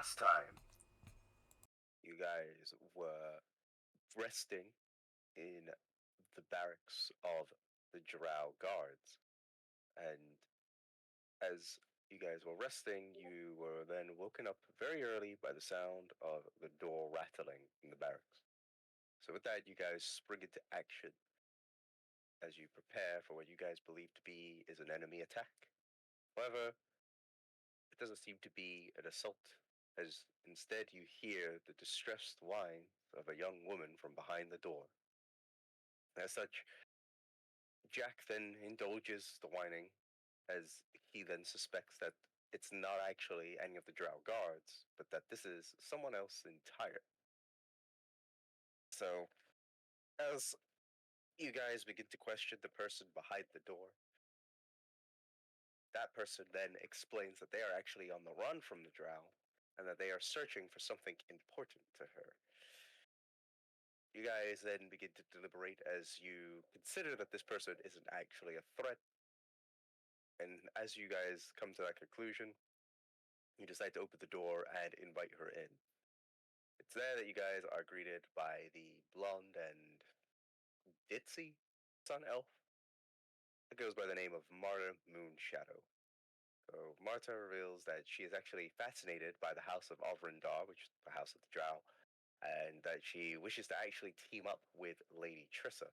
last time, you guys were resting in the barracks of the Drow guards, and as you guys were resting, you were then woken up very early by the sound of the door rattling in the barracks. So, with that, you guys spring into action as you prepare for what you guys believe to be is an enemy attack. However, it doesn't seem to be an assault, as instead you hear the distressed whine of a young woman from behind the door. As such, Jack then indulges the whining, as he then suspects that it's not actually any of the Drow guards, but that this is someone else entire. So, as you guys begin to question the person behind the door, that person then explains that they are actually on the run from the Drow, and that they are searching for something important to her. You guys then begin to deliberate as you consider that this person isn't actually a threat, and as you guys come to that conclusion, you decide to open the door and invite her in. It's there that you guys are greeted by the blonde and ditzy sun elf that goes by the name of Marta Moonshadow. So Marta reveals that she is actually fascinated by the House of Ovrindar, which is the House of the Drow, and that she wishes to actually team up with Lady Trissa.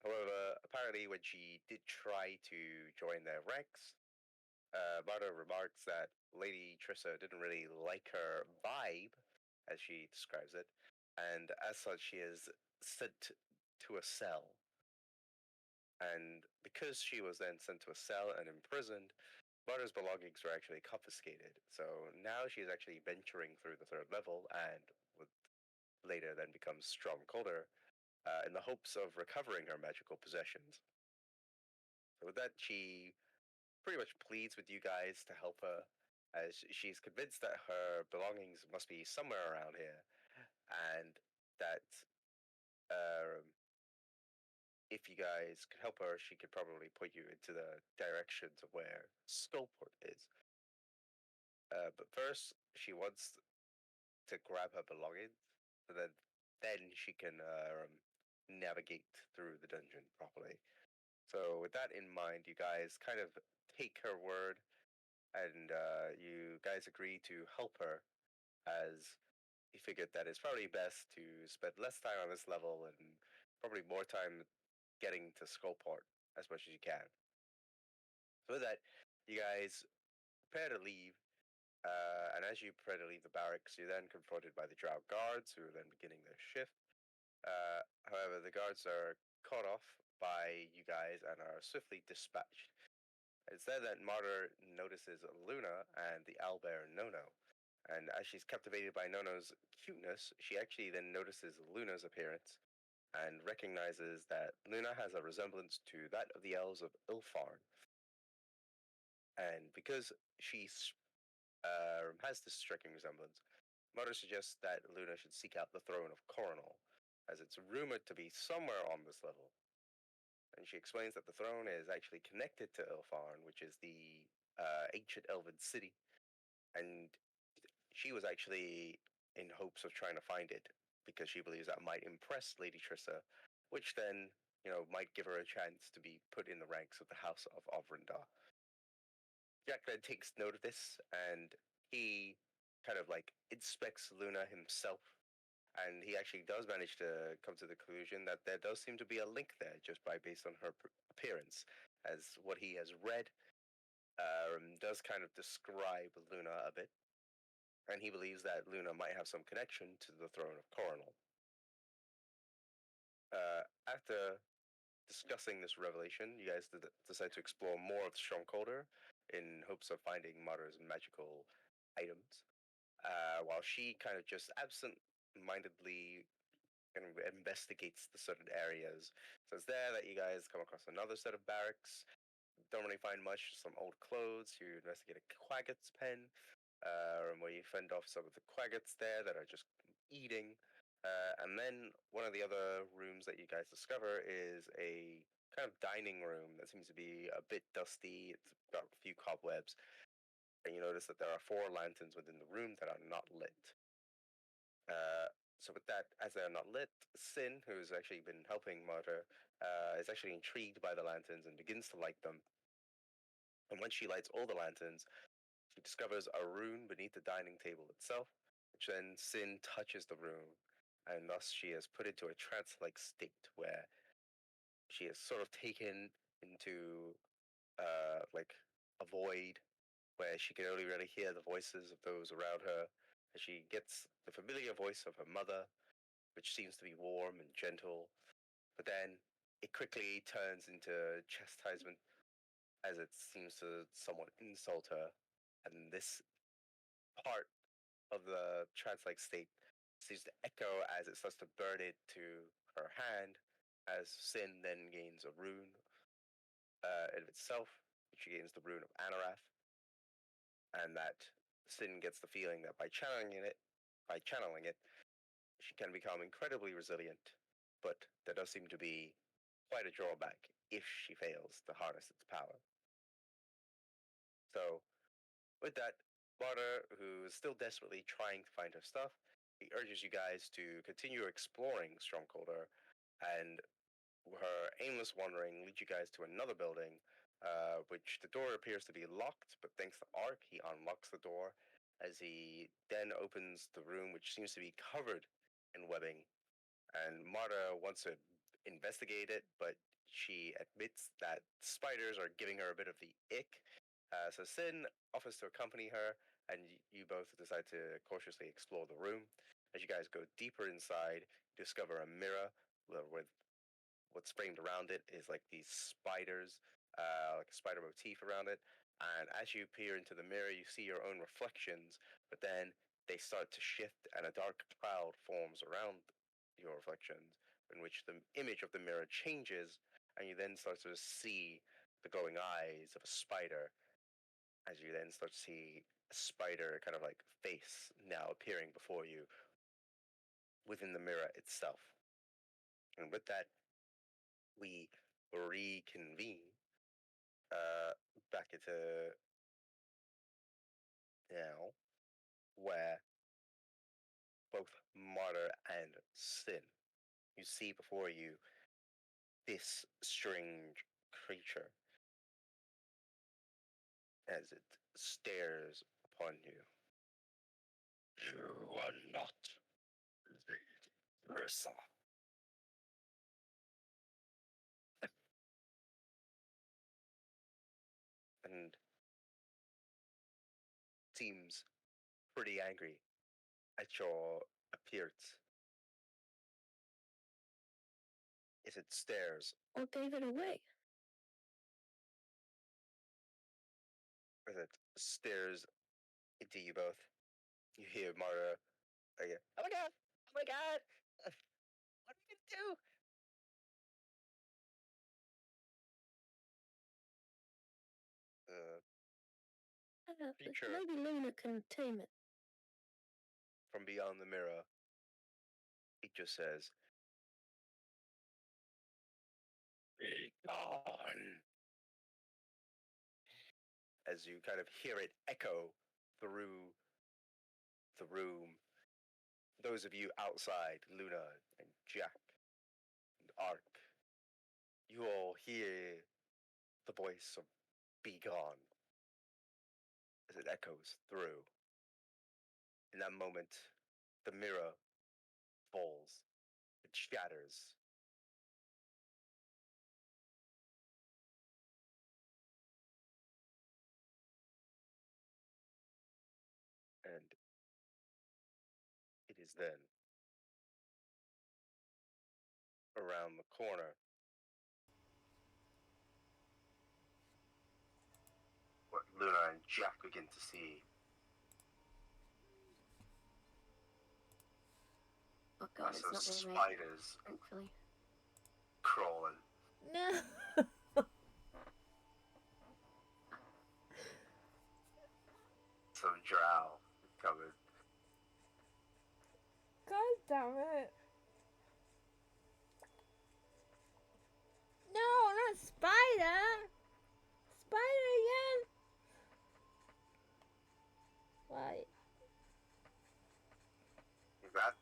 However, apparently when she did try to join their ranks, Marta remarks that Lady Trissa didn't really like her vibe, as she describes it, and as such she is sent to a cell. And because she was then sent to a cell and imprisoned, Marta's belongings were actually confiscated. So now she's actually venturing through the third level and would later then become Strongholder in the hopes of recovering her magical possessions. So with that, she pretty much pleads with you guys to help her, as she's convinced that her belongings must be somewhere around here, and that if you guys could help her, she could probably point you into the directions of where Skullport is. But first, she wants to grab her belongings, so that then she can navigate through the dungeon properly. So, with that in mind, you guys kind of take her word, and you guys agree to help her, as you figured that it's probably best to spend less time on this level and probably more time getting to Skullport as much as you can. So, with that, you guys prepare to leave. And as you prepare to leave the barracks, you're then confronted by the Drow guards, who are then beginning their shift. However, the guards are caught off by you guys and are swiftly dispatched. It's there that Martyr notices Luna and the owlbear Nono. And as she's captivated by Nono's cuteness, she actually then notices Luna's appearance and recognizes that Luna has a resemblance to that of the elves of Ilfarn. And because she has this striking resemblance, Martyr suggests that Luna should seek out the throne of Coronal, as it's rumored to be somewhere on this level. And she explains that the throne is actually connected to Ilfarn, which is the ancient elven city, and she was actually in hopes of trying to find it because she believes that might impress Lady Trissa, which then, might give her a chance to be put in the ranks of the House of Ovrindar. Jack then takes note of this, and he kind of like inspects Luna himself, and he actually does manage to come to the conclusion that there does seem to be a link there just by based on her appearance, as what he has read does kind of describe Luna a bit, and he believes that Luna might have some connection to the throne of Coronal. After discussing this revelation, you guys decide to explore more of Strongholder in hopes of finding Martyr's magical items, while she kind of just absent-mindedly kind of investigates the certain areas. So it's there that you guys come across another set of barracks. Don't really find much, some old clothes. You investigate a quaggots pen, where you fend off some of the quaggots there that are just eating. And then one of the other rooms that you guys discover is a kind of dining room that seems to be a bit dusty. It's got a few cobwebs. And you notice that there are 4 lanterns within the room that are not lit. So with that, as they're not lit, Sin, who's actually been helping Martyr, is actually intrigued by the lanterns and begins to light them. And when she lights all the lanterns, she discovers a rune beneath the dining table itself, which then Sin touches the rune, and thus she is put into a trance-like state where she is sort of taken into like a void where she can only really hear the voices of those around her. And she gets the familiar voice of her mother, which seems to be warm and gentle, but then it quickly turns into chastisement as it seems to somewhat insult her. And this part of the trance-like state seems to echo as it starts to burn it to her hand, as Sin then gains a rune in itself, which she gains the rune of Anarath, and that Sin gets the feeling that by channeling it, she can become incredibly resilient, but there does seem to be quite a drawback if she fails to harness its power. So, with that, Marta, who is still desperately trying to find her stuff, he urges you guys to continue exploring Strongholder, and her aimless wandering leads you guys to another building, which the door appears to be locked, but thanks to Ark, he unlocks the door as he then opens the room, which seems to be covered in webbing. And Marta wants to investigate it, but she admits that spiders are giving her a bit of the ick. So Sin offers to accompany her, and you both decide to cautiously explore the room. As you guys go deeper inside, you discover a mirror with what's framed around it is like these spiders, like a spider motif around it. And as you peer into the mirror, you see your own reflections, but then they start to shift, and a dark cloud forms around your reflections, in which the image of the mirror changes, and you then start to see the glowing eyes of a spider, as you then start to see a spider kind of like face now appearing before you within the mirror itself. And with that, we reconvene uh, back into now, where both Martyr and Sin, you see before you this strange creature as it stares upon you. You are not the Ursa. And seems pretty angry at your appearance as it stares. What gave it away? As it stares into you both. You hear Martyr again. Oh my god! Oh my god! What are we gonna do? Creature Maybe Luna can tame it. from beyond the mirror, it just says, "Be gone." As you kind of hear it echo through the room. Those of you outside, Luna and Jack and Ark, you all hear the voice of "Be gone" as it echoes through. In that moment, the mirror falls, it shatters, and it is then around the corner what Luna and Jack begin to see. Oh god, it's Some not very spiders thankfully. crawling. No. Some drow coming. God damn it. No, not spider. Spider again. Why? With that,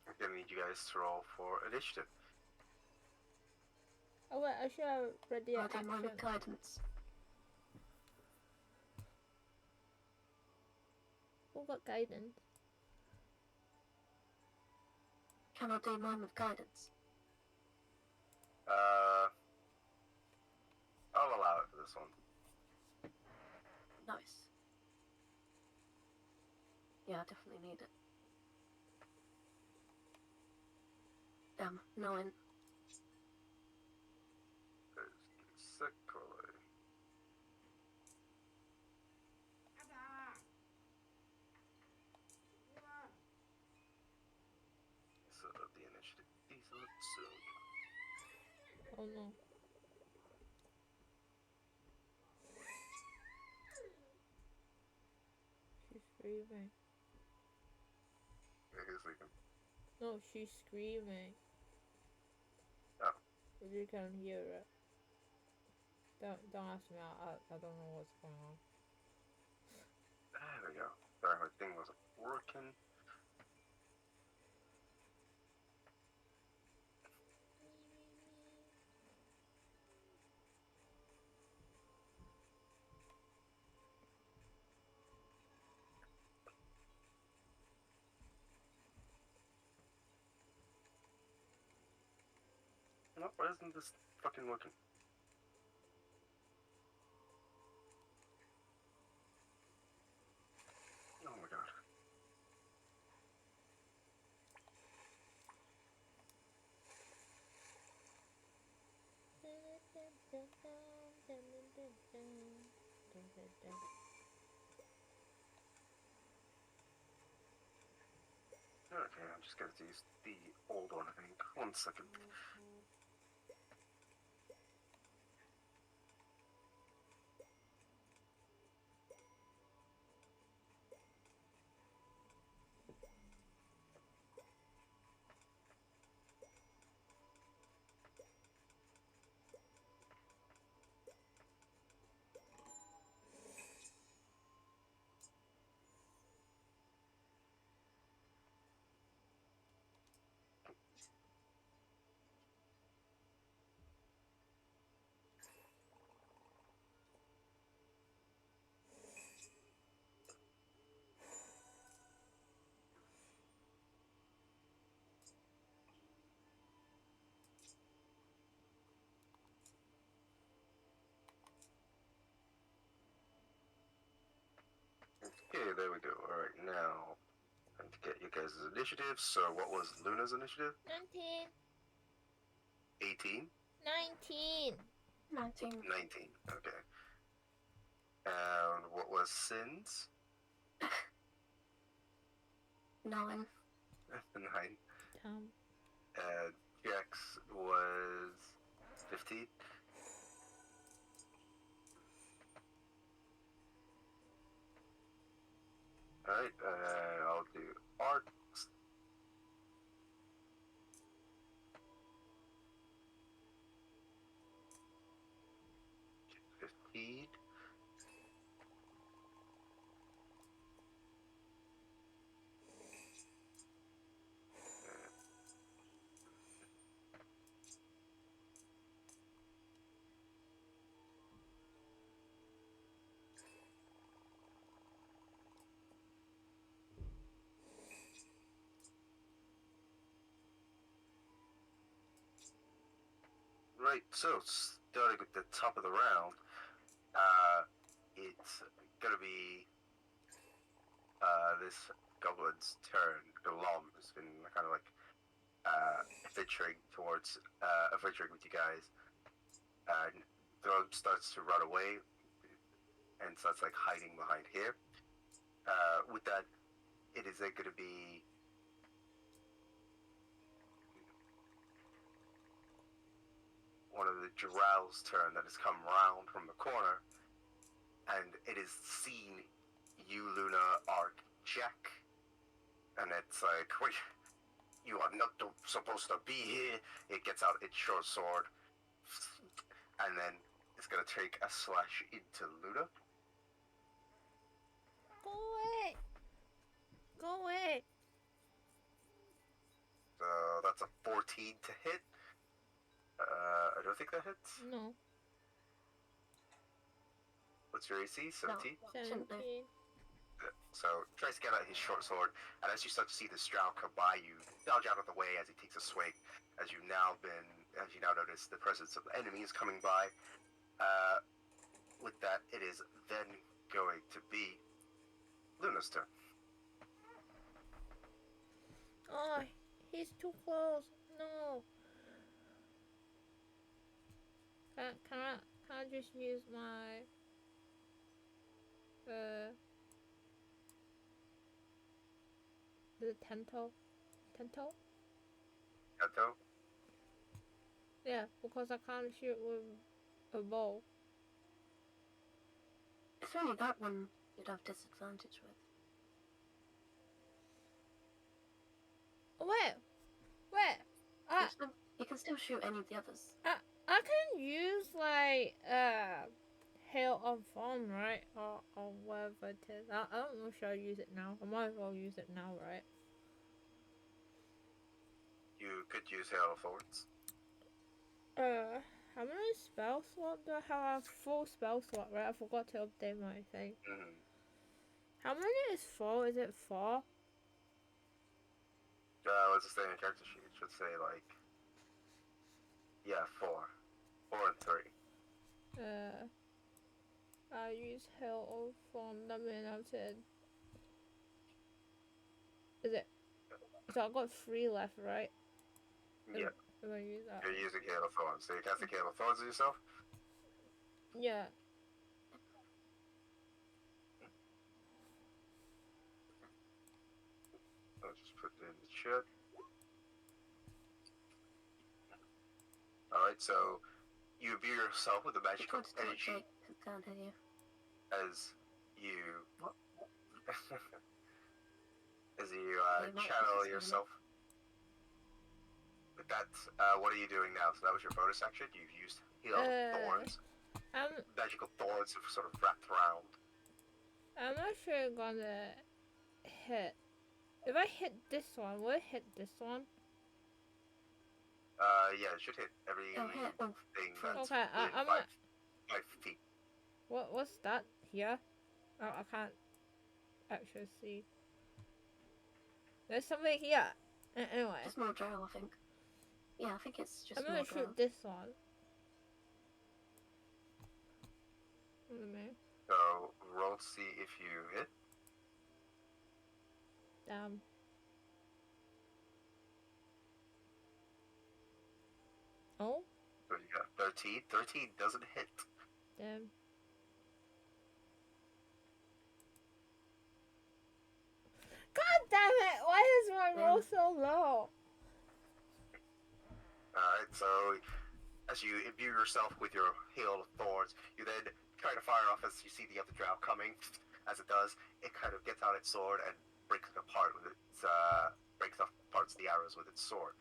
I'm gonna need you guys to roll for initiative. Oh wait, I should have read the I do mine with action. guidance. Who got guidance? Can I do mine with guidance? I'll allow it for this one. Nice. Yeah, I definitely need it. Damn, 9. Basically. So the initiative decent soon. Oh no. She's screaming. Yeah, he's leaving. No, she's screaming. Oh. If you can hear it. Don't ask me. I don't know what's going on. There we go. Sorry, my thing wasn't working. No, why isn't this fucking working? Oh my god. Okay, I'm just going to use the old one, I think. 1 second. Okay, there we go. Alright, now I need to get you guys' initiative. So what was Luna's initiative? 19. 18? 19. 19. 19, okay. And what was Sin's? 9. 9. Damn. And Jax was 15. Alright, I'll do art. 15. Right, so starting at the top of the round, it's gonna be this goblin's turn. Golom has been kind of like venturing with you guys, and Throne starts to run away and starts like hiding behind here. With that, it is then going to be one of the Drow's turn that has come round from the corner, and it is seen you, Luna, are Jack, and it's like, wait, you are not supposed to be here. It gets out its short sword, and then it's going to take a slash into Luna. Go away! Go away! So that's a 14 to hit. I don't think that hits. No. What's your AC? 17? No, shouldn't do. 17. So tries to get out his short sword, and as you start to see the drow come by, you dodge out of the way as he takes a swing. As you now notice the presence of enemies coming by. With that, it is then going to be Luna's turn. Oh, he's too close. No. Can I just use my the tento? Tento? Kanto? Yeah, because I can't shoot with a bow. It's only that one you'd have disadvantage with. Where? You can still shoot any of the others. I can use like hail of fun, right? Or whatever it is. I don't know. Should I use it now? I might as well use it now, right? You could use Hail of Thorns. How many spell slots do I have? I have full spell slot, right? I forgot to update my thing. Mm-hmm. How many is 4? Is it 4? What's it say in the character sheet? It should say, like... Yeah, 4. 4 and 3. I use hail of fun. That means I said. Is it? So I got 3 left, right? Yeah. If I use that. You're using Hail of Thorns. So you cast the Hail of Thorns on yourself? Yeah. I'll just put it in the chat. Alright, so you imbue yourself with the magical energy Can't hear you. as you as you You might channel just yourself. With that, what are you doing now? So that was your bonus action. You've used thorns. Magical thorns have sort of wrapped around. I'm not sure gonna hit. If I hit this one, will it hit this one? Yeah, it should hit every hit thing that's Okay, within I'm 5 feet. What's that here? Oh, I can't actually see. There's something here. Anyway, Just more drow, I think. Yeah, I think it's just I'm gonna more drow. shoot this one. Wait a minute. So roll to see if you hit. Damn. Oh, So you got 13. 13 doesn't hit. damn. God damn it! Why is my roll so low? Alright, so as you imbue yourself with your hail of thorns, you then try to fire off as you see the other drow coming. As it does, it kind of gets out its sword and breaks it apart with its breaks off parts of the arrows with its sword.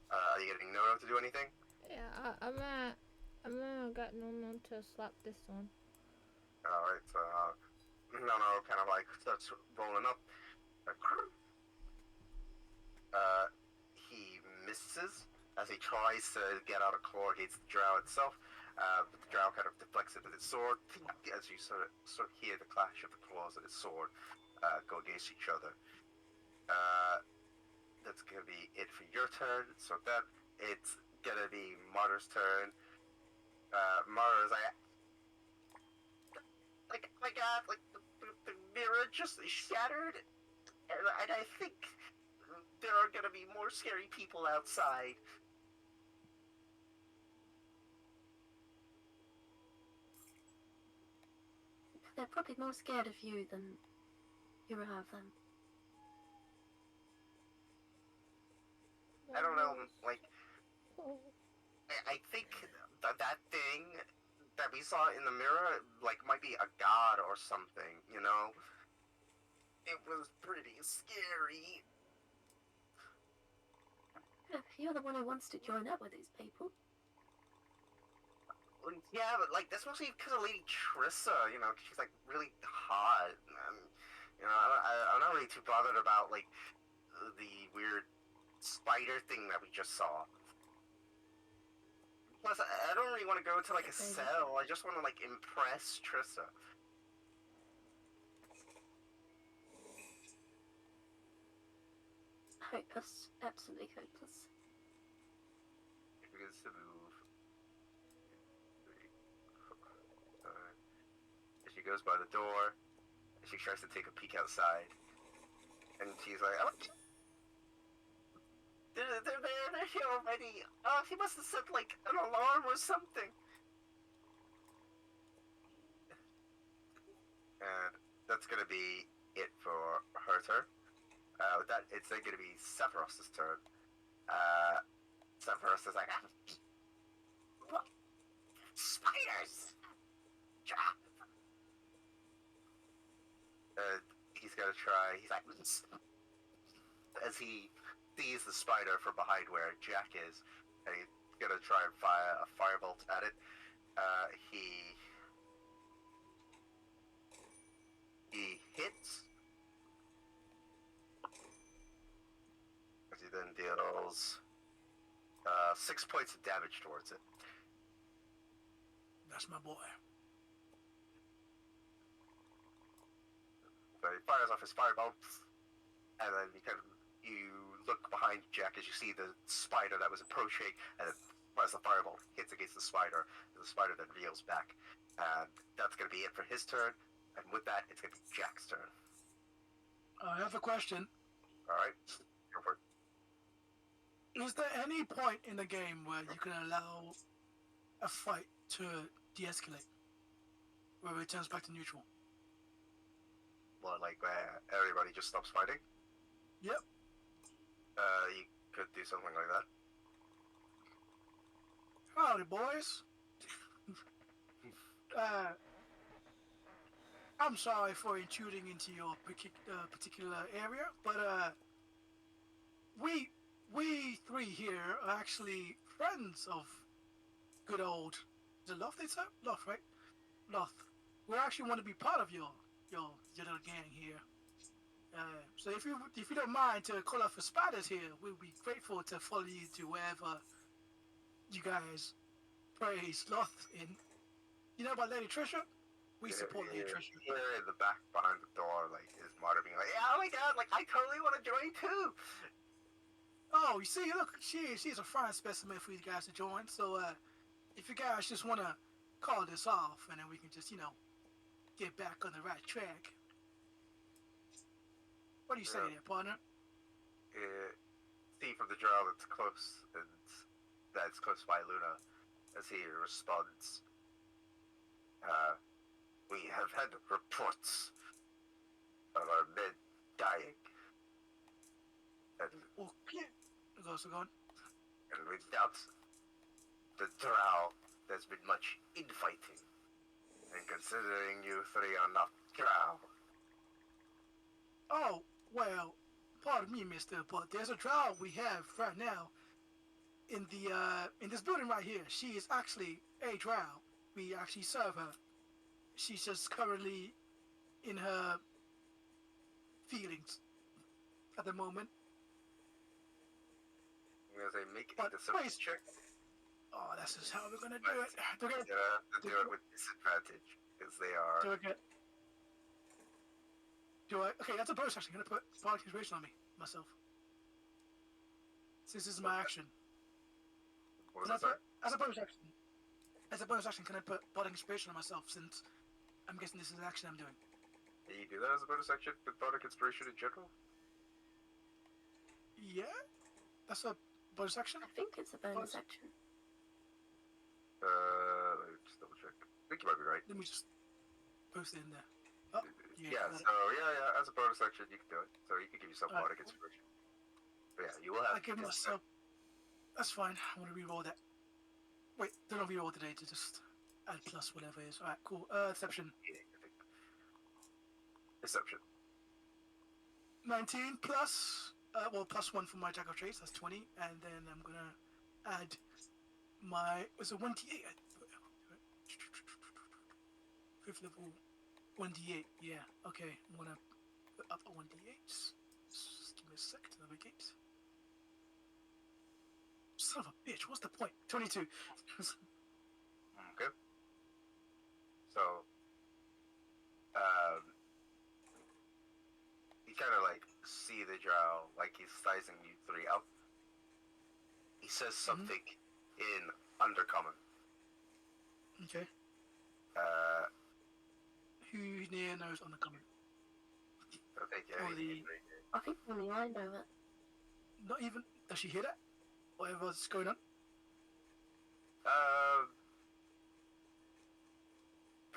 Are you getting Nono to do anything? Yeah, I'm gonna get Nono to slap this one. Alright, so Nono kind of like starts rolling up. He misses as he tries to get out a claw against the drow itself, but the drow kind of deflects it with its sword as you sort of hear the clash of the claws and its sword go against each other. That's gonna be it for your turn. So that it's gonna be Martyr's turn. Martyr's like oh my god, like the mirror just shattered, and I think there are gonna be more scary people outside. They're probably more scared of you than you are of them. I don't know, like, I think that thing that we saw in the mirror, like, might be a god or something, you know? It was pretty scary. You're the one who wants to join up with these people. Yeah, but, like, that's mostly because of Lady Trissa, you know, she's, like, really hot. You know, I'm not really too bothered about like the weird spider thing that we just saw. Plus, I don't really want to go to like a cell. I just want to like impress Trista. Hopeless. Absolutely hopeless. It begins to move. She goes by the door. And she tries to take a peek outside. And she's like, oh, they're there. They're here already. Oh, he must have set like an alarm or something. And that's gonna be it for her turn. With that, it's then gonna be Sephiroth's turn. Sephiroth is like, what? Spiders! And he's gonna try. He's like, as he sees the spider from behind where Jack is, and he's gonna try and fire a firebolt at it. He hits. As he then deals 6 points of damage towards it. That's my boy. So he fires off his firebolt, and then you look behind Jack as you see the spider that was approaching, and as the firebolt hits against the spider then reels back. And that's going to be it for his turn, and with that, it's going to be Jack's turn. I have a question. Alright, go for it. Is there any point in the game where you can allow a fight to de-escalate? Where it turns back to neutral? Well, like where everybody just stops fighting? Yep. You could do something like that. Howdy, boys. I'm sorry for intruding into your particular area, but we three here are actually friends of good old. Is it Loth? It's Loth, right? Loth. We actually want to be part of your little gang here. So if you don't mind to call out for spiders here, we'll be grateful to follow you to wherever you guys praise Loth in. You know about Lady Trisha? We support Lady Trisha. Here in the back behind the door, like, is Marta being like, yeah, oh my god, like, I totally want to join too! Oh, you see, look, she's a fine specimen for you guys to join, so, if you guys just want to call this off, and then we can just, get back on the right track. What do you say there, partner? See from the drow that's close, and that's close by Luna, as he responds, we have had reports of our men dying. And Okay. Goes on. And without the drow, there's been much infighting. And considering you three are not drow. Oh, well, pardon me, mister, but there's a drow we have right now in this building right here. She is actually a drow. We actually serve her. She's just currently in her feelings at the moment. I'm gonna say make a deception check. Oh, that's just how we're gonna do it. You're gonna have to do it with disadvantage, because they are... Okay, that's a bonus action. I'm gonna put Bardic Inspiration on me, myself. Since this is my action. What was that? As a bonus action, can I put Bardic Inspiration on myself, since I'm guessing this is an action I'm doing? Can you do that as a bonus action with Bardic Inspiration in general? Yeah? That's a bonus action? I think it's a bonus action. Let me just double check. I think you might be right. Let me just post it in there. Oh, yeah, as a bonus action you can do it. So you can give yourself Bardic Inspiration. But yeah, you will have I give myself... That's fine, I'm gonna reroll that. Wait, don't reroll today to just add plus whatever it is. Alright, cool. Deception. Deception. 19 plus... plus 1 for my Jack of Trades, that's 20, and then I'm gonna add my... Was it 1d8? 5th level 1d8, yeah, okay, I'm gonna up 1d8. Just give me a sec to navigate. Son of a bitch, what's the point? 22. Okay. So, you kind of like see the drow, like he's sizing you three up. He says something in Undercommon. Okay. Who near knows Undercommon? I think Or the... I think only I know it. Not even... Does she hear that? Whatever's going on?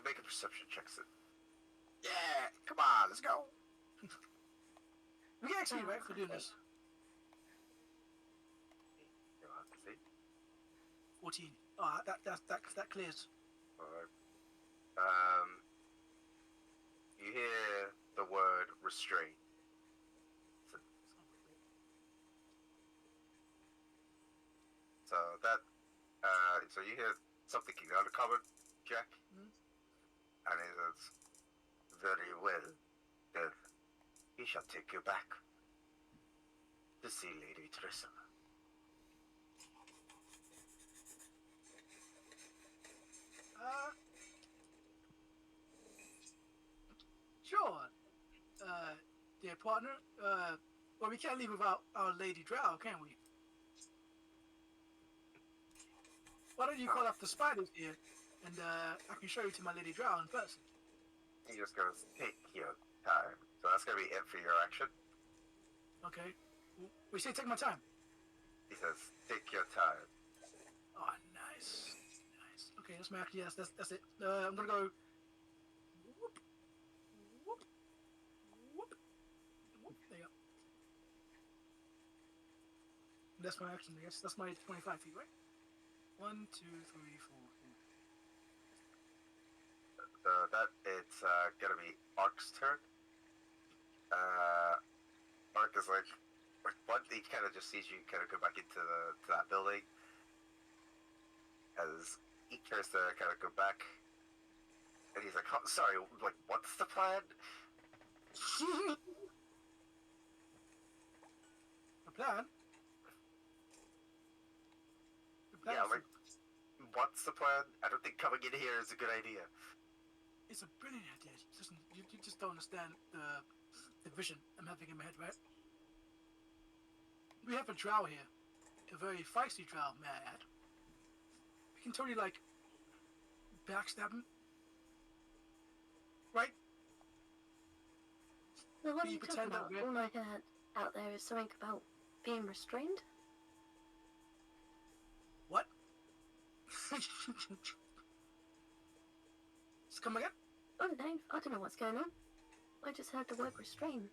Make a perception check. Yeah, come on, let's go. We get XP, right, for doing this? You'll have to see. 14. Ah, that clears. Alright. You hear the word restrain. So that, so you hear something in Undercommon, Jack? And he says, very well, then he shall take you back to see Lady Trissa. Sure. Dear partner, well, we can't leave without our Lady Drow, can we? Why don't you call up the spiders here, and I can show you to my Lady Drow in person. He just goes, take your time. So that's gonna be it for your action. Okay. We say take my time. He says, take your time. Oh, nice. Nice. Okay, that's my action. Yes, that's it. I'm gonna go... Whoop. Whoop. Whoop. Whoop. There you go. That's my action, I guess. That's my 25 feet, right? 1, 2, 3, 4. So that it's gonna be Ark's turn. Ark is like, what? He kind of just sees you kind of go back into that building. As he tries to kind of go back, and he's like, oh, "Sorry, like, what's the plan?" The plan? Yeah, like, what's the plan? I don't think coming in here is a good idea. It's a brilliant idea. You just don't understand the vision I'm having in my head, right? We have a drow here. A very feisty drow, may I add. We can totally, like, backstab him. Right? So what are Can you you talking pretend that about? we're- All I heard out there is something about being restrained. What? Just come again? Oh, Dave, I don't know what's going on. I just heard the word restrain.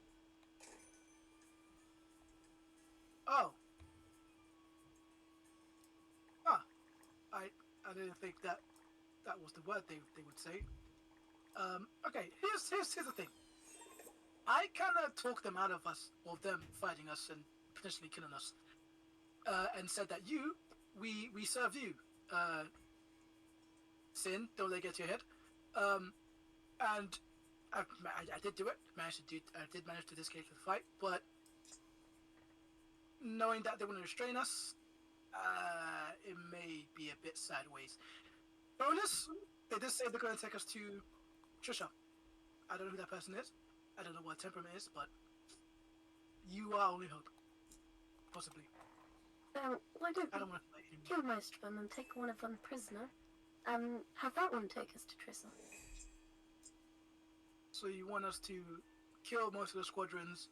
Oh. Ah. I didn't think that was the word they would say. Okay, here's the thing. I kinda talked them out of them fighting us and potentially killing us. And said that we serve you. Sin, don't let it get to your head. And I did do it. I did manage to escape the fight, but knowing that they want to restrain us, it may be a bit sideways. Bonus, they did say they're going to take us to Trisha. I don't know who that person is. I don't know what temperament is, but you are only hope. Possibly. Why don't I we don't want to fight anymore. kill most of them and take one of them prisoner, and have that one take us to Trissa? So you want us to kill most of the squadrons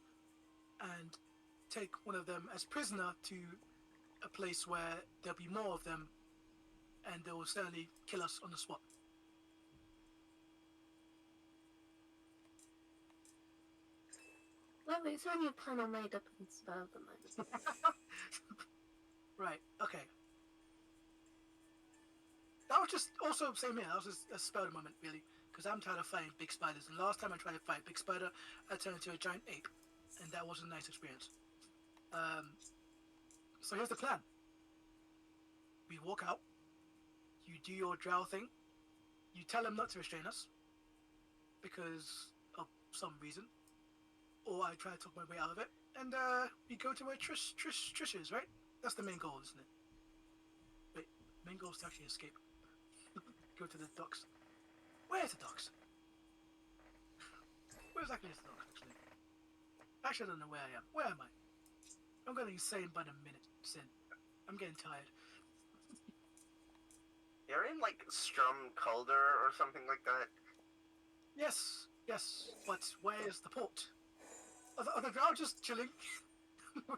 and take one of them as prisoner to a place where there'll be more of them, and they will certainly kill us on the spot. Well, it's only a plan I made up in spur of the moment. Right, okay. That was just also same here. That was just a spur of the moment, really, because I'm tired of fighting big spiders. And last time I tried to fight a big spider, I turned into a giant ape, and that wasn't a nice experience. So here's the plan. We walk out. You do your drow thing. You tell them not to restrain us because of some reason. or I try to talk my way out of it, and we go to where Trish is, right? That's the main goal, isn't it? Wait, main goal is to actually escape. Go to the docks. Where's the docks? Where exactly is the docks, actually? Actually, I don't know where I am. Where am I? I'm getting insane by the minute, Sin. I'm getting tired. You're in like Strum Calder or something like that. Yes, but where is the port? Are the drow just chilling? We're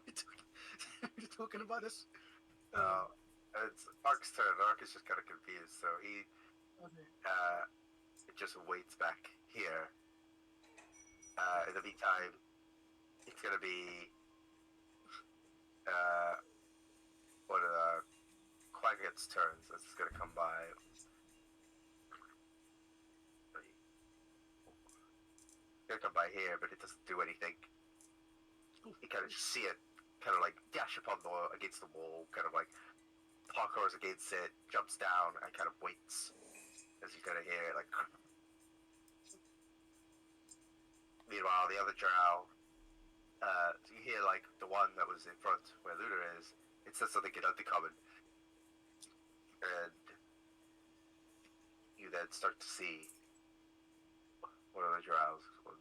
talking about this. It's Ark's turn. Ark is just kind of confused, so he Okay. just waits back here. In the meantime, it's gonna be one of the Quagget's turns. It's gonna come by. It's gonna come by here, but it doesn't do anything. You kind of just see it, kind of like dash upon against the wall, kind of like parkours against it, jumps down, and kind of waits as you kind of hear it like. Meanwhile, the other drow, you hear like the one that was in front where Luna is. It says something in Uncommon, and you then start to see one of the drows. 1,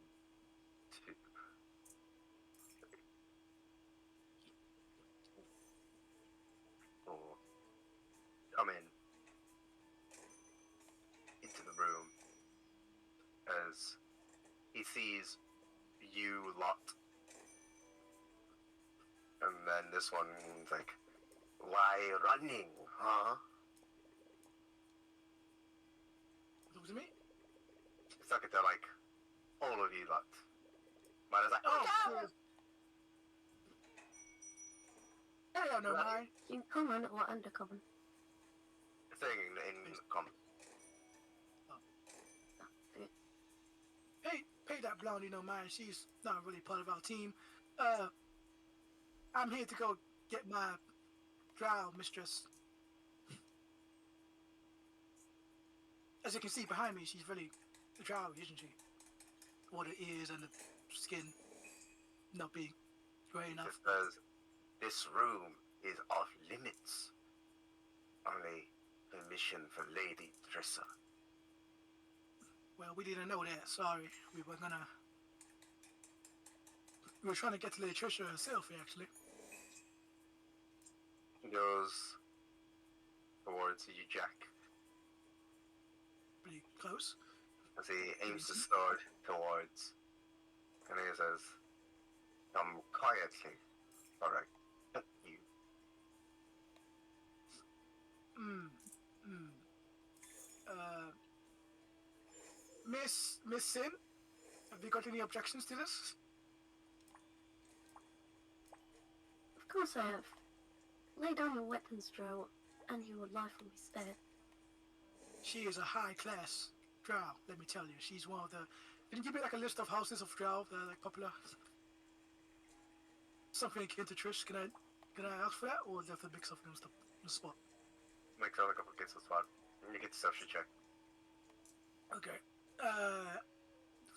2, 3, or come into the room as he sees you lot, and then this one's like, "Why running, huh?" Talk to me? It's like they're like, all of you lot. But it's like, Oh, no! Hey, I know mine. In common or undercommon? Thing in common. Pay that blondie no mind. She's not really part of our team. I'm here to go get my drow mistress. As you can see behind me, she's really a drow, isn't she? What it is and the skin not being grey enough. Because this room is off limits. Only permission for Lady Drissa. Well, we didn't know that. Sorry, we were trying to get to Lady Trisha herself, actually. He goes towards you, Jack, Pretty close. as he aims his sword towards, and he says, "Come quietly, alright, you." Miss Sin, have you got any objections to this? Of course I have. Lay down your weapons, Drow, and your life will be spared. She is a high-class drow, let me tell you. She's one of the... Can you give me like a list of houses of drow that are like popular? Something akin to Trish, can I ask for that? Or do I have to make something on the spot? Makes out a couple gets the spot. And you get the stuff she check. Okay.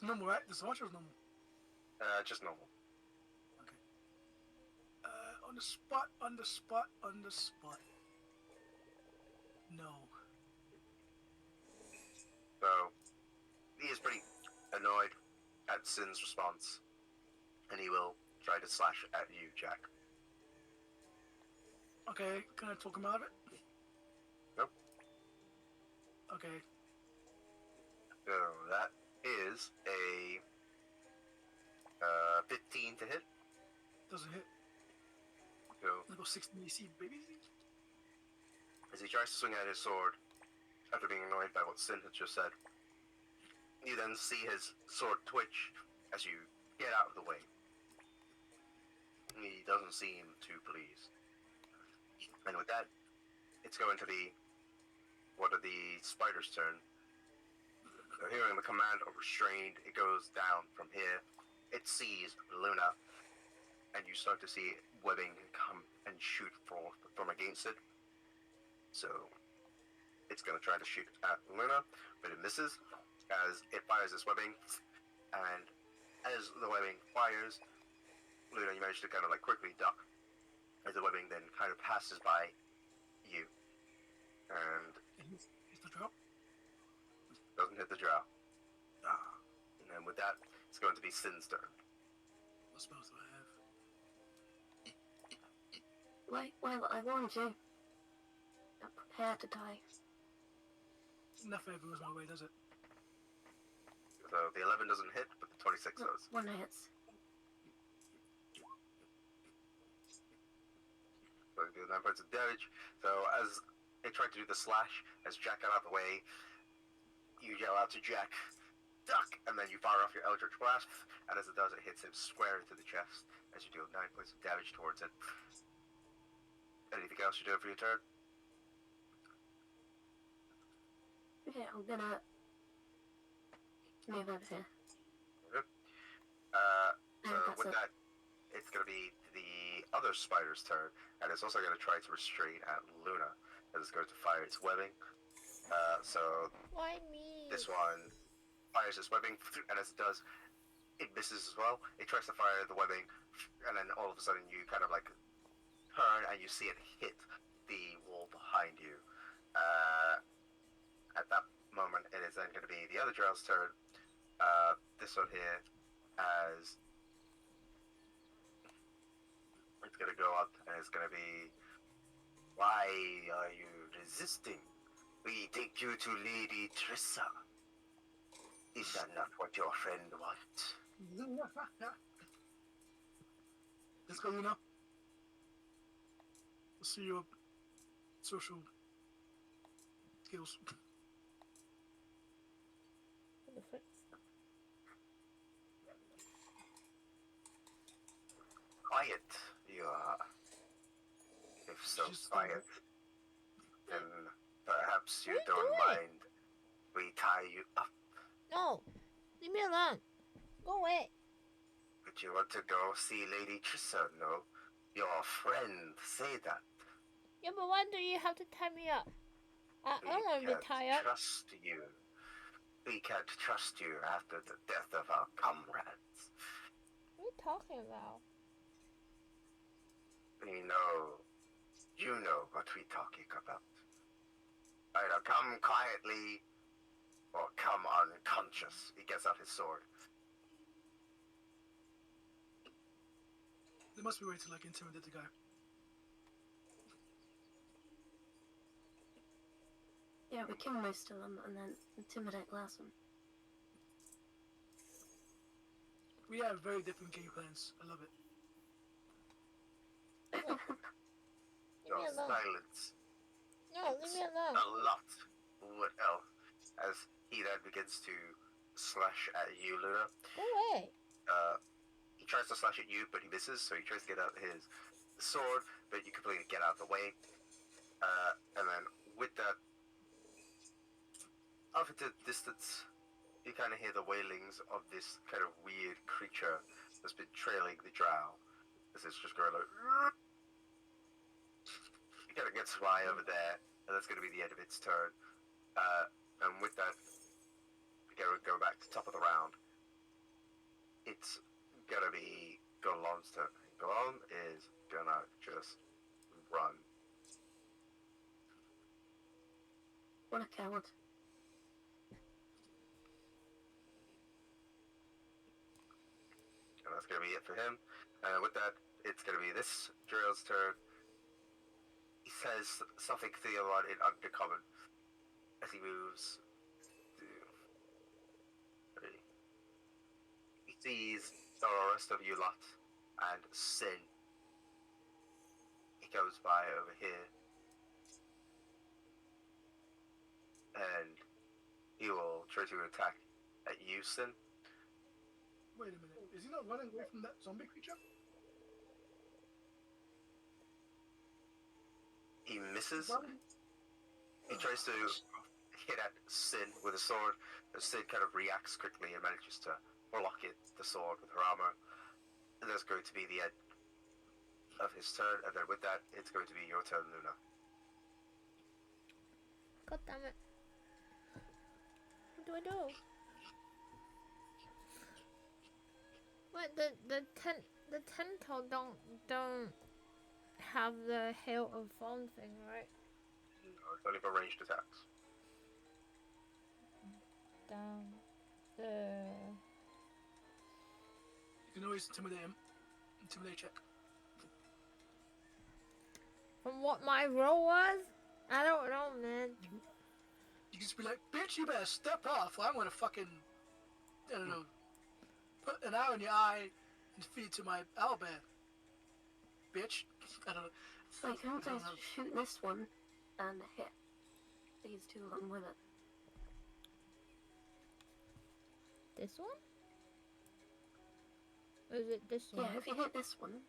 Normal, right? The much or normal? Just normal. Okay. On the spot. No. So, he is pretty annoyed at Sin's response, and he will try to slash at you, Jack. Okay, can I talk him out of it? Nope. Okay. So, that is a 15 to hit. Doesn't hit. So, I got 16 AC, baby. as he tries to swing at his sword, after being annoyed by what Sin had just said, you then see his sword twitch as you get out of the way. He doesn't seem too pleased. And with that, it's going to be one of the spiders' turn. So hearing the command of restrained, it goes down from here. It sees Luna, and you start to see webbing come and shoot forth from against it. So it's going to try to shoot at Luna, but it misses as it fires this webbing, and As the webbing fires, Luna, you manage to kind of like quickly duck as the webbing then kind of passes by you and Is the drop? doesn't hit the drow. And then with that, it's going to be Sin's turn. What spells do I have? Well, I warned you. I'm prepared to die. Nothing ever goes my way, does it? So the 11 doesn't hit, but the 26 does. One hits. So you do 9 points of damage. So as it tried to do the slash, as Jack got out of the way, you yell out to Jack, duck, and then you fire off your Eldritch Blast, and as it does, it hits him square into the chest as you deal 9 points of damage towards it. Anything else you're doing for your turn? Okay, I'm gonna move over here. Okay. So That's with it. that, it's going to be the other spider's turn, and it's also going to try to restrain at Luna, as it's going to fire its webbing. So Why me? this one fires its webbing, and as it does, it misses as well. It tries to fire the webbing, and then all of a sudden you kind of like turn and you see it hit the wall behind you. At that moment, it is then going to be the other drow's turn. This one here, as it's going to go up, and it's going to be, why are you resisting? We take you to Lady Trissa. Is that not what your friend wants? Let's go, Luna. We'll see your social skills. Quiet, you are. If so Just quiet, then perhaps you What are you don't doing? mind we tie you up. No, leave me alone. Go away. But you want to go see Lady Trissa, no? Your friend, say that. Yeah, but why do you have to tie me up? I We don't want to be can't tied up. trust you. We can't trust you after the death of our comrades. What are you talking about? We know. You know what we're talking about. Either come quietly or come unconscious. He gets out his sword. There must be a way to like intimidate the guy. Yeah, we kill most of them and then intimidate last one. We have very different game plans. I love it. Leave Your me alone. silence No, leave me alone. a lot. What else? As he then begins to slash at you, Luna. Go away. He tries to slash at you, but he misses, so he tries to get out his sword, but you completely get out of the way. And then with that, off at a distance, you kind of hear the wailings of this kind of weird creature that's been trailing the drow. As it's just going like... It kind of gets by over there, and that's going to be the end of its turn. And with that, we go back to top of the round. It's gonna be Golan's turn. Golan is gonna just run. What a coward. And that's gonna be it for him. And with that, it's gonna be this Drill's turn. He says something to the other one in Undercommon as he moves to 3. He sees the rest of you lot and Sin. He goes by over here. And he will try to attack at you, Sin. Wait a minute. Is he not running away from that zombie creature? He misses. Running? He tries to hit at Sin with a sword, but Sin kind of reacts quickly and manages to block the sword with her armor. And that's going to be the end of his turn, and then with that, it's going to be your turn, Luna. God damn it. What do I do? But the tentacle don't have the hail of foam thing, right? No, it's only for ranged attacks. The You can always intimidate him. Intimidate check. from what my roll was, I don't know, man. You can just be like, bitch, you better step off, or I'm gonna fucking, I don't know, put an arrow in your eye and feed it to my owlbear. Bitch. I don't know. So you can also I don't know. shoot this one and hit these two along with it. This one? Or is it this one? Yeah, if you hit this one,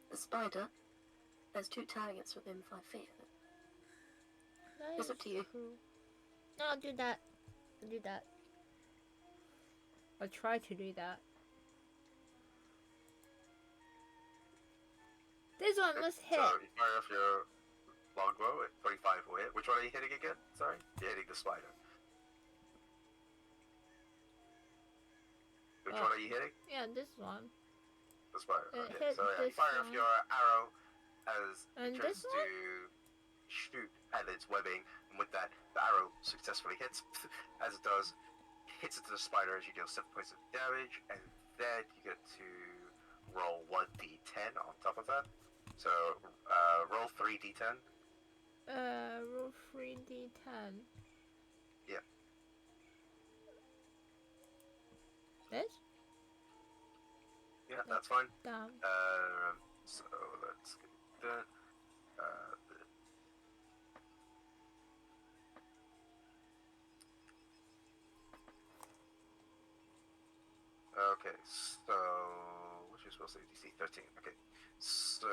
the spider, there's two targets within 5 feet of it. That It's is up to you. true. No, I'll do that. I'll do that. I'll try to do that. This one must hit. So you fire off your longbow at 25 will hit. Which one are you hitting again? Sorry? You're hitting the spider. Which one are you hitting? Yeah, this one. The spider. It Okay, hit so yeah, you this fire off one. your arrow as And it tries this to shoot at its webbing, and with that, the arrow successfully hits. As it does, hits it to the spider as you deal 7 points of damage, and then you get to roll 1d10 on top of that. So, roll 3d10. Roll 3d10. Yeah. This? Yeah, that's fine. Down. So let's get that. Okay, so what you supposed to say? DC 13. Okay, so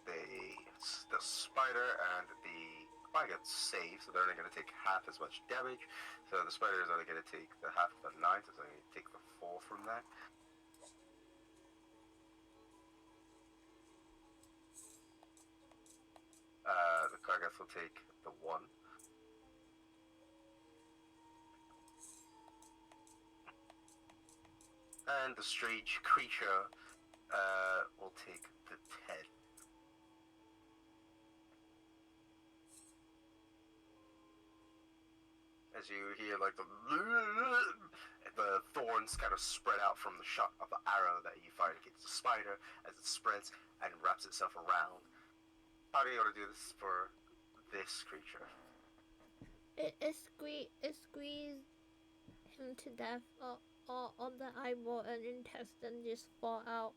the spider and the quagga save, so they're only going to take half as much damage. So the spider is only going to take the half of the 9, so it's only going to take the 4 from that. The quagga will take the 1. And the strange creature will take the 10. As you hear like the thorns kind of spread out from the shot of the arrow that you fired against the spider as it spreads and wraps itself around. How do you want to do this for this creature? It squeezed him to death on the eyeball and intestine just fall out.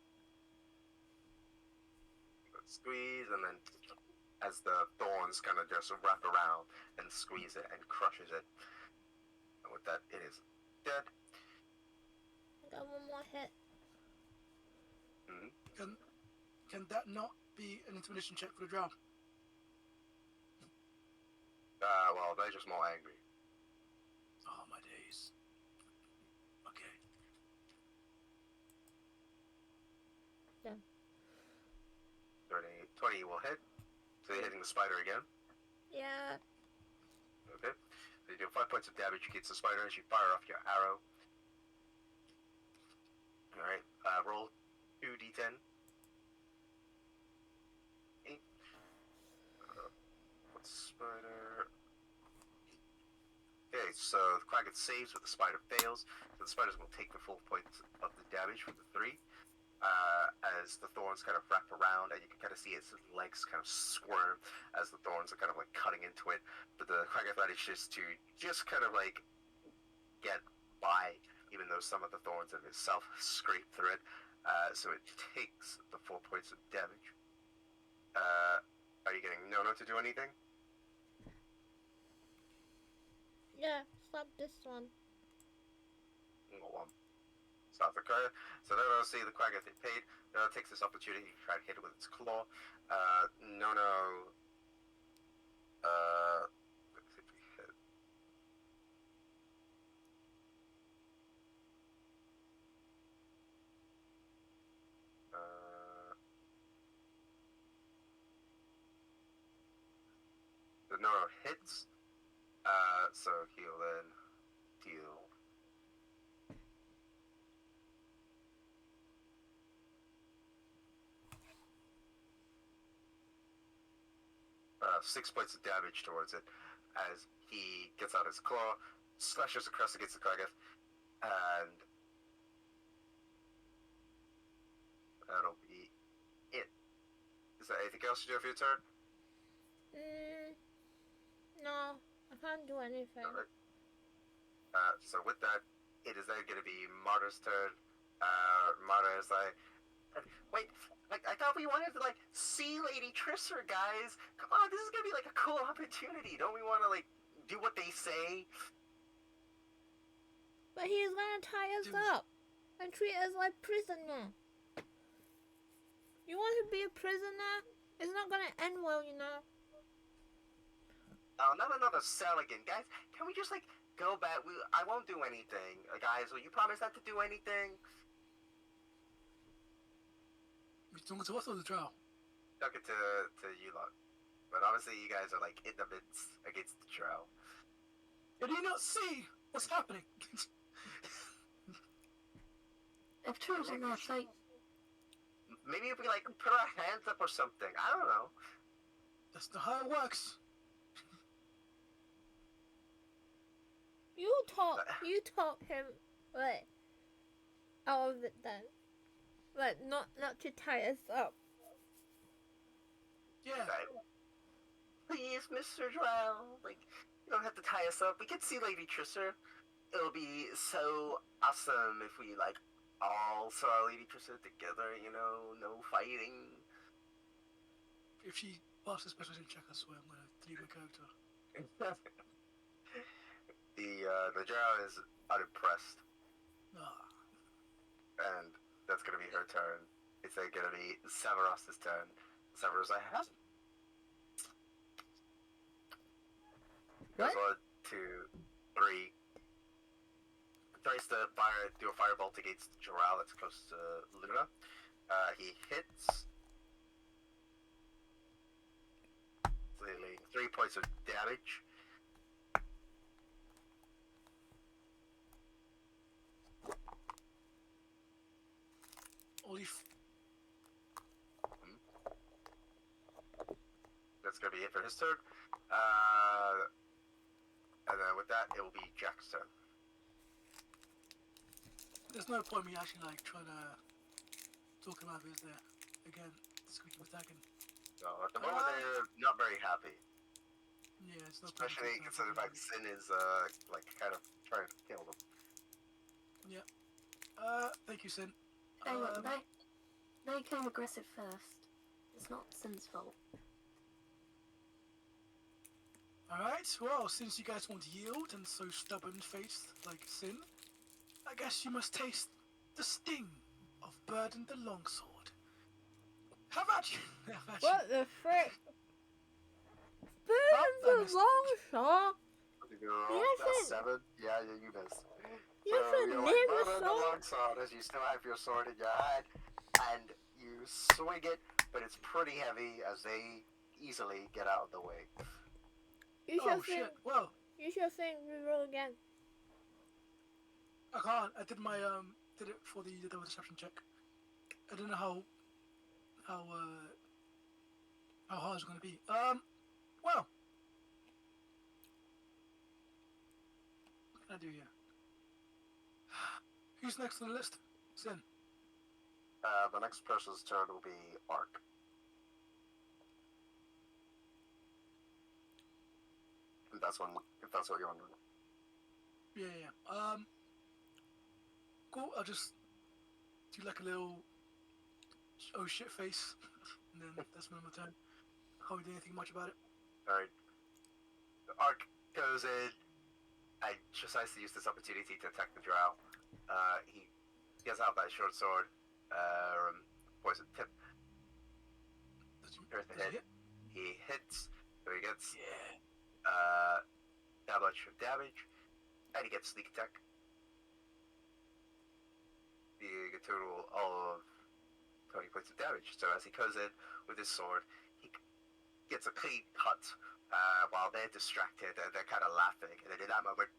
Squeeze, and then as the thorns kind of just wrap around and squeeze it and crushes it. And with that, it is dead. I got one more hit. Mm-hmm. Can that not be an intimidation check for the drow? Well, they're just more angry. Oh, my days. Okay. Yeah. 20 will hit. So you're hitting the spider again. Yeah. Okay. So you do 5 points of damage against the spider as you fire off your arrow. Alright. Roll 2d10. 8. Spider. Okay, so the quagga saves, but the spider fails. So the spider's going to take the full points of the damage from the 3. As the thorns kind of wrap around, and you can kind of see its legs kind of squirm as the thorns are kind of like cutting into it. But the quagga manages to just kind of like get by, even though some of the thorns of itself scrape through it. So it takes the 4 points of damage. Are you getting Nono to do anything? Yeah, stop this one. Stop the quagga. So then I'll see the quagga get paid. Nono takes this opportunity to try to hit it with its claw. Nono. Let's see if we hit. The Nono hits. So he'll then deal 6 points of damage towards it as he gets out his claw, slashes across against the carcass, and that'll be it. Is there anything else you do for your turn? No, I can't do anything. Alright. So with that, it is then going to be Marta's turn. Marta is like, wait, like I thought we wanted to like see Lady Trisser, guys. Come on, this is gonna be like a cool opportunity. Don't we want to like do what they say? But he's gonna tie us up and treat us like prisoner. You want to be a prisoner? It's not gonna end well, you know. Oh, not another cell again, guys. Can we just like go back? I won't do anything, guys. Will you promise not to do anything? He's talking to us or the drow? Talking to you lot, but obviously you guys are like in the midst against the drow. Did you not see what's happening? If Trill's on their side, Maybe if we like put our hands up or something. I don't know. That's not how it works. You taught him like out of it then. Like not to tie us up. Yeah. Please, Mr. Drow, like, you don't have to tie us up. We can see Lady Trisser. It'll be so awesome if we, like, all saw Lady Trisser together, you know, no fighting. If she passes persuasion check, I swear I'm gonna delete my character. The Drow is unimpressed, Ah. and that's gonna be her turn. It's then gonna be Severus's turn. Severus, I have. What? 1, 2, 3. Tries to do a firebolt against Joral that's close to Luna. He hits. Dealing 3 points of damage. Only That's gonna be it for his turn. And then with that, it will be Jack's turn. there's no point me actually like trying to talk him out of his there. Again, squeaky attacking. So at the moment, they're not very happy. Yeah, it's not point Especially me considering talking like Sin is like kind of trying to kill them. thank you, Sin. they came aggressive first. It's not Sin's fault. Alright, well, since you guys won't yield and so stubborn-faced like Sin, I guess you must taste the sting of Burden the Longsword. How about you? What the frick? I Burden missed- the long shot. That's 7. Yeah, you missed. You should you're name like, the "Murder song. longsword," as you still have your sword in your hand, and you swing it, but it's pretty heavy as they easily get out of the way. You Oh should sing. shit, well, You should sing. Reroll again. I can't. I did my, did it for the double deception check. I don't know how hard it's gonna be. Well. What can I do here? Who's next on the list? Sin. The next person's turn will be Ark. If that's what you're wondering. Yeah. Cool. I'll just do like a little oh shit face, and then that's my turn. Can't do anything much about it. Alright. Ark goes in and decides to use this opportunity to attack the drow. He gets out that short sword, poison tip. Does Here's the it hit. hit? He hits, so he gets Yeah. that much of damage, and he gets sneak attack. You get total all of 20 points of damage. So as he goes in with his sword, he gets a clean cut while they're distracted and they're kind of laughing. And then in that moment,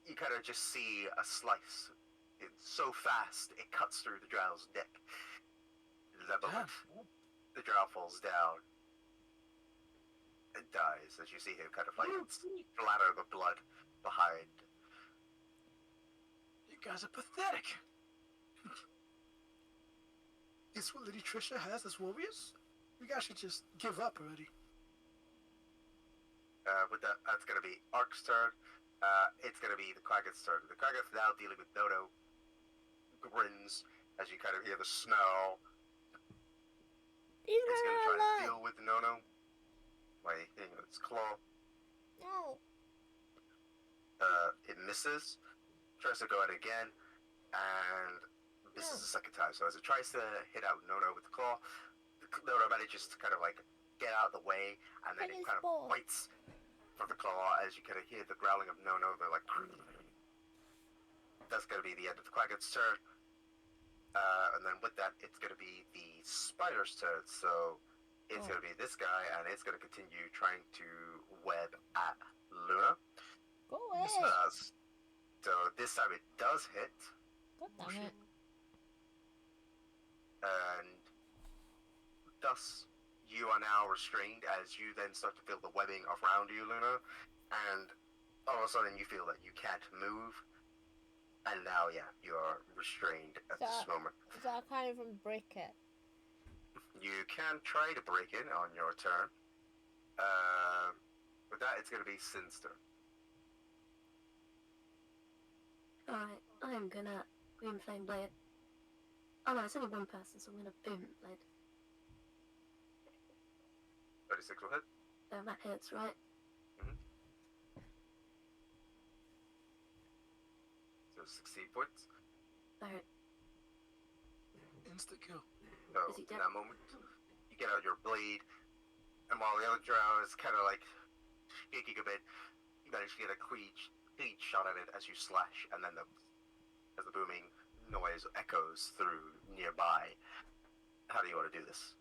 you kind of just see a slice. It's so fast, it cuts through the drow's neck. In that moment, the drow falls down. dies as you see him kind of like You splatter the blood behind. guys are pathetic. Is what Lady Trisha has as warriors? You guys should just give up already. With that's going to be Ark's turn. It's going to be the Quagget's turn. The Quagget's now dealing with Nono. Grins as you kind of hear the snow. He's It's going to gonna try to run. deal with Nono by hitting with its claw. No. It misses. Tries to go at it again, and misses the second time. So as it tries to hit out Nono with the claw, Nono manages to kind of like get out of the way, and then Hit it his kind of ball. bites from the claw as you kind of hear the growling of Nono. They're like, that's going to be the end of the Quagget's turn. And then with that, it's going to be the spider's turn. So it's going to be this guy, and it's going to continue trying to web at Luna. Go ahead. So this time it does hit, God damn it. and thus you are now restrained as you then start to feel the webbing around you, Luna, and all of a sudden you feel that you can't move, and now, yeah, you are restrained at this moment. So I can't even break it. You can try to break in on your turn. With that, it's going to be Sin's turn. Alright, I'm gonna Boom Flame Blade. Oh no, it's only one person, so I'm gonna Boom Blade. 36 will hit. That hits, right? So 16 points. Alright, Instant kill. So Is he in dead? that moment, you get out your blade, and while the other drow is kind of like shaking a bit, you manage to get a clean shot at it as you slash, and then as the booming noise echoes through nearby. How do you want to do this?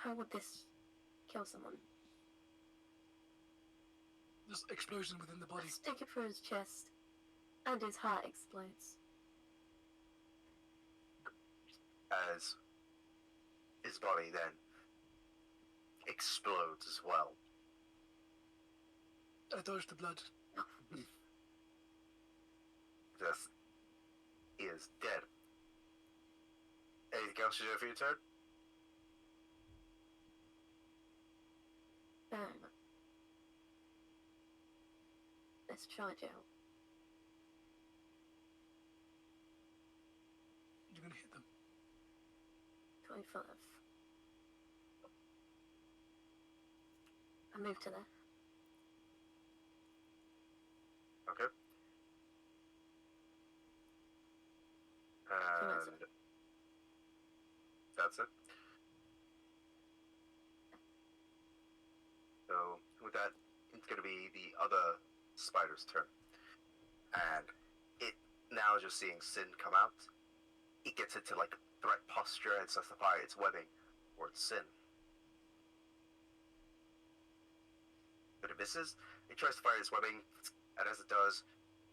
how would this kill someone? Just explosion within the I body. stick it through his chest, and his heart explodes. As his body then explodes as well. I dodged the blood. Just he is dead. Anything else you do for your turn? Let's charge out. You're gonna hit them. 25. I move to there. Okay. And that's it. So with that, it's going to be the other spider's turn. And it now just seeing Sin come out, it gets into like threat posture and starts to fire its webbing towards Sin. But it misses. It tries to fire its webbing, and as it does,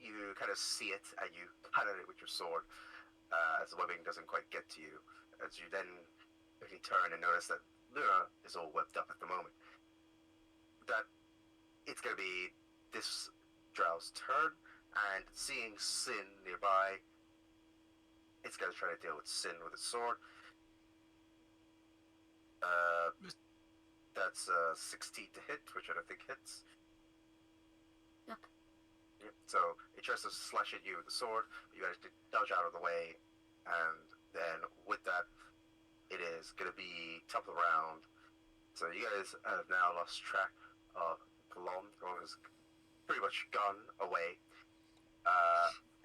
you kind of see it and you cut at it with your sword. As the webbing doesn't quite get to you, as you then quickly turn and notice that Luna is all webbed up at the moment. That it's going to be this drow's turn, and seeing Sin nearby, it's going to try to deal with Sin with its sword. That's 16 to hit, which I don't think hits. Yep. Yep. So it tries to slash at you with the sword, but you manage to dodge out of the way, and then with that, it is going to be top of the round. So you guys have now lost track of Colon. Colon has pretty much gone away.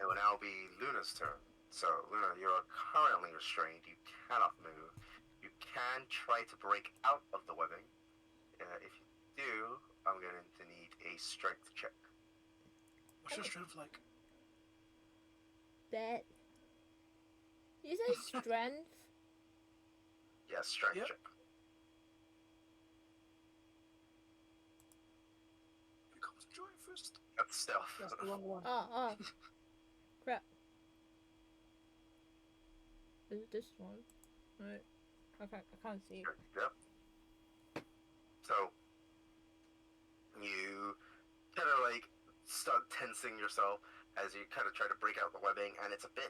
It will now be Luna's turn. So Luna, you are currently restrained. You cannot move. You can try to break out of the webbing. If you do, I'm going to need a strength check. What's your strength like? Bet. You say strength? Yeah, strength Yep. check. Here comes joy first. That's stealth. That's the wrong one. Oh. Crap. Is it this one? Right. I can't see. Yep. tensing yourself as you kind of try to break out the webbing, and it's a bit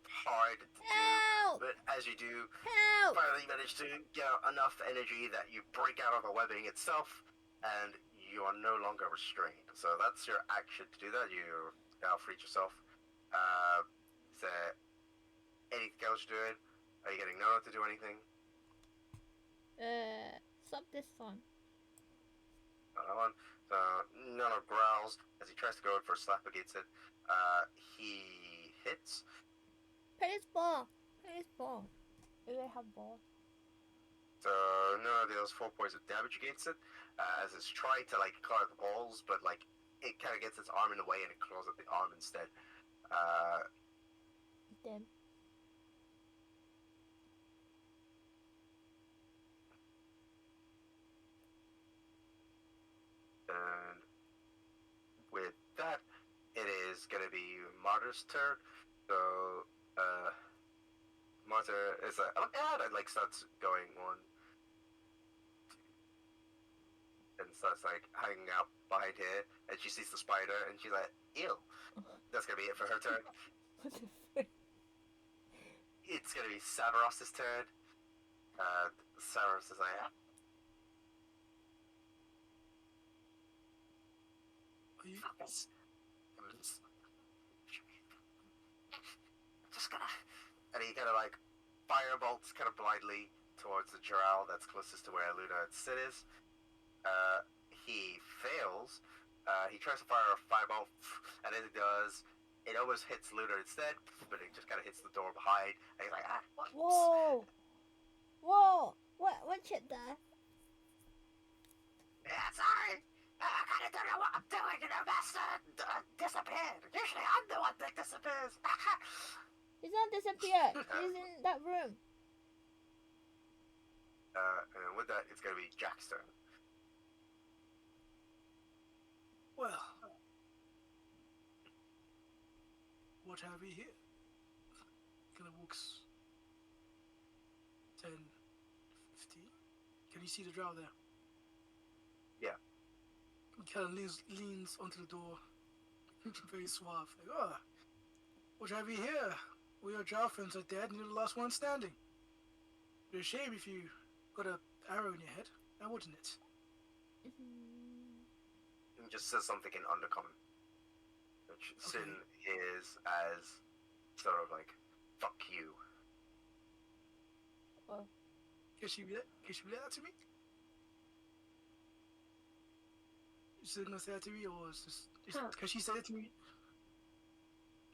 hard to do. Help! But as you do, Help! finally you manage to get enough energy that you break out of the webbing itself, and you are no longer restrained. So that's your action to do that. You now freed yourself. Is there anything else you're doing? Are you getting Nona to do anything? Stop this one. Another one. So Nona growls as he tries to go in for a slap against it. He hits. Play this ball. Play this ball. Do they have ball? So Nona deals 4 points of damage against it as it's trying to like claw at the balls, but like it kind of gets its arm in the way and it claws at the arm instead. Dead. And with that, it is going to be Martyr's turn. So, Martyr is like, oh god, and like starts going on. And starts like hanging out behind here, and she sees the spider, and she's like, ew. That's going to be it for her turn. What the frick? It's going to be Severus's turn. Severus is like, Are you? focus. Just gonna, and he kind of like firebolts kind of blindly towards the drow that's closest to where Luna and Sid is. He fails. He tries to fire a firebolt, and as he does, it almost hits Luna instead, but it just kind of hits the door behind. And he's like, ah, what? Whoa! Whoa! What shit there? Yeah, sorry. I kind of don't know what I'm doing, and the master disappeared. Usually I'm the one that disappears. He's not disappeared. He's in that room. And with that, it's going to be Jack's turn. Well, what have we here? Kind of walks 10, 15. Can you see the drow there? Yeah. He kind of leans onto the door, very suave. Like, oh, what have we here? All your drow friends are dead, and you're the last one standing. It'd be a shame if you got an arrow in your head, now wouldn't it? He just says something in undercommon, which Sin is as sort of like, fuck you. Oh. Can she relate that to me? Is she gonna say that to me, or is this? Huh. Can she say it to me?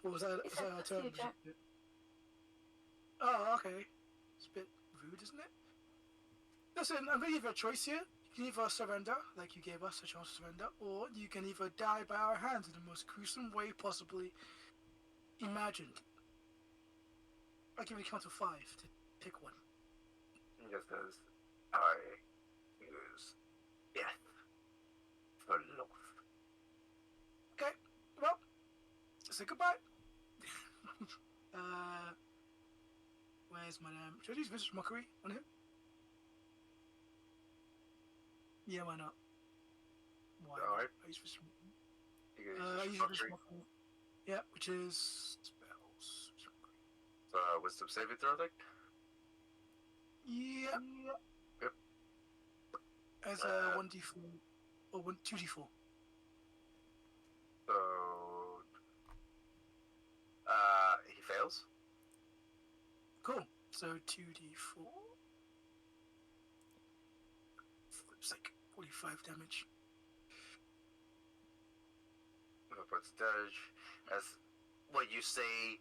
Or was that He said her that to you, turn? Jack. Oh, okay. It's a bit rude, isn't it? Listen, I'm gonna give you a choice here. You can either surrender, like you gave us a chance to surrender, or you can either die by our hands in the most gruesome way possibly imagined. I'll give you a count of 5 to pick one. He just says, I use death for love. Okay, well, say goodbye. Where's my name? Should I use Vicious Mockery on him? Yeah, why not? Why? Alright. I use Vicious Mockery. You can I use use your Vicious mockery. Mockery. Yeah, which is spells. Wisdom saving throw thing? Yeah. Yep. As a 1d4 or 2d4. So, he fails. Cool. So 2d4. It's like 45 damage. Puts damage as what you say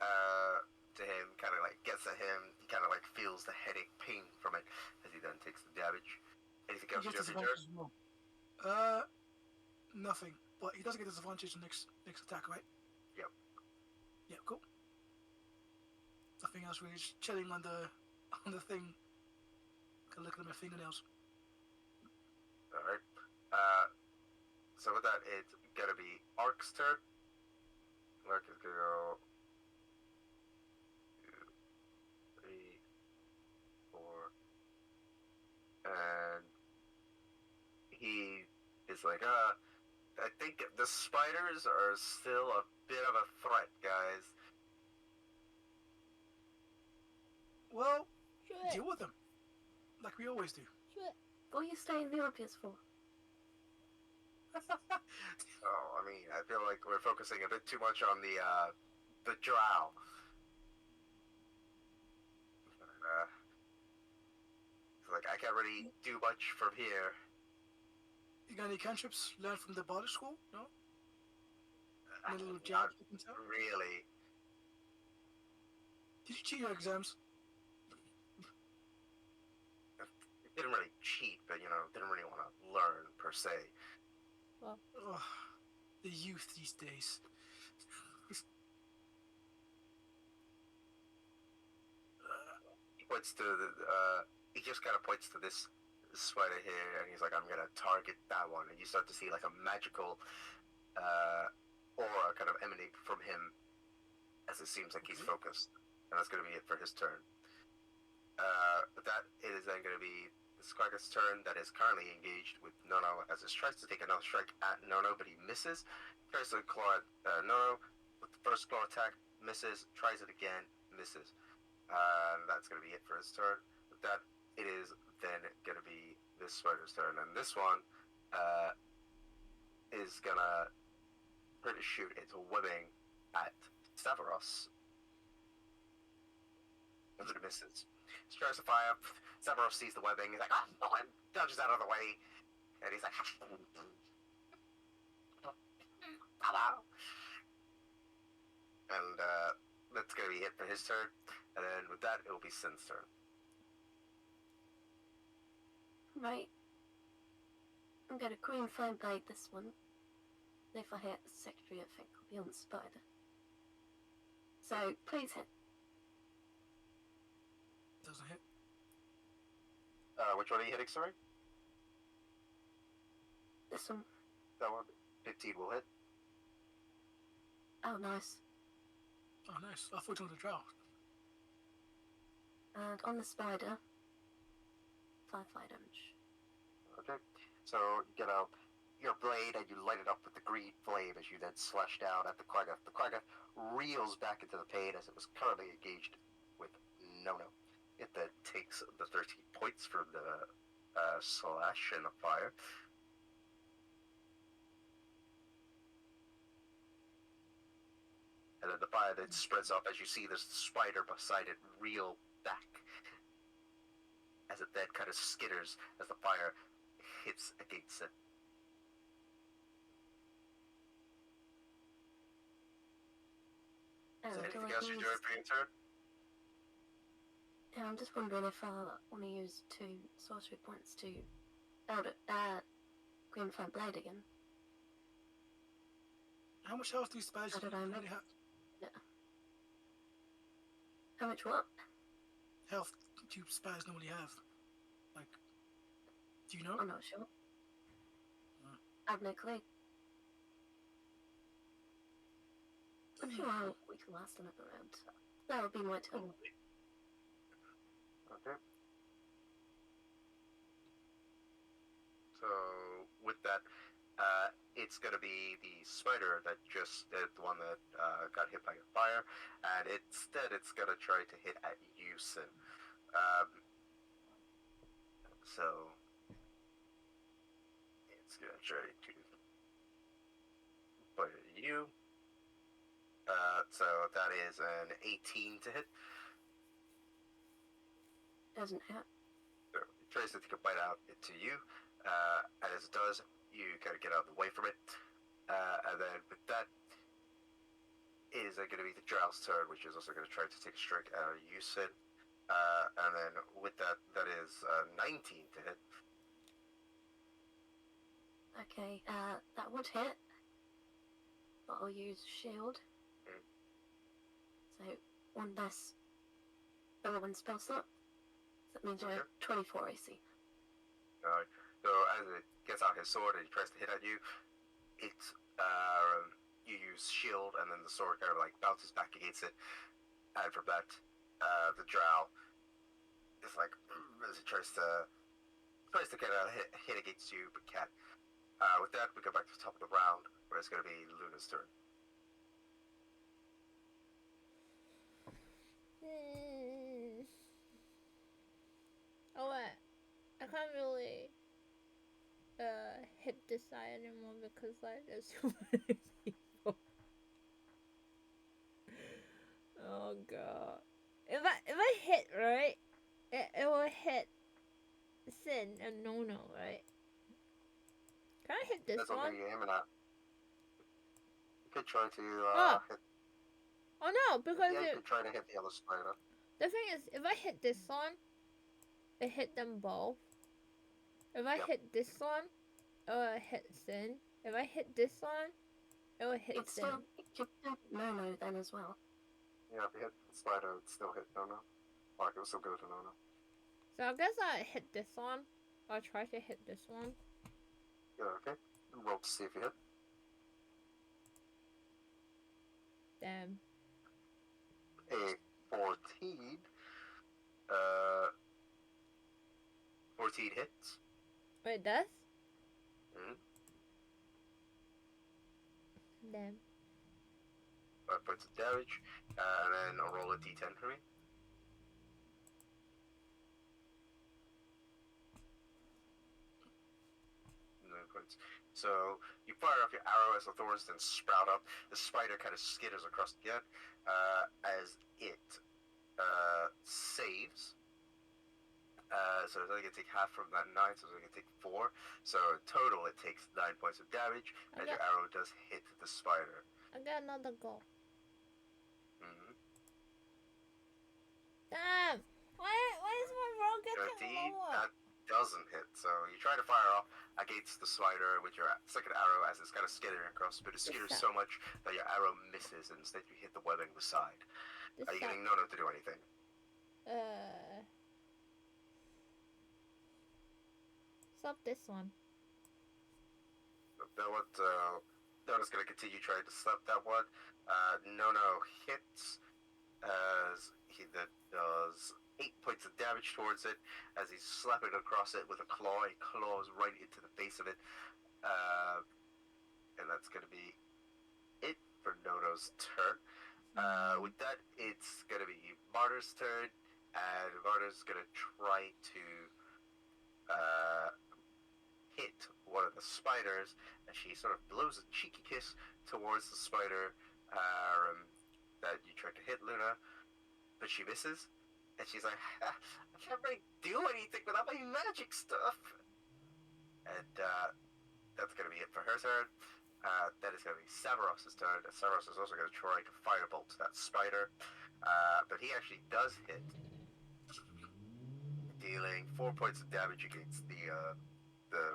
to him kind of like gets at him. He kind of like feels the headache pain from it as he then takes the damage. Anything else He you gets have to disadvantage as well. Nothing. But he doesn't get disadvantage on next attack, right? Yep. Yeah, cool. Nothing else really. Just chilling on the thing. Kind of looking at my fingernails. Alright. So with that, it's gonna be Ark's turn. Ark is gonna go 2, 3, 4, and he is like, I think the spiders are still a bit of a threat, guys. Well, Shoot it. deal with them. Like we always do. Shoot it. What are you stating the obvious for? Oh, I mean, I feel like we're focusing a bit too much on the drow. Like, I can't really do much from here. You got any cantrips learned from the body school? No? Any little Not jabs you can tell? really. Did you cheat your exams? Didn't really cheat, but, didn't really want to learn, per se. Well, Ugh, the youth these days. He just kind of points to this spider here, and he's like, I'm gonna target that one. And you start to see like a magical aura kind of emanate from him as it seems like he's focused. And that's gonna be it for his turn. But that is then gonna be Squagga's turn, that is currently engaged with Nono as it tries to take another strike at Nono, but he misses. Tries to claw at Nono with the first claw attack, misses, tries it again, misses. That's going to be it for his turn. With that, it is then going to be this spider's turn. And this one is going to try to shoot its webbing at Stavros. As it misses. He tries to fire. Stavros sees the webbing. He's like, oh, no, and dodges out of the way. And he's like, hello. And that's going to be it for his turn. And then with that, it will be Sin's turn. Right. I'm gonna green flame blade this one. If I hit the secretary, I think I'll be on the spider. So, please hit. Doesn't hit. Which one are you hitting, sorry? This one. That one. 15 will hit. Oh, nice. Oh, nice. I thought you wanted to draw. And on the spider, 5 fire damage. Okay. So you get out your blade and you light it up with the green flame as you then slash down at the Quagga. The Quagga reels back into the pain as it was currently engaged with Nono. It then takes the 13 points from the slash and the fire. And then the fire then spreads up as you see this spider beside it reel back. As it then kind of skitters as the fire hits against it. Is there anything else you're doing for your turn? Yeah, I'm just wondering if I want to use 2 sorcery points to green flame blade again. How much health do spells I don't know, normally have? How much what? Health do spells normally have? Like, do you know? I'm not sure. Hmm. I have no clue. I'm sure we can last another round. That would be my turn. Okay. So with that, it's going to be the spider that just the one that got hit by a fire, and instead it's going to try to hit at you, Sin. So it's going to try to put it at you. So that is an 18 to hit. Doesn't hit. So it tries to take a bite out into you, and as it does, you gotta get out of the way from it. And then with that, is going to be the Drow's turn, which is also going to try to take a strike out of you, Sid. And then with that, that is 19 to hit. Okay, that would hit. But I'll use shield. So, 1 less one spell slot. So that means you're 24 AC. Alright, so as it gets out his sword and he tries to hit at you, it, you use shield and then the sword kind of like bounces back against it. And from that, the drow is like, as it tries to kind of hit against you, but can't. With that, we go back to the top of the round, where it's going to be Luna's turn. Oh wait, I can't really hit this side anymore because like there's too many people. Oh god. If I hit right, it will hit Sin and Nono, right? Can I hit this That's one? something you're aiming at. You could try to hit. Oh no, because Yeah, you could try to hit the other spider. the thing is, if I hit this one, it hit them both. If I hit this one, it will hit Sin. If I hit this one, it will hit Sin. It could hit Nono then as well. Yeah, if you hit the spider, it would still hit Nono. Like, it would still go to Nono. So I guess I hit this one. I'll try to hit this one. Yeah, okay. Roll to see if you hit. Damn. A 14. 14 hits. Wait, does? Mm-hmm. Damn. 5 points of damage. And then I'll roll a d10 for me. Points. So you fire off your arrow as the thorns then sprout up. The spider kind of skitters across again as it saves. So it's only going to take half from that 9, so it's only going to take 4. So in total, it takes 9 points of damage as your arrow does hit the spider. I got another goal. Mm-hmm. Damn! Why is my roll getting lower? That doesn't hit. So you try to fire off against the spider with your second arrow as it's kind of skittering across, but it skitters so much that your arrow misses and instead you hit the webbing of the side. Are you getting Nono to do anything? Stop this one. That one, Nono's going to continue trying to slap that one. Nono hits as he then does 8 points of damage towards it as he's slapping across it with a claw. He claws right into the face of it. And that's going to be it for Nono's turn. With that, it's going to be Martyr's turn, and Martyr's going to try to hit one of the spiders, and she sort of blows a cheeky kiss towards the spider that you tried to hit, Luna, but she misses, and she's like, I can't really do anything without my magic stuff. And that's going to be it for her turn. Then it's going to be Severos's turn. Severos is also going to try to firebolt that spider, but he actually does hit, dealing 4 points of damage against the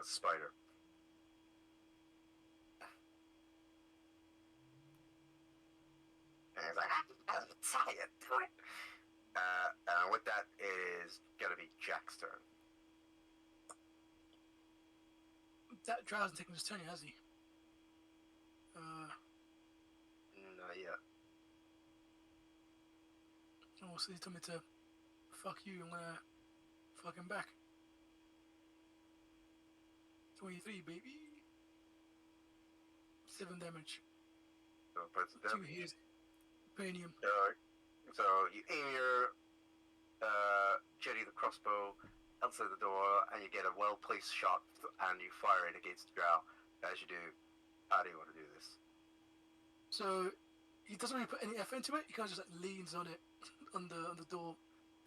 spider. And he's like, I'm tired, do it. And with that is going to be Jack's turn. That drow hasn't taken his turn yet, has he? Not yet. Oh, so he told me to fuck you. I'm gonna fuck him back. 23, baby. 7 damage. So points of 2 damage. hits. Cranium. So you aim your jetty the crossbow outside the door, and you get a well-placed shot, and you fire it against the drow. As you do, how do you want to do this? So he doesn't really put any effort into it. He kind of just like leans on it, on the door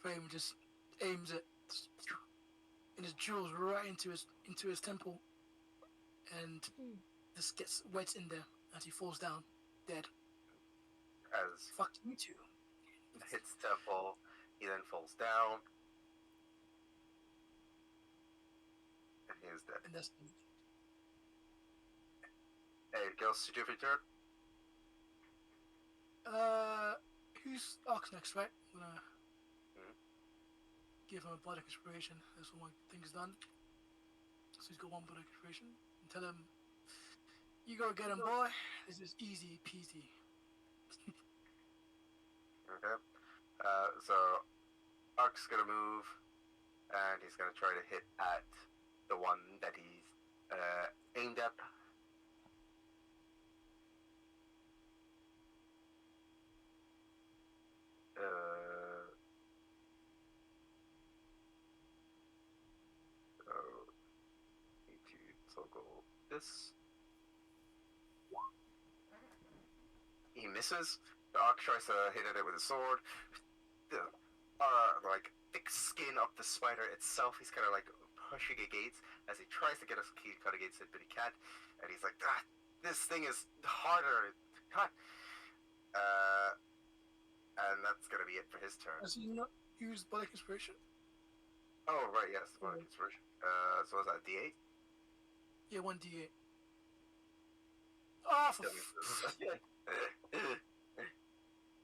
frame, and just aims it, and just drills right into his temple, and just gets wedged in there as he falls down, dead. As Fuck you too. hits temple, he then falls down, and he is dead. And that's Anything else to do for your turn? who's Ox next, right? I'm gonna give him a bardic inspiration. That's one thing's done. So he's got 1 bardic inspiration. And tell him, you go get him, boy. This is easy peasy. Okay. So Ark's gonna move, and he's gonna try to hit at the one that he's Aimed up. Need to toggle this. He misses. The Ark tries to hit at it with a sword. The like thick skin of the spider itself, he's kind of like pushing against as he tries to get a key cut against it, but he can't. And he's like, this thing is harder to cut. And that's gonna be it for his turn. Has he not used Bardic Inspiration? Oh right, yes, Bardic Inspiration. So was that D8? Yeah, 1d8. Oh, for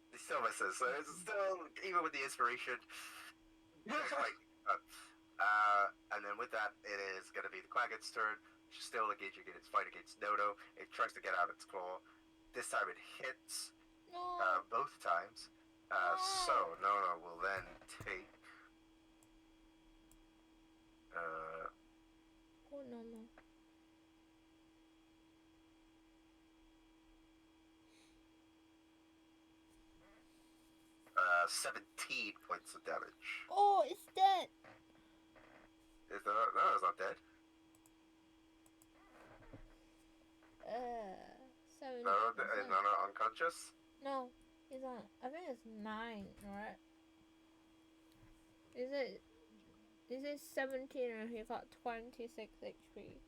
He still misses, so it's still, even with the inspiration, and then with that, it is going to be the Quagget's turn, which is still engaging in its fight against Nono. It tries to get out its claw. This time it hits both times. So Nono will then take... Oh, no. 17 points of damage. Oh, it's dead. No, it's not dead. 7. No, is Nono unconscious? No, he's on. I think it's 9, right? Is it 17 and he got 26 HP?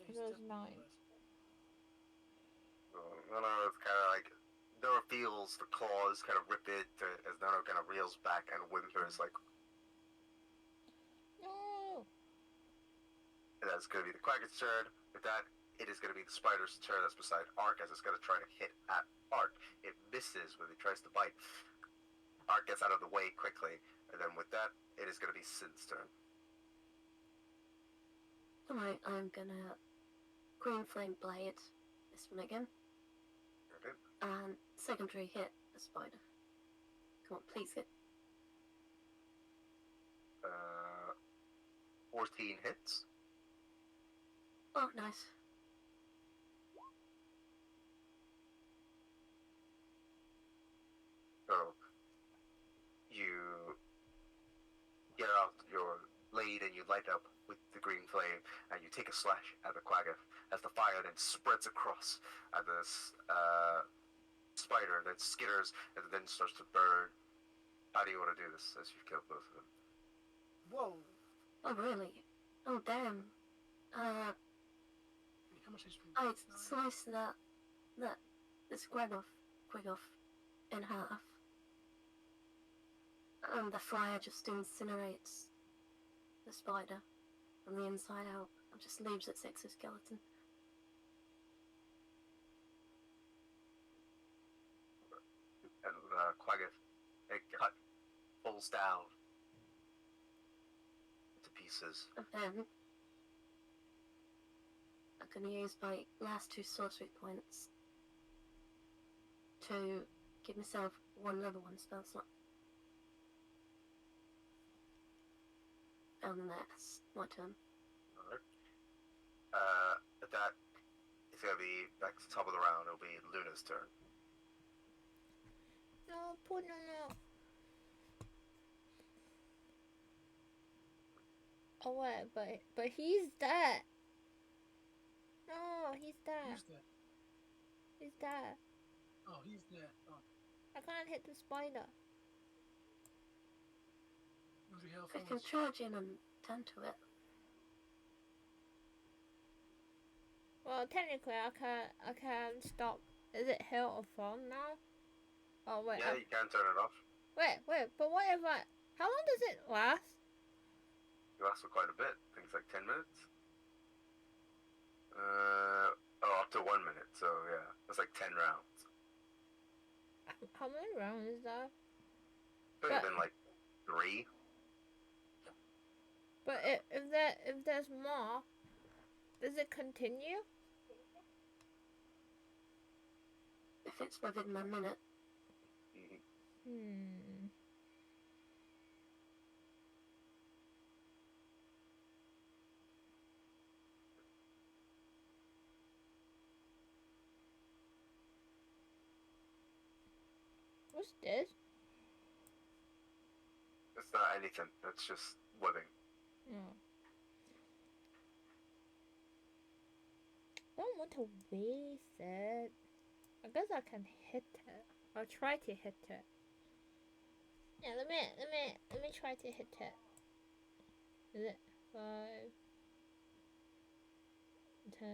It was 9. Nono is kind of like, Nono feels the claws kind of rip it as Nono kind of reels back and whimpers like. No. And that's going to be the Quagget's turn. With that, it is going to be the spider's turn that's beside Ark as it's going to try to hit at Ark. It misses when it tries to bite. Ark gets out of the way quickly, and then with that, it is going to be Sin's turn. Alright, I'm gonna Green Flame Blade this one again. Okay. And secondary hit the spider. Come on, please hit. 14 hits. Oh, nice. So you get out your blade and you light up with the green flame, and you take a slash at the Quagget as the fire then spreads across at this spider that skitters and then starts to burn. How do you want to do this as you've killed both of them? Whoa. Oh, really? Oh, damn. How much is I sliced this Quaggoth in half. And the fire just incinerates the spider from the inside out. It just leaves its exoskeleton. And Quagget, it falls down into pieces. And then I'm gonna use my last 2 sorcery points to give myself one level 1 spell slot. And that's my turn. Alright. That is going to be back to the top of the round. It'll be Luna's turn. No, poor no. Oh wait, but he's dead. No, he's dead. Who's that? He's dead. Oh, he's there. Oh, I can't hit the spider. was he helpful? I can charge in and tend to it. Well, technically, I can stop. Is it hill or fall now? Oh wait. Yeah, you can turn it off. Wait. But what if I? How long does it last? You last for quite a bit. I think it's like 10 minutes. Up to 1 minute. So yeah, it's like 10 rounds. How many rounds is that? Could have been like 3. But if there's more, does it continue? If it's within my minute. Hmm. What's this? It's not anything. That's just webbing. Oh. I don't want to waste it. I guess I can hit it. I'll try to hit it. Yeah, let me try to hit it. Is it 5, 10,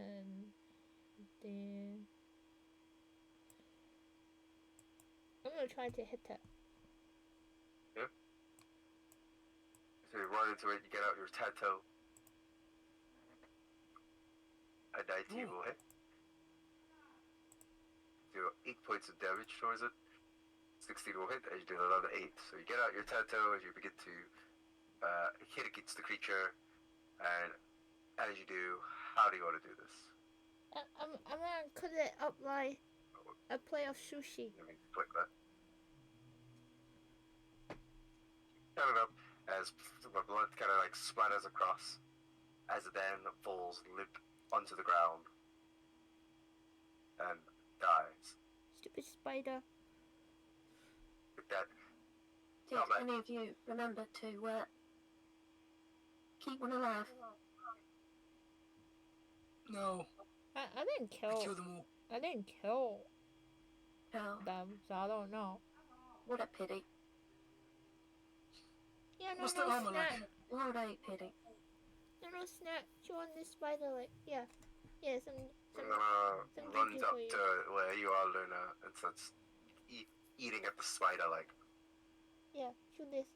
15? I'm gonna try to hit it. Yep. So you run into it, you get out your tattoo. A 19 will hit. Do 8 points of damage towards it. 16 will hit, and you do another 8. So you get out your tattoo as you begin to hit against the creature, and as you do, how do you want to do this? I'm gonna cut it up like a plate of sushi. Let me click that. Cut it up as the blood kind of like splatters across, as it then falls limp onto the ground and dies. Stupid spider. With that, Did any of you remember to keep one alive? No, I didn't I kill. killed them all. I didn't kill Oh, them, so I don't know. what a pity. Yeah, no, What's no, the armor Snap. like? What a pity. No, no, Snap. You want this spider, like, yeah. Yeah, some runs DP up for you. to where you are, Luna, and starts eating at the spider like. Yeah, shoot this.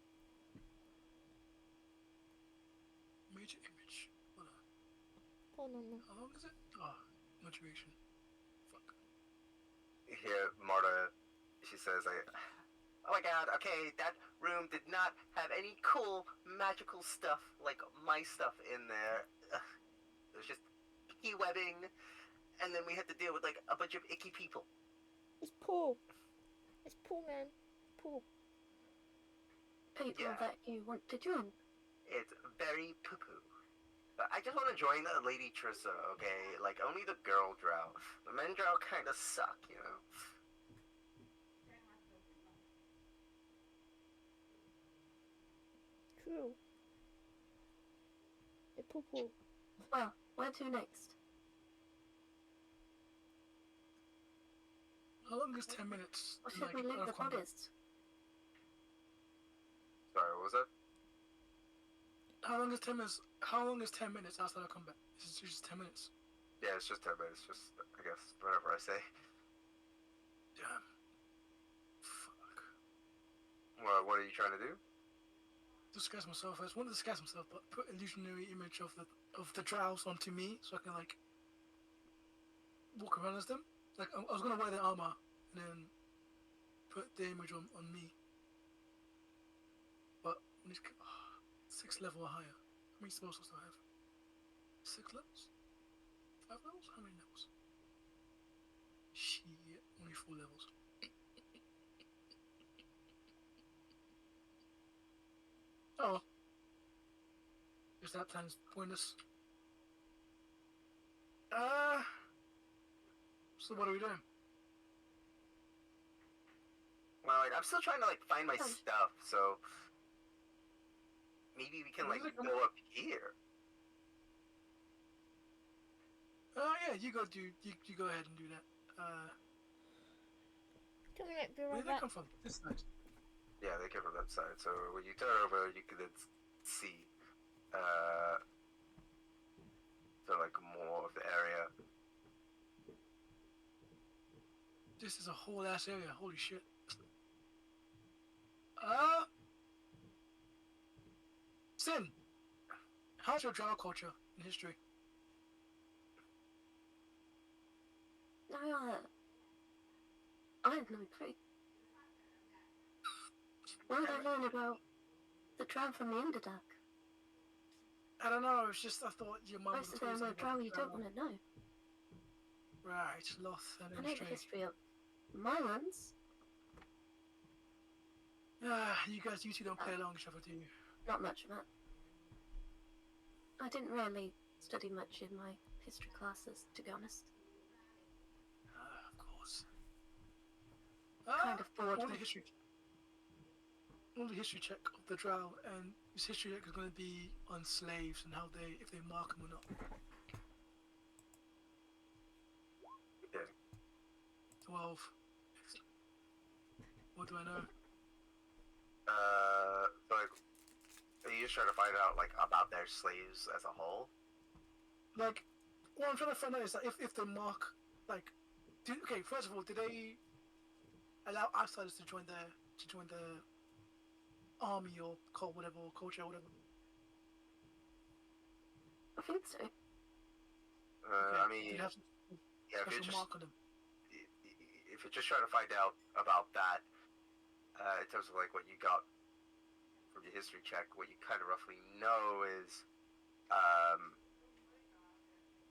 Major image. Hold on. Oh, no, no. How long is it? Oh, motivation. Fuck. You hear Marta, she says, like, oh my god, okay, that room did not have any cool magical stuff like my stuff in there. It was just icky webbing, and then we had to deal with like a bunch of icky people. It's pool. It's pool, man. Pool. People Yeah. that you want to join. It's very poo-poo. But I just want to join Lady Trissa, okay? Like, only the girl drow. The men drow kind of suck, you know? True. It's poo poo. Well, where to next? How long is 10 minutes? Or should we leave the bodies? Sorry, what was that? How long is 10 minutes? How long is 10 minutes outside of combat? It's just 10 minutes. Yeah, it's just 10 minutes. Just, I guess, whatever I say. Damn. Fuck. Well, what are you trying to do? Disguise myself. I just want to disguise myself, but put illusionary image of the drows onto me so I can like walk around as them. Like I was gonna wear the armor and then put the image on me. But when it's 6 level or higher. How many spells do I have? 6 levels? 5 levels? How many levels? Shit, only 4 levels. Oh. Is that time's pointless? So what are we doing? Well, like, I'm still trying to, like, find my stuff, so... Maybe we can, like, go up here. Oh yeah, you go ahead and do that. 2 minutes, be Where right did they back. come from? This side. Yeah, they came from that side. So when you turn over, you can then see, so like more of the area. This is a whole ass area. Holy shit. Sin. How's your drow culture in history? I have no clue. Why did I learn about the drow from the Underdark? I don't know. It's just I thought your mum Most was of them are drow you don't want to know. Right, Loth and I know the Stray. history of my ones. You two don't play along each other, do you? Not much of that. I didn't really study much in my history classes, to be honest. Of course. kind of bored Roll me. the history. Roll the history check of the drow, and this history check is going to be on slaves and how if they mark them or not. Yeah. 12. What do I know? So like, are you just trying to find out like about their slaves as a whole? Like, what I'm trying to find out is that if they mark, like, okay, first of all, did they allow outsiders to join the army or cult, whatever, or culture, or whatever? I think so. Okay. I Do mean, you have some yeah, if special mark on them? if you're just trying to find out about that, in terms of like what you got from your history check, what you kind of roughly know is,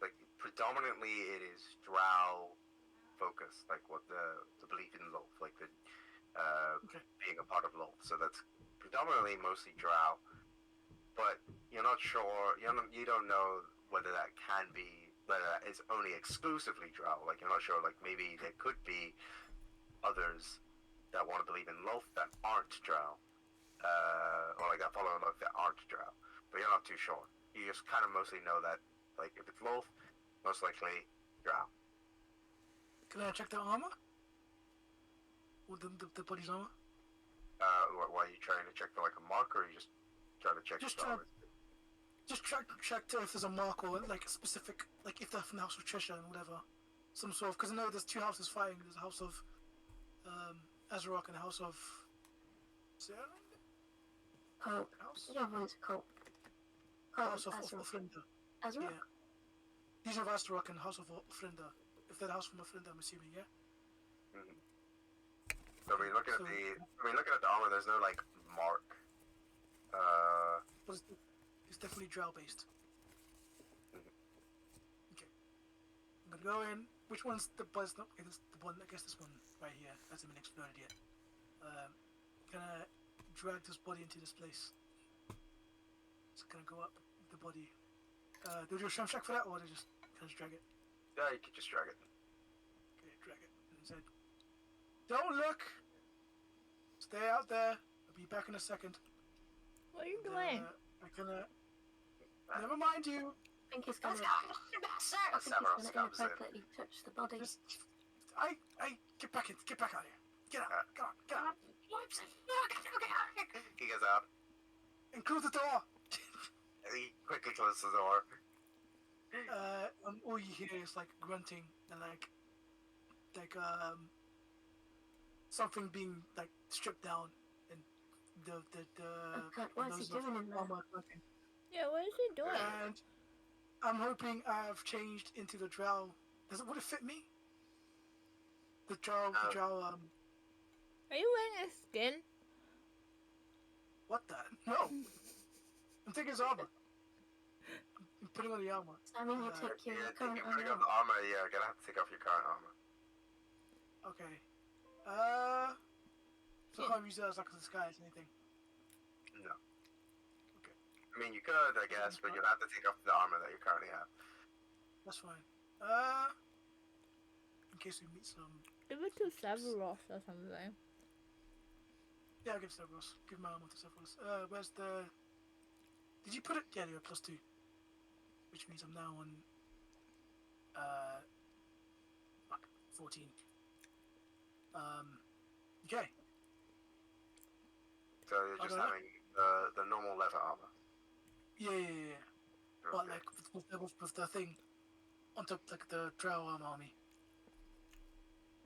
like predominantly it is Drow focused, like what the belief in Lolth, like the Okay. being a part of Lolth. So that's predominantly mostly Drow, but you're not sure. You don't know whether that can be, whether that is only exclusively Drow. Like you're not sure. Like maybe there could be others that want to believe in Lolth that aren't Drow, or like that follow Lolth that aren't Drow. But you're not too sure. You just kind of mostly know that, like if it's Lolth, most likely Drow. Can I check their armor? Or the body's armor? Why are you trying to check for like a mark, or are you just trying to check Just the try- armor? Just check if there's a mark or like a specific, like if they're from the House of Trisha and whatever, some sort of. Because I know there's two houses fighting. There's a House of Azarok and a House of. Cult. House? The other one's a cult. Cult House of Azra. Ofrinda. Azra? Yeah. These are Azarok and House of Ofrinda. If they're the House from Ofrinda, I'm assuming, yeah. Mm-hmm. So looking at the armor, there's no like mark. But it's definitely drow based. Mhm. Okay. I'm gonna go in. Which one's the buzz? Okay, this the one. I guess this one right here hasn't been exploded yet. Gonna drag this body into this place. It's gonna go up with the body. Do you do a strength check for that, or do you just drag it? Yeah, you could just drag it. Okay, drag it. And it said, "Don't look. Stay out there. I'll be back in a second." What are you doing? I'm gonna. Never mind you. I think he's gonna. Severus comes in. Inappropriately touch the body. Just, get back in. Get back out here. Get out. Get out. He goes out. And close the door. He quickly closes the door. All you hear is like grunting and like something being like stripped down and the Oh God, what is he those doing in there? armor working. Yeah, what is he doing? And I'm hoping I've changed into the drow. Would it fit me? The drow. Are you wearing a skin? What the? No. I'm taking his armor. I'm putting on the armor. I mean, you take your Yeah, if current you're putting armor on the armor, you're gonna have to take off your current armor. Okay. So I can't use it as like a disguise or anything. No. Okay. I mean, you could, I guess, but you'd have to take off the armor that you currently have. That's fine. In case we meet some. Give it to Severus or something. Yeah, I'll give Severus. Give my armor to Severus. Where's the. Did you put it? Yeah, you're +2. Which means I'm now on. 14. Okay. So you're just Okay. having the normal leather armor. Yeah. But Okay. like with the thing on top, like the drow army.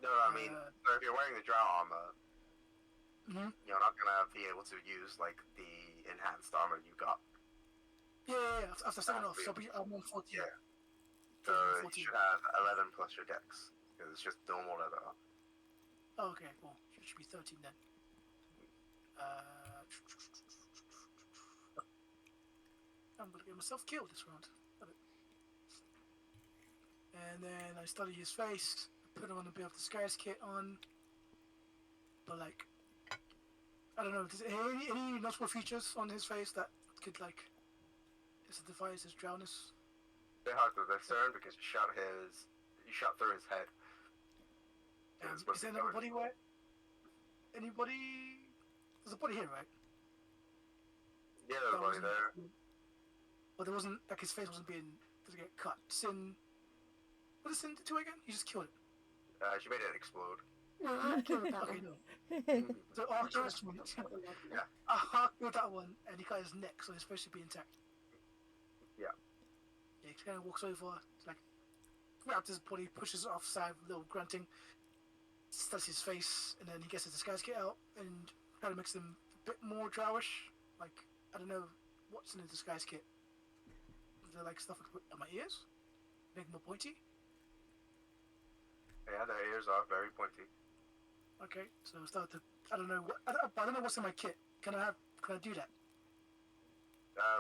No, I mean, so if you're wearing the drow armor, Mm-hmm. you're not gonna be able to use like the enhanced armor you got. Yeah. After 7 off, so I'm on 14. Yeah. So you 14. should have 11 plus your dex, because it's just normal leather armor. Oh, okay, cool. Should be 13 then. I'm gonna get myself killed this round. Love it. And then I study his face, put on a bit of the Scares kit on. But like, I don't know, does any notable features on his face that could like identify his drowness? Bit hard to discern because you shot through his head. It was Is there another body weight? Anybody? There's a body here, right? Yeah, there's That a body wasn't- there. But there wasn't, like, his face wasn't being, doesn't get cut. Sin. What did Sin do again? He just killed it. She made it explode. No, I killed that Okay, one. no. So Archer That's just one went. that's not lovely. Yeah. I killed that one, and he cut his neck, so he's supposed to be intact. Yeah. Yeah, he kind of walks over, like, grabs his body, pushes it offside, a little grunting, studs his face, and then he gets his disguise kit out, and kind of makes him a bit more drowish. Like, I don't know what's in the disguise kit. Is there, like, stuff on my ears? Make them more pointy? Yeah, the ears are very pointy. Okay, so start to, I don't know what's in my kit. Can I do that?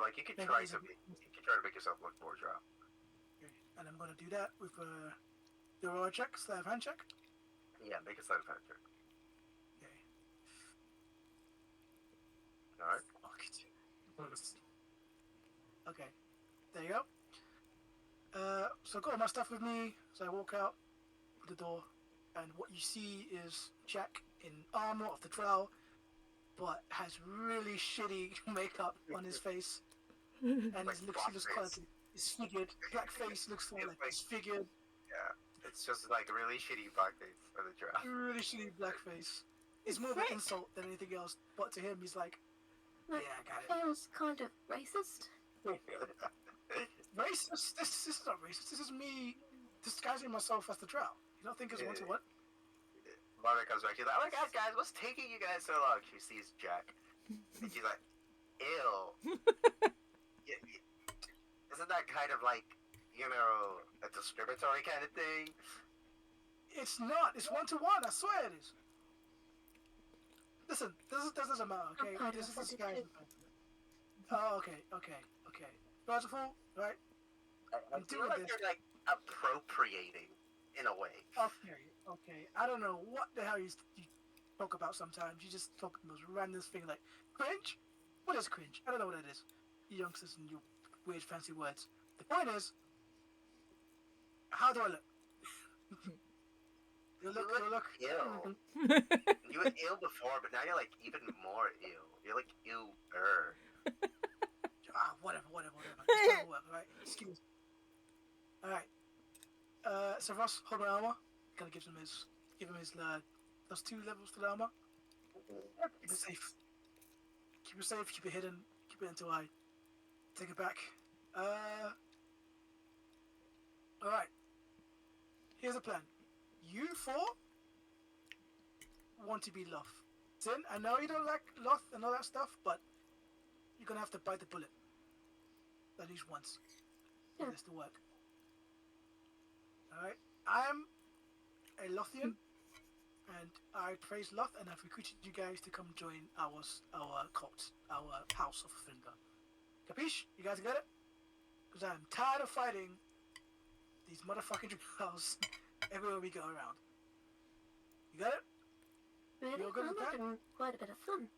Like you could Maybe try he's to a- make yourself look more drow. Okay, and I'm gonna do that with the roll check, sleight of hand check. Yeah, make a sleight of hand check. Okay. Alright. Okay, there you go. So I've got all my stuff with me, so I walk out the door, and what you see is Jack in armor of the drow, but has really shitty makeup on his face, and Like he looks kind of blackface. disfigured. Black face looks like Like- disfigured. Yeah. It's just like really shitty blackface for the drow. Really shitty black face. It's more of an Right. insult than anything else, but to him, he's like, Like, yeah, I got it. feels kind of racist. Racist? This is not racist. This is me disguising myself as the drow. You don't think it's one to one? Mara comes back, she's like, oh my god, guys, what's taking you guys so long? She sees Jack, and she's like, ew. Isn't that kind of like, you know, a discriminatory kind of thing? It's not. It's one to one. I swear it is. Listen, this doesn't matter, okay? I'm kind This of is offended disguising. too. Oh, okay. First of all, right? I feel like this. you're like appropriating in a way. Okay. I don't know what the hell you talk about sometimes. You just talk the most random thing like cringe? What is cringe? I don't know what it is. You youngsters and your weird fancy words. The point is, how do I look? You look. Ill. You were ill before, but now you're like even more ill. You're like ill-er. Whatever. It's gonna work, alright? Excuse me. Alright. So Ross, hold my armor. Gonna give him his those 2 levels to the armor. Keep it safe. Keep it hidden, keep it until I take it back. Alright. Here's a plan. You 4 want to be Loth. Sin, I know you don't like Loth and all that stuff, but you're gonna have to bite the bullet. At least once. For Yeah. this to work. Alright. I'm a Lothian, and I praise Loth, and I've recruited you guys to come join our cult, our House of Finger. Capiche? You guys got it? Because I'm tired of fighting these motherfucking trials everywhere we go around. You got it? Really? You're good I'm with that? having quite a bit of fun.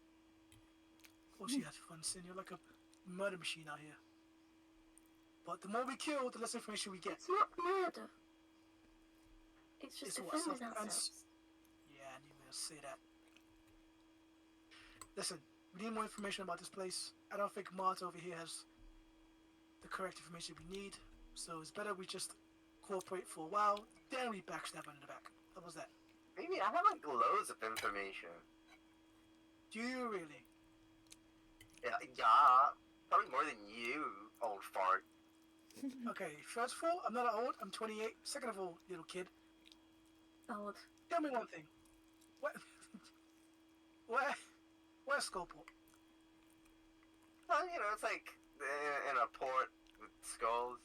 Of course you had fun, Sin. You're like a murder machine out here. But the more we kill, the less information we get. It's not murder. It's just It's what, defending self-defense? ourselves. Yeah, I knew you were gonna say that. Listen, we need more information about this place. I don't think Marta over here has the correct information we need, so it's better we just cooperate for a while, then we backstab her in the back. How was that? Maybe I have like loads of information. Do you really? Yeah, probably more than you, old fart. Okay, first of all, I'm not old, I'm 28. Second of all, little kid, Old. tell me one thing. Where's Skullport? Well, you know, it's like in a port with skulls.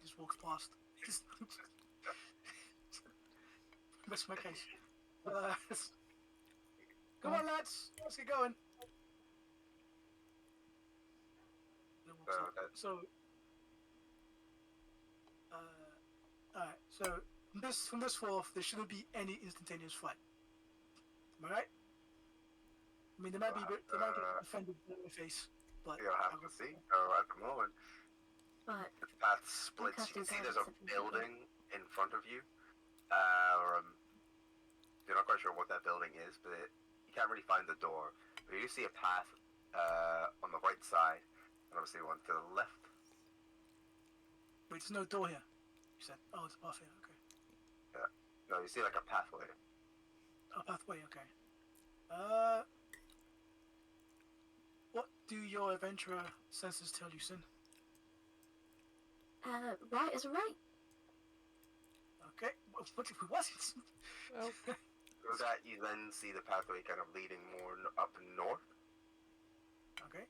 Just walks past. That's my case. Come on, lads. Let's get going. Then walks out. that- So, alright. So from this forth, there shouldn't be any instantaneous fight. Am I right? I mean, they might get offended in the face, but You'll have to see. At the moment, Right. the path splits. You can see there's a building in front of you. you're not quite sure what that building is, but you can't really find the door. But you see a path on the right side, and obviously one to the left. Wait, there's no door here. You said, oh, it's a path here. Okay. No, you see like a pathway. A pathway. Okay. What do your adventurer senses tell you, Sin? Right is right. Okay. What if we wasn't? Well, With that, you then see the pathway kind of leading more up north. Okay.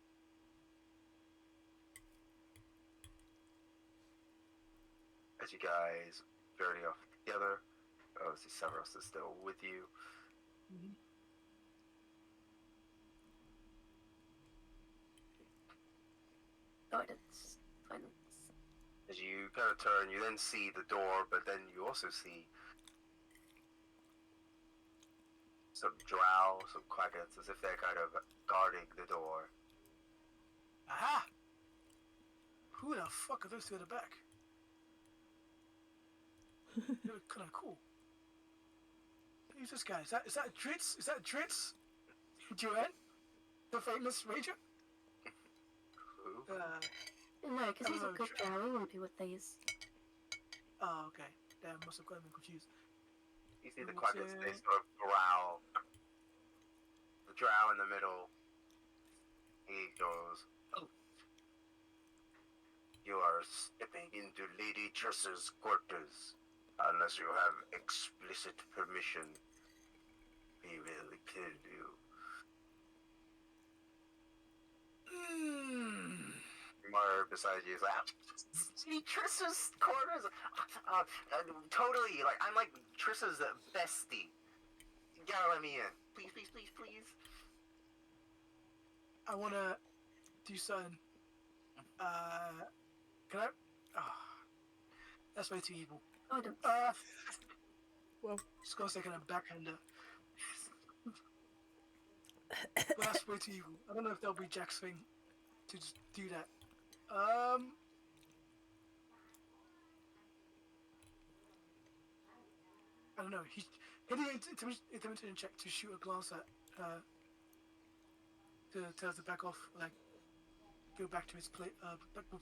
As you guys journey off together, obviously Severus is still with you. Mm-hmm. Guidance. Finance. As you kind of turn, you then see the door, but then you also see some drow, some quackets, as if they're kind of guarding the door. Aha! Who the fuck are those two at the back? They look kind of cool. Who's this guy? Is that Dritz? Is that Dritz? Joanne? The famous ranger? Who? No, because he's a Hello, good Joe. guy. He wouldn't be with these. Oh, okay. Damn, must have gotten me confused. You see the What's quackets, they it? sort of growl. The drow in the middle, he goes, "Oh, you are stepping into Lady Triss's quarters. Unless you have explicit permission, we will kill you." Mar beside you is like, "See Triss's quarters? Totally, like, I'm like Triss's bestie. You gotta let me in. Please, please, please, please." I wanna do something. Can I? That's way too evil. Guidance. well, Just gonna say kind of backhander. But that's way too evil. I don't know if that'll be Jack's thing to just do that. I don't know. He did an intimidation check to shoot a glance at to tell us to back off, like go back to his place.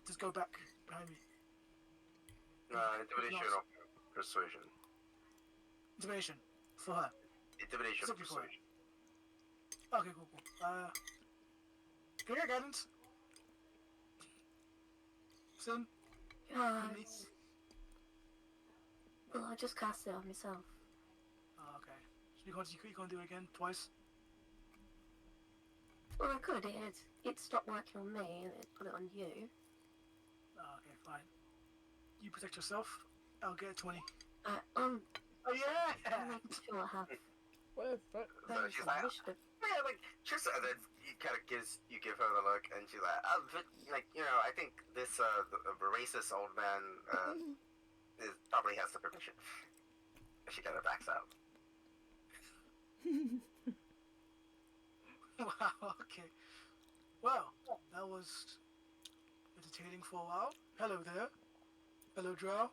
Just go back behind me. Intimidation or persuasion? Intimidation for her. Intimidation or Simply for her. persuasion. Okay, cool. Can I get guidance? Sin? Guys. Well, I just cast it on myself. Oh, okay. So you can't do it again twice. Well, I could. It stopped working on me and it put it on you. Oh, okay, fine. You protect yourself. I'll get a 20. I'm Oh yeah! making sure I have what the fuck? So very she's some like, initiative. yeah, like, just, and then you kind of give her the look, and she's like, but, like, you know, I think this, the racist old man, probably has the permission. And she kind of backs out. Wow, okay. Well, that was entertaining for a while. Hello there. Hello, Drow.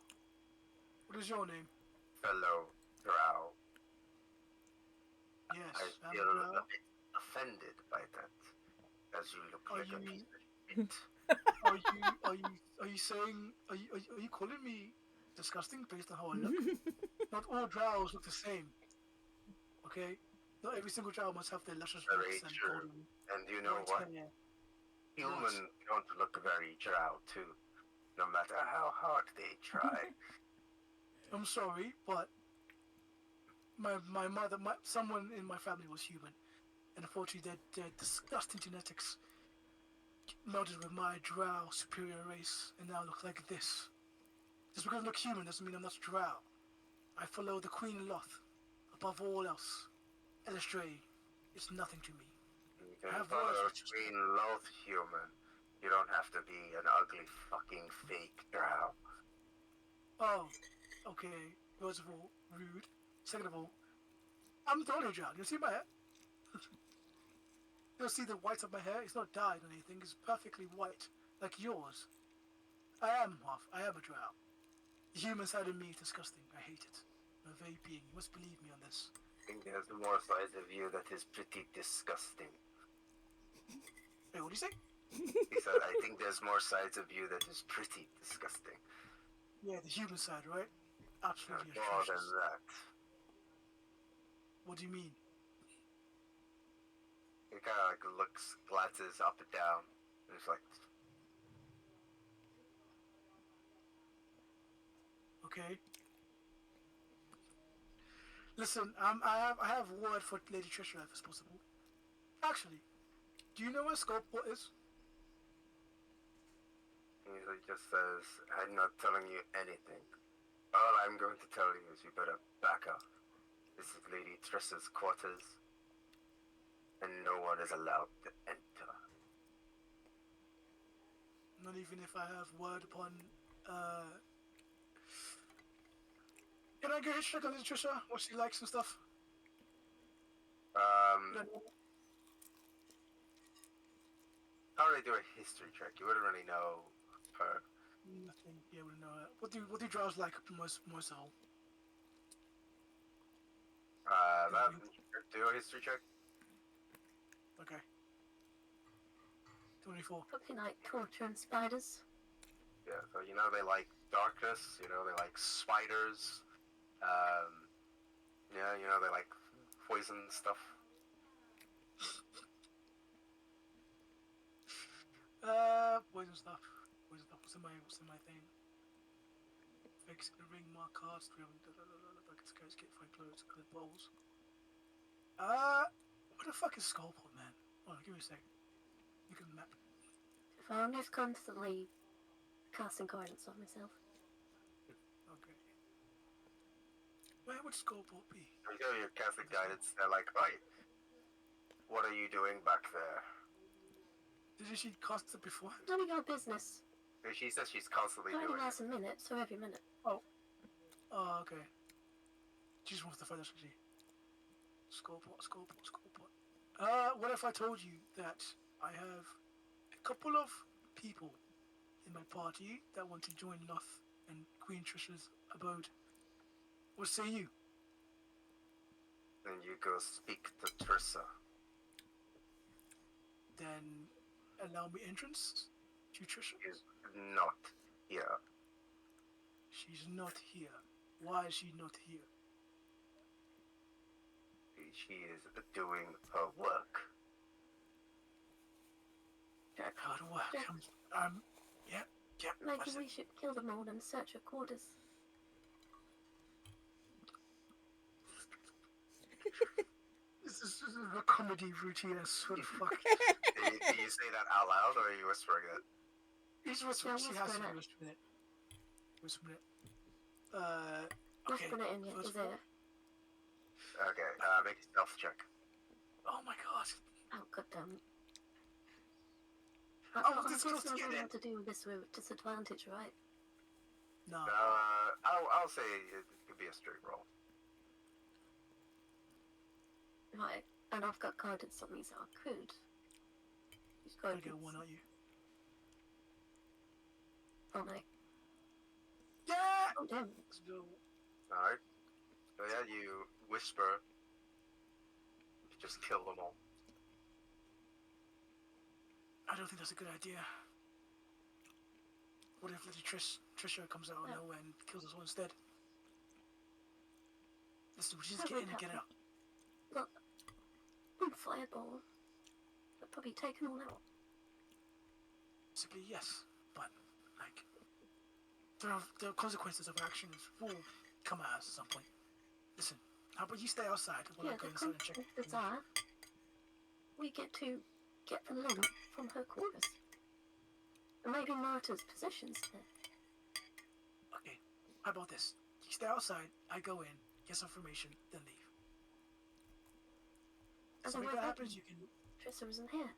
What is your name? Fellow drow, Yes, I I'm feel a a Drow. bit offended by that, as you look Are like a you- piece of meat. Are you saying, are you calling me disgusting based on how I look? Not all Drows look the same. Okay? Not every single Drow must have their luscious Very looks and true. golden And you know white what? hair. Humans don't look very drow, too, no matter how hard they try. I'm sorry, but my mother, someone in my family was human, and unfortunately their disgusting genetics melded with my drow superior race, and now look like this. Just because I look human doesn't mean I'm not drow. I follow the Queen Loth above all else. Elestray is nothing to me. You can Have follow words. Queen Loth human. You don't have to be an ugly fucking fake drow. Oh, okay. First of all, rude. Second of all, I'm totally drow. You see my hair? You'll see the white of my hair. It's not dyed or anything. It's perfectly white, like yours. I am a drow. The human side of me is disgusting. I hate it. I'm a very being. You must believe me on this. think there's more sides of you that is pretty disgusting. Wait, what do you say? He said, I think there's more sides of you that is pretty disgusting. Yeah, the human side, right? Absolutely More than atrocious. that. What do you mean? He kind of like looks, glances up and down. And he's like, Okay. Listen, I have a word for Lady Trisha if it's possible. Actually, do you know where Skullport is? he just says, I'm not telling you anything. All I'm going to tell you is you better back up. This is Lady Trissa's quarters, and no one is allowed to enter. Not even if I have word upon. Can I get a check on Lady Trisha? What she likes and stuff? How do they do a history check? You wouldn't really know her. Nothing. Yeah, we know that. What do drows like most of all? Do a history check. Okay. 24. Probably like torture and spiders. Yeah, so you know they like darkness. You know they like spiders. Yeah, you know they like poison stuff. Poison stuff. Poison stuff. What's in my thing? Fix the ring, mark cards, buckets, cards, get fine clothes, colored bowls. What the fuck is Skullport, man? Hold on, give me a sec. Look at the map. If I'm just constantly casting guidance on myself. Okay. Where would Skullport be? You know your Catholic guidance. They're like, right. What are you doing back there? Did she cast it before? None of your business. She says she's constantly It only doing it. lasts a minute, so every minute. Oh, okay. She just wants to find us, actually. Skullport. What if I told you that I have a couple of people in my party that want to join Loth and Queen Trisha's abode? What say you? Then you go speak to Trissa. Then allow me entrance to Trisha? She's not here. She's not here. Why is she not here? She is doing her work. Hard work. Yeah. Yeah. Maybe we should kill them all and search your quarters. This is a comedy routine. I swear to fuck. Do you say that out loud, or are you whispering it? He's whispering. Yeah, She has to whispering be it. whispering it. Okay. Whisper it in his ear. Okay, make a stealth check. Oh my god. Oh, goddamn. Oh, this I'm was just to get not it. able to do this with disadvantage, right? No. I'll say it could be a straight roll. Right. And I've got guidance on me, so I could. Use Gotta guidance. get one, aren't you? Oh no. Yeah. Oh damn. Let's go. Alright. So yeah, you whisper. You just kill them all. I don't think that's a good idea. What if Lady Trisha comes out of Yeah. nowhere and kills us all instead? Let's do. Just That get in would and get happen. out. Look. One fireball. I've probably taken all out. Simply yes, but like there are consequences of actions will come at us at some point. Listen, how about you stay outside while I Yeah, go the inside and check? consequences are we get to get the link from her quarters. And maybe Marta's possessions there. Okay, how about this? You stay outside, I go in, get some information, then leave. And Something then that we're happens, you can. Trissa isn't here.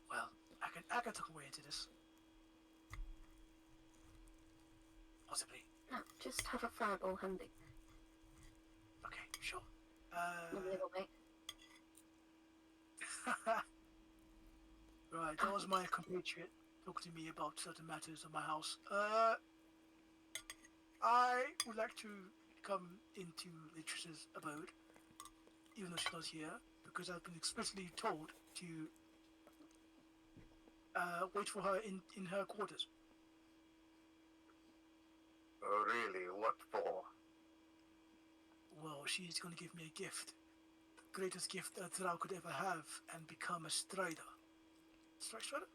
Well, I can talk away into this. Possibly. No, just have a fireball handy. Okay, sure. Lovely little mate. Right, that was my compatriot talking to me about certain matters of my house. I would like to come into Latrice's abode, even though she's not here, because I've been explicitly told to wait for her in her quarters. Oh, really? What for? Well, she's going to give me a gift. The greatest gift a Drow could ever have, and become a Strider. Strider?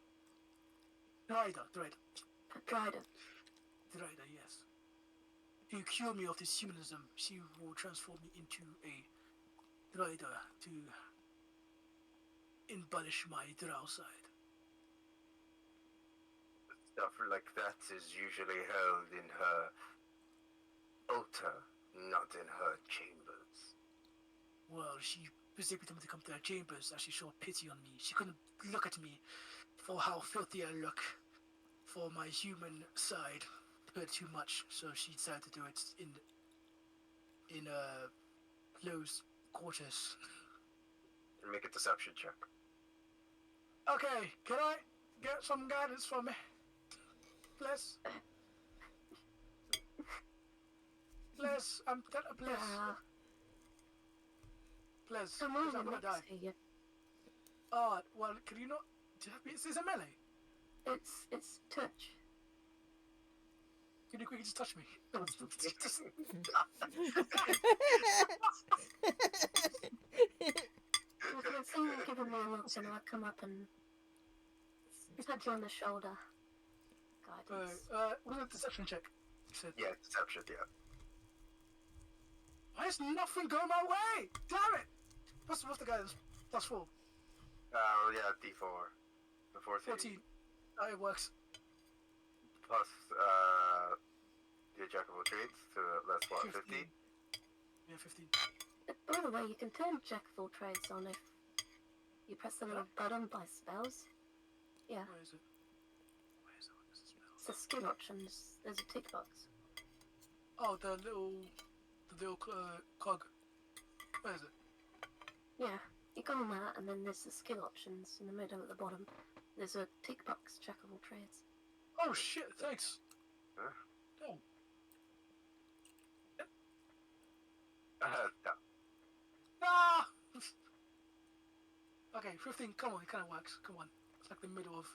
Drider. Dryden. Drider, yes. To cure me of this humanism, she will transform me into a Drider to embellish my Drow side. Stuff like that is usually held in her altar, not in her chambers. Well, she specifically told me to come to her chambers as she showed pity on me. She couldn't look at me for how filthy I look. For my human side hurt too much, so she decided to do it in close quarters. Make a deception check. Okay, can I get some guidance from me? Please? Please, please. Please, I'm because over I'm gonna next die. to you. Oh, well, can you not... Is this a melee? It's touch. Can you quickly just touch me? If you've seen you giving me a look, then I'll come up and touch you on the shoulder. Guidance. What's a deception check? You said. Yeah, deception, yeah. Why is nothing going my way? Damn it! What's the guidance? +4. Oh, yeah, D4. Before 14. Oh, it works. Plus, the jack of all trades, so that's what, 15? Yeah, 15. By the way, you can turn Jack of all trades on if you press the little button by spells. Yeah, Where is it? Where's the spell? it's the skill options. There's a tick box. Oh, the little cog. Where is it? Yeah, you go on that, and then there's the skill options in the middle at the bottom. There's a tick box, Jack of all trades. Oh shit! Thanks. Huh? Oh. No. Ah! Okay, 15. Come on, it kind of works. Come on. It's like the middle of.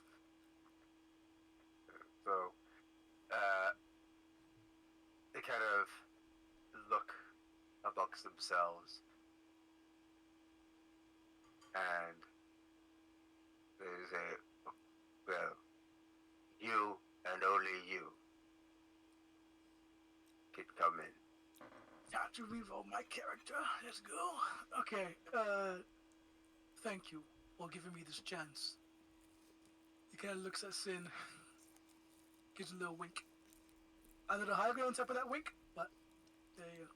So, they kind of look amongst themselves, and they say, well, you and only you can come in. Time to reroll my character. Let's go. Okay. Thank you for giving me this chance. He kind of looks at Sin, gives a little wink. I don't know how I go on top of that wink, but there you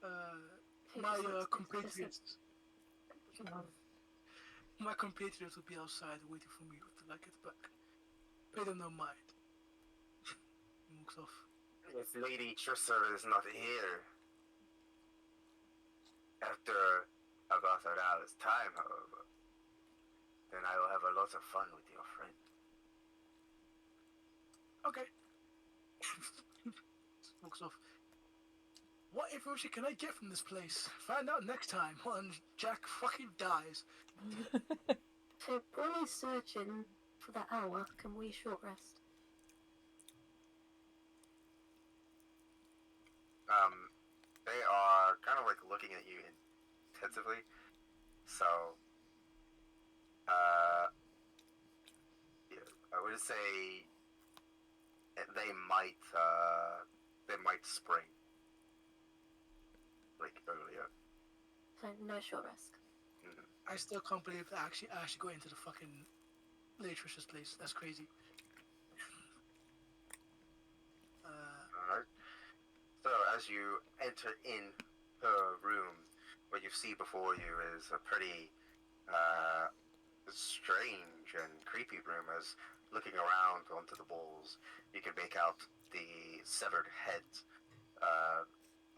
go. My compatriots. My compatriots will be outside waiting for me till I get back. Pay them no mind. He walks off. If Lady Trissa is not here, after about an hour's time, however, then I will have a lot of fun with your friend. Okay. Walks off. What information can I get from this place? Find out next time when Jack fucking dies. So while he's searching for that hour, can we short rest? They are kind of like looking at you intensively. So, yeah, I would say they might spring like earlier. So no short rest. I still can't believe that I actually got into the fucking Latricious place. That's crazy. Alright. So as you enter in her room, what you see before you is a pretty strange and creepy room. As looking around onto the walls, you can make out the severed heads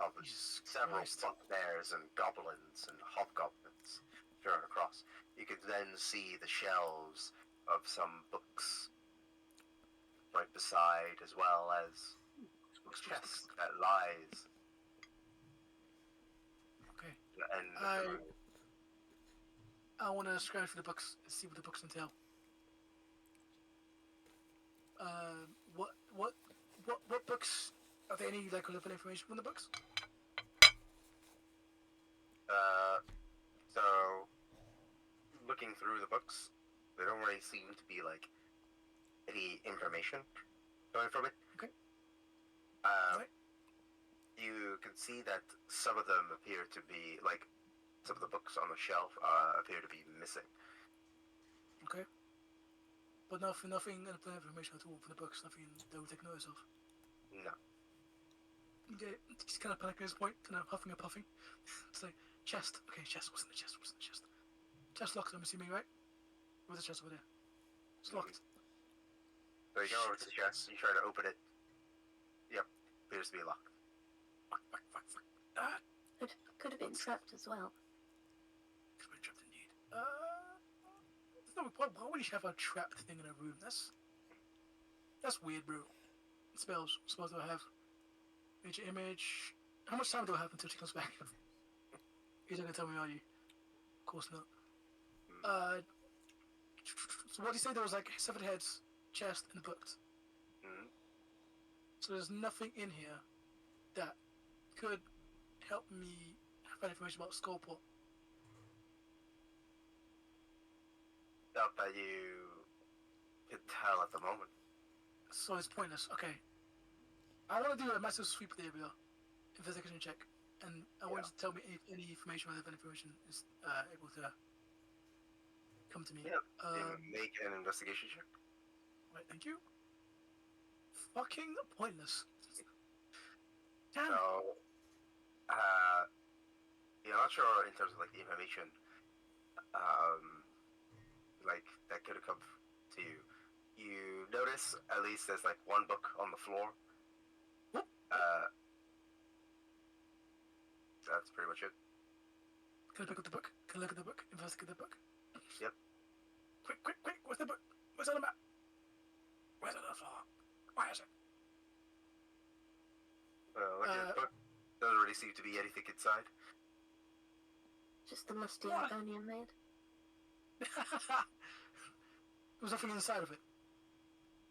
of Jesus several Christ. bugbears and goblins and hobgoblins thrown across. You can then see the shelves of some books right beside, as well as chest that lies Okay. at the end of the room. I want to scrounge for the books and see what the books entail. What books? Are there any like relevant information from the books? So looking through the books, there don't really seem to be like any information coming from it. Okay. Right. You can see that some of them appear to be like some of the books on the shelf appear to be missing. Okay. But nothing information at all from the books. Nothing that we take notice of. No. Okay. He's kind of panicking at this point, kind of huffing and puffing. It's like chest. Okay, chest. What's in the chest? What's in the chest? Chest locked. I'm assuming, right? Where's the chest over there? It's locked. So you go over to the chest. You try to open it. Yep. Appears to be locked. Fuck. Ah. Could have been trapped as well. Could have been trapped indeed. Why would you have a trapped thing in a room? That's weird, bro. Spells do I have? Major image. How much time do I have until she comes back? You're not gonna tell me, are you? Of course not. So what do you say? There was like 7 heads, chest, and booked. So there's nothing in here that could help me find information about Skullport. Not that you can tell at the moment. So it's pointless. Okay. I want to do a massive sweep of the area, investigation check, and I want you to tell me if any information, relevant information, is able to come to me. Yeah. Make an investigation check. Right, thank you. Fucking pointless. Damn. So, you're not sure in terms of like the information, like that could have come to you. You notice at least there's like one book on the floor. That's pretty much it. Can I pick up the book? Can I look at the book? Investigate the book? Yep. Quick! Where's the book? Where's it on the map? Where's it on the floor? Why is it? Look at the book. Doesn't really seem to be anything inside. Just the musty What? Argonian maid. There's nothing inside of it.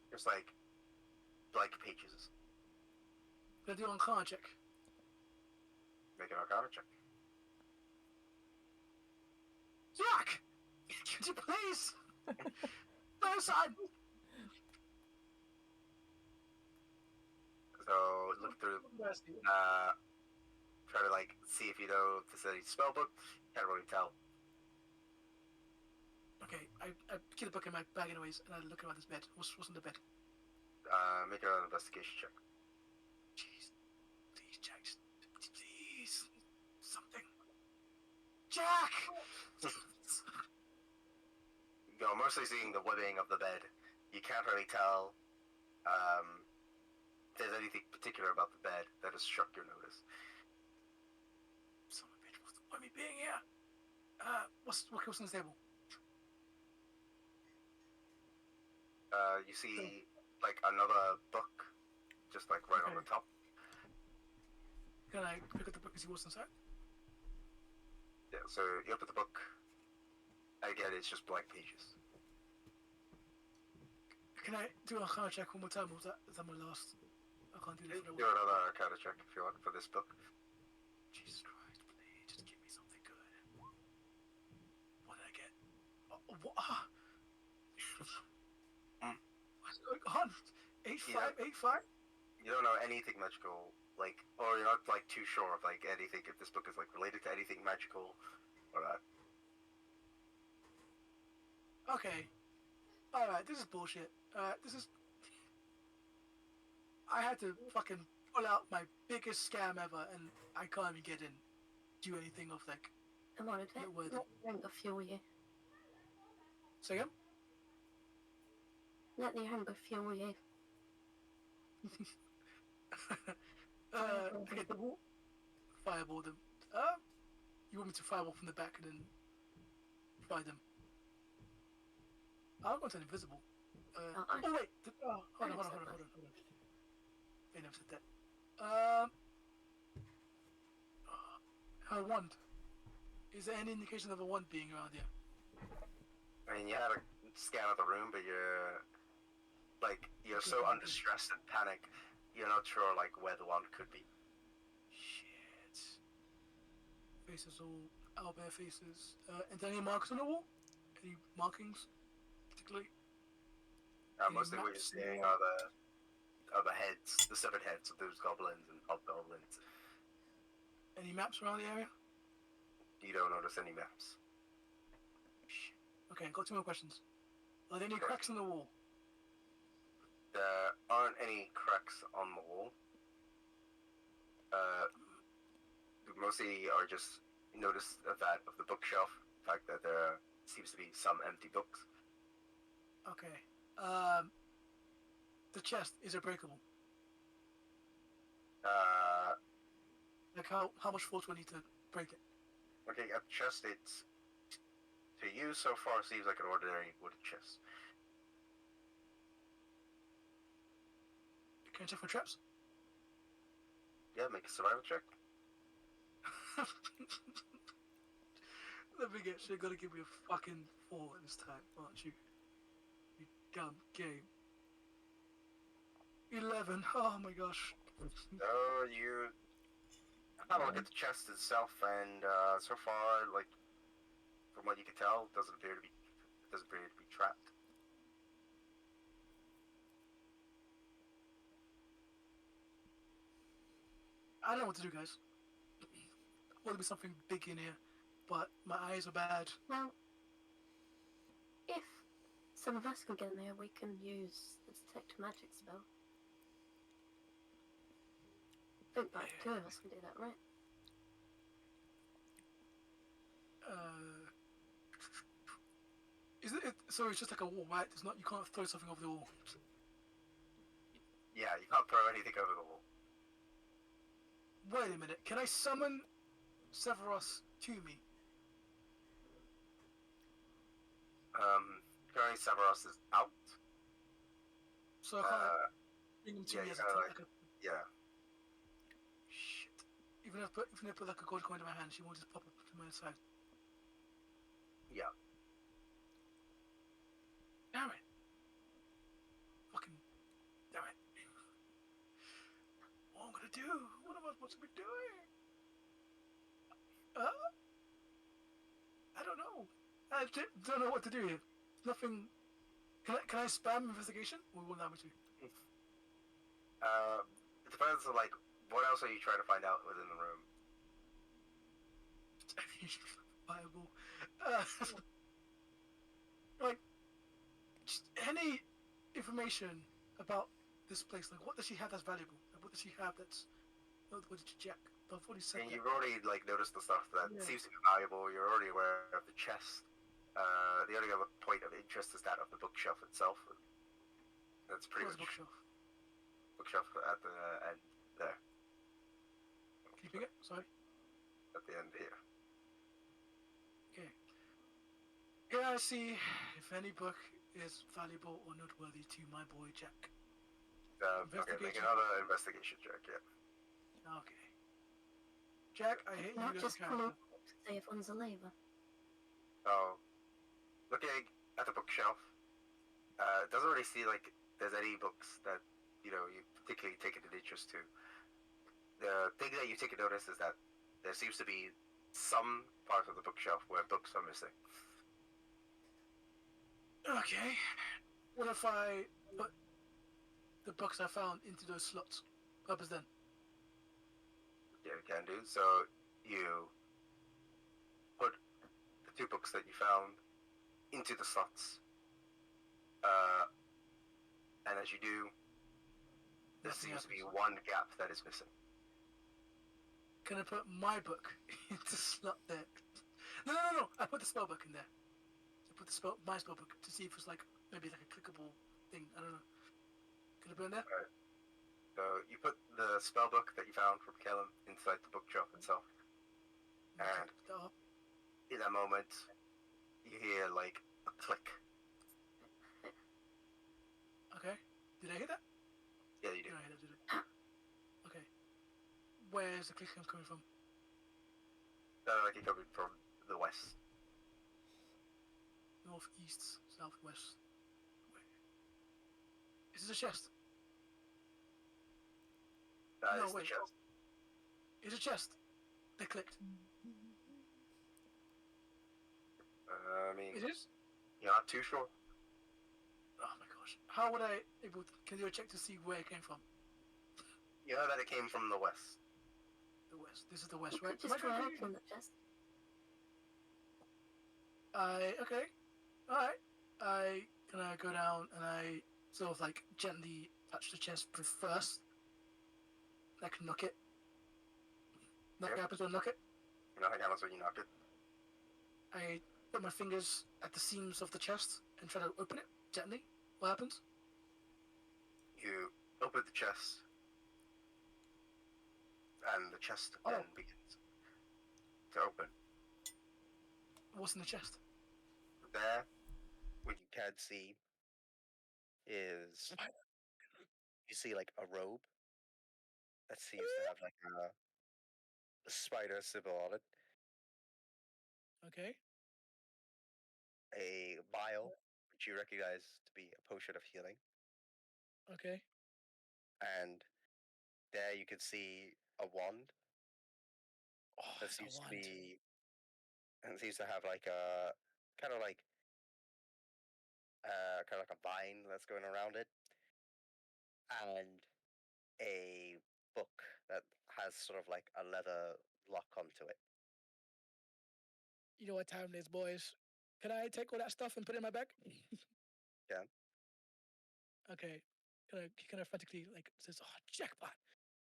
There's like blank pages. Can I do an Arcana check? Make an Arcana check. Jack! Could you please? No, son! So look through. Try to like see if you know if there's any spell book. Can't really tell. Okay, I keep the book in my bag anyways, and I look around this bed. What's in the bed? Make an investigation check. Jeez. Please, Jack. Please. Something. Jack! You're mostly seeing the webbing of the bed. You can't really tell if there's anything particular about the bed that has struck your notice. Son of a bitch, what's the point of me being here? What else on the table? You see like another book just like right on Okay. the top. Can I pick up the book and see what's inside? Yeah, so you open the book. Again, it's just blank pages. Can I do an Arcana check one more time, or is that my last? I can't do You this can for do another Arcana check if you want for this book. Jesus Christ, please, just give me something good. What did I get? What? What's going on? 8-5? You don't know anything magical, like, or you're not like too sure of like anything if this book is like related to anything magical or not. Okay. Alright, this is bullshit. This is... I had to fucking pull out my biggest scam ever, and I can't even get in. Do anything of like... I'm on it. You're worthy. Let the hunger fuel you. So again? Let the hunger fuel you. Okay, the wall. Fireball them. You want me to fireball from the back and then fire them? I'll go to invisible. I- Oh wait! Hold on. I never said that. They never said that. Um, her wand. Is there any indication of a wand being around here? I mean, you had a scan of the room, but you're so under stress and panic, you're not sure like where the wand could be. Shit. Faces all owlbear faces. And any marks on the wall? Any markings, particularly? Most of what you're seeing are the heads, the severed heads of those goblins and hobgoblins. Any maps around the area? You don't notice any maps. Okay, got two more questions. Are there any cracks in the wall? There aren't any cracks on the wall. Mostly are just notice that of the bookshelf. The fact that there seems to be some empty books. Okay. The chest, is it breakable? Like how much force do I need to break it? Okay, a chest, it's to you so far seems like an ordinary wooden chest. Can I check for traps? Yeah, make a survival check. Let me get. You're gonna give me a fucking 4 this time, aren't you? You dumb game. 11. Oh my gosh. So you have a look at the chest itself, and so far, like from what you can tell, it doesn't appear to be trapped. I don't know what to do, guys. Well, there'll be something big in here, but my eyes are bad. Well, if some of us can get in there, we can use the detect magic spell. I think like 2 of us can do that, right? Is it? So it's just like a wall, right? It's not. You can't throw something over the wall. Yeah, you can't throw anything over the wall. Wait a minute. Can I summon Severus to me? Currently Severus is out. So I can't bring him to yeah, me you as a kinda like a Yeah. shit. Even if I put like a gold coin in my hand, she won't just pop up to my side. Yeah. Damn it. Fucking damn it. What am I gonna do? What am I supposed to be doing? I don't know. I don't know what to do here. Nothing. Can I spam investigation? Or will allow me to? It depends on like what else are you trying to find out within the room? Viable. Like, just any information about this place. Like, what does she have that's valuable? Like, what does she have that's? What did she check? But what he said. And you've already like noticed the stuff that Yeah. seems to be valuable. You're already aware of the chest. The only other point of interest is that of the bookshelf itself. That's pretty Where's the much bookshelf? bookshelf at the end there. Can you pick it? Sorry. At the end here. Okay. Here I see if any book is valuable or noteworthy to my boy Jack. Okay, make another investigation check. Yeah. Okay. Jack, I hate Not you as a just character. pull up to say if one's a labor. So, looking at the bookshelf, it doesn't really see like there's any books that you particularly taken an interest to. The thing that you take a notice is that there seems to be some parts of the bookshelf where books are missing. Okay. What if I put the books I found into those slots? What happens then? Yeah, you can do. So you put the 2 books that you found into the slots, and as you do, there Nothing seems to be happens. one gap that is missing. Can I put my book into slot there? No. I put the spell book in there. I put my spell book to see if it's like maybe like a clickable thing. I don't know. Can I put it in there? So you put the spell book that you found from Kellen inside the bookshelf itself, and Pick that up. in that moment, you hear like a click. Okay. Did I hear that? Yeah, you do. Did I hear that? Did I? Okay. Where's the clicking coming from? Like you're coming from the west. North, east, south, west. Is this a chest? That No, is the wait. chest. It's a chest. They clicked. I mean, It is? you're not too sure. Oh my gosh. How would I able to, can you do a check to see where it came from? You know that it came from the west. The west. This is the west, You right? could Am I just try correct? opening the chest. Okay. Alright. I gonna go down and I sort of like gently touch the chest first. Like knock it. Nothing Yep. happens when I knock it. Nothing happens when you knock it. I put my fingers at the seams of the chest and try to open it gently. What happens? You open the chest, and the chest then begins to open. What's in the chest? There, What you can see is you see like a robe that seems to have like a spider symbol on it, Okay. a vial which you recognize to be a potion of healing, Okay. and there you can see a wand Oh, that it's a seems to wand. be and it seems to have like a kind of like a vine that's going around it, and a book that has sort of like a leather lock onto it. You know what time it is, boys. Can I take all that stuff and put it in my bag? Yeah. Okay. Kind of frantically like says, "Oh, jackpot!"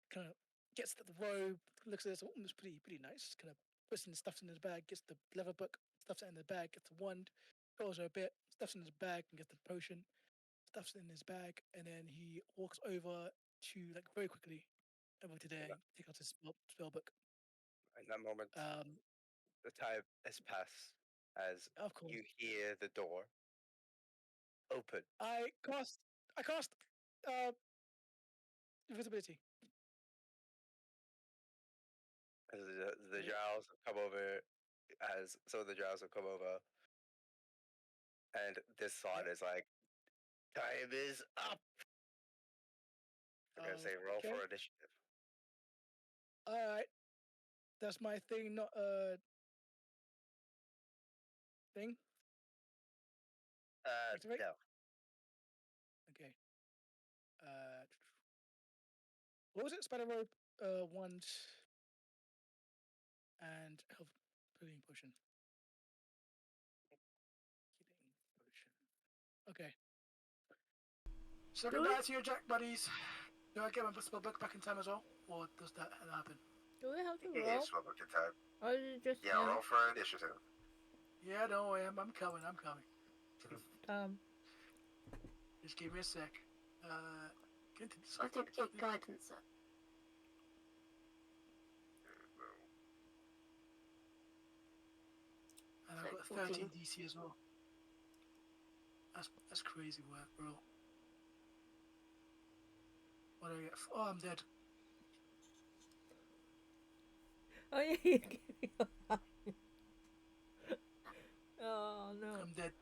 Kind of gets the robe, looks at this. Oh, it's pretty nice. Kind of puts in stuffs in his bag, gets the leather book, stuffs it in the bag, gets the wand, goes a bit, stuffs in his bag, and gets the potion, stuffs it in his bag, and then he walks over to like very quickly over to there, take out his spell book. In that moment, the time has passed as Of course, you hear the door open. I cast uh invisibility. As the Yeah. drows have come over, as some of the drows have come over, and this thought is like, time is up. I'm gonna say roll Okay. for initiative. All right. That's my thing, not thing. Activate. No. Okay. Uh, what was it? Spider rope, wand, and health healing potion. Healing potion. Okay. So Do we, goodbye to your jack buddies. Do I get my spell book back in time as well, or does that happen? do we have to You roll? gave spellbook in time. Or is it just Yeah, roll for initiative. Yeah, don't worry. I'm coming. I'm coming. Just give me a sec. Get into this. I did get guidance up. And I've got 14. 13 DC as well. That's crazy work, bro. What do I get? Oh, I'm dead. Oh yeah, you gave me a line. Oh no. I'm dead.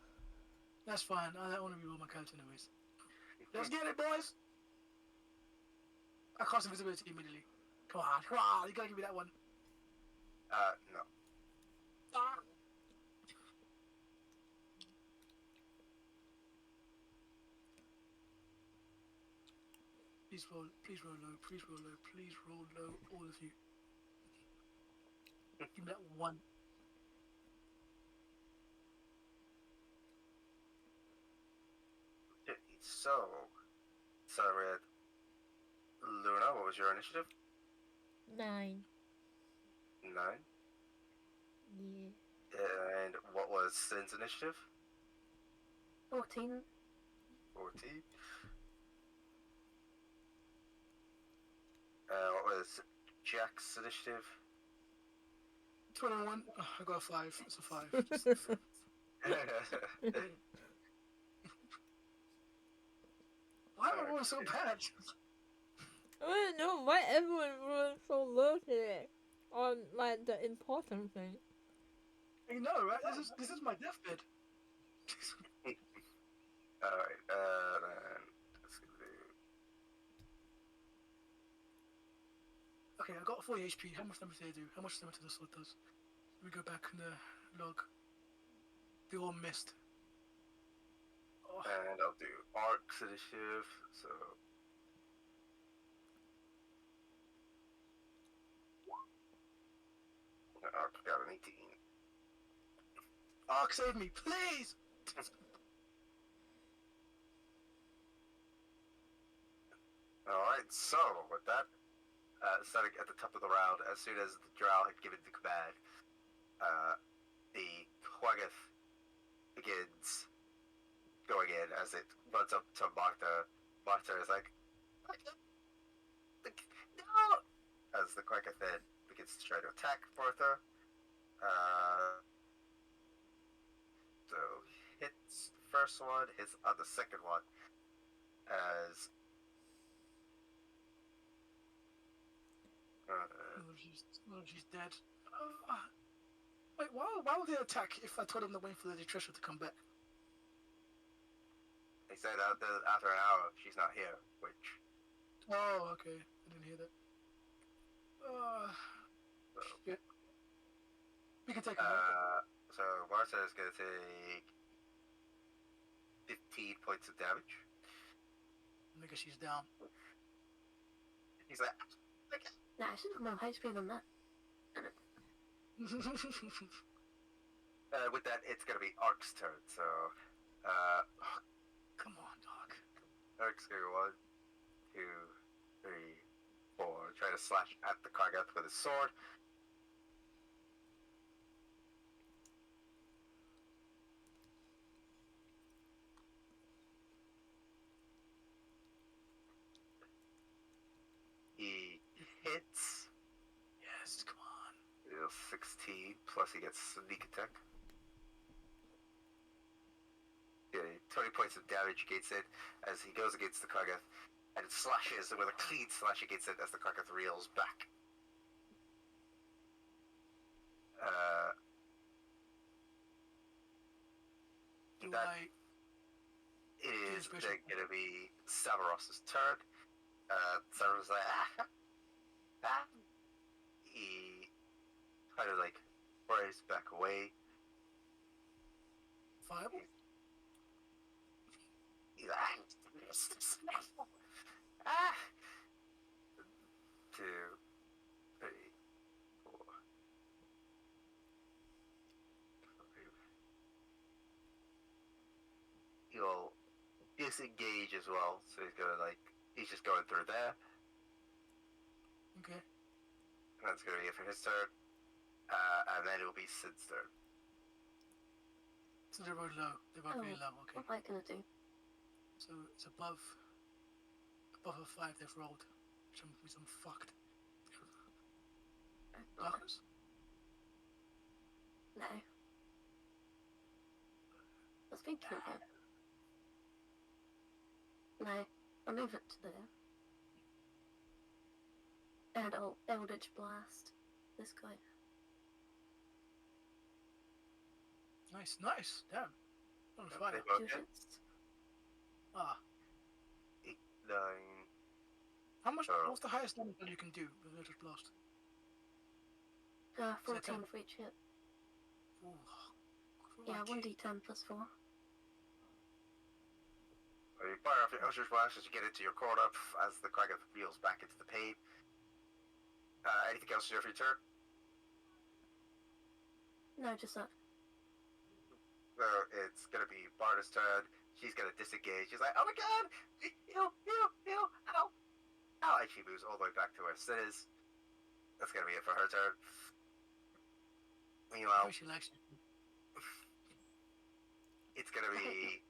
That's fine. I don't want to reroll my character anyways. Let's get it, boys. I cast invisibility immediately. Come on, you gotta give me that one. No. Ah. Please roll low, please roll low, please roll low, all of you. Give me that one. So Red, Luna, what was your initiative? 9. 9. Yeah. And what was Sin's initiative? 14. 14. What was Jack's initiative? 21. Oh, I got a 5. It's a 5. Why am I rolling so bad? I want to know why everyone was so low today on like the important thing. You know, right? This is my deathbed. Alright, then let's do Okay, I got 40 HP. How much damage did they do? How much damage did the sword does? Let me go back in the log. They all missed. Oh, and I'll do arcs initiative. So arc got an 18. Ark, save me, please! Alright, so with that, starting at the top of the round, as soon as the drow had given the command, the Quaggoth begins going in as it runs up to Martha. Martha is like, no! As the Quaggoth then begins to try to attack Martha. So hits the first one, hits on the second one, as She's dead. Wait, why would they attack if I told them to wait for the treasure to come back? they say that after an hour she's not here, which Oh, okay. I didn't hear that. so, Shit. We can take a break. so Martha is gonna take 15 points of damage. Nigga, she's down. He's like, Nah, I should have more HP than that. with that, it's gonna be Ark's turn. So, Come on, dog. Ark's gonna go 1, 2, 3, 4. Try to slash at the Kargath with his sword. He hits. Yes, come on. 16 plus he gets sneak attack. Yeah, 20 points of damage against it as he goes against the Kargath, and it slashes with a clean slash against it as the Kargath reels back. Do that I... it is special? then going to be Savaros's turn. Savaros like, he kind of like flies back away. Fireball? He's like, 2, 3, 4, 5. He'll disengage as well, so he's gonna like, he's just going through there. Okay. And that's gonna be it for his turn. And then it'll be Sid's turn. So they're both low. They're both really low, okay. What am I gonna do? So it's above a 5 they've rolled. Which means I'm fucked. Darkness? No. I was thinking of it. No, I'll move it to there. And I'll Eldritch Blast this guy. Nice, nice. Damn. On fire. They both Two hit. hits. Ah. 8, 9. How much? Oh. What's the highest damage that you can do with Eldritch Blast? 14 for each hit. Ooh. Yeah, crikey. 1d10 plus 4. You fire off your Eldritch Blast as you get into your corner as the Kragoth reels back into the pain. Anything else to do for your turn? No, just that. So it's gonna be Barda's turn. She's gonna disengage. She's like, oh my god! Ew, ow! Ow! And she moves all the way back to where Sid is. That's gonna be it for her turn. Meanwhile, She likes it. it's gonna be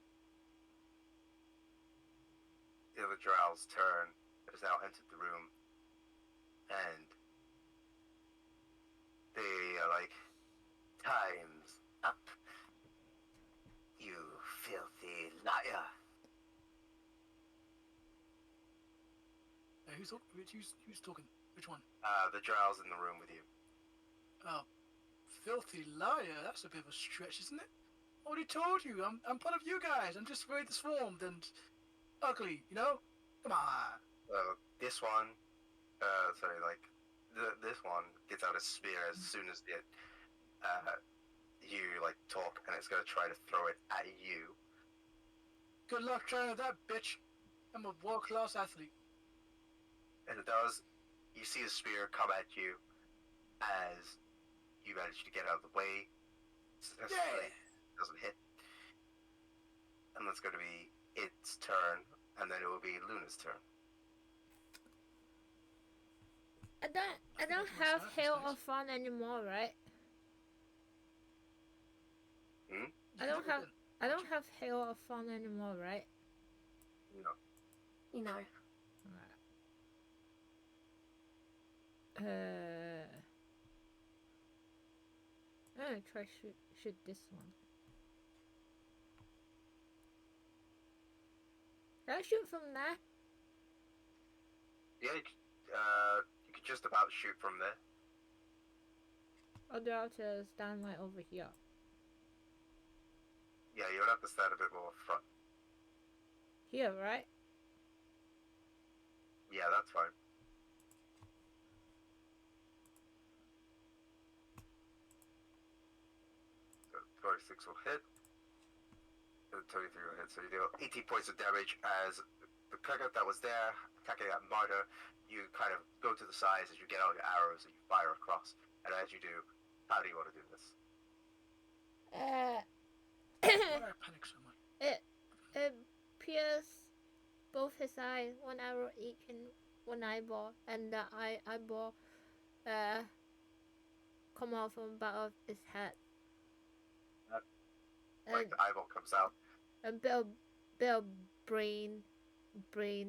the other Drow's turn that has now entered the room. And they are like, time's up. You filthy liar. I Who's talking? Which one? The drow's in the room with you. Oh, filthy liar. That's a bit of a stretch, isn't it? I already told you. I'm part of you guys. I'm just very disformed and ugly. You know? Come on. This one, this one gets out a spear as soon as you like talk, and it's gonna try to throw it at you. Good luck trying with that, bitch. I'm a world-class athlete. And it does. You see the spear come at you as you manage to get out of the way. Yeah. Doesn't hit. And that's going to be its turn, and then it will be Luna's turn. I don't have Hail of Fun anymore, right? Hmm? I don't have Hail of Fun anymore, right? No. You know. I'm gonna try shoot this one. Can I shoot from there? Yeah, you could just about shoot from there. Or do I have to stand like over here? Yeah, you would have to stand a bit more front. Here, right? Yeah, that's fine. So 26 will hit. 23 will hit, so you deal 18 points of damage as the Kugger that was there attacking that martyr. You kind of go to the sides as you get out your arrows and you fire across. And as you do, how do you want to do this? Why did I panic so much? It pierce both his eyes, one arrow each in one eyeball, and the eyeball come off from the bottom of his head. Like the eyeball comes out. A bit of brain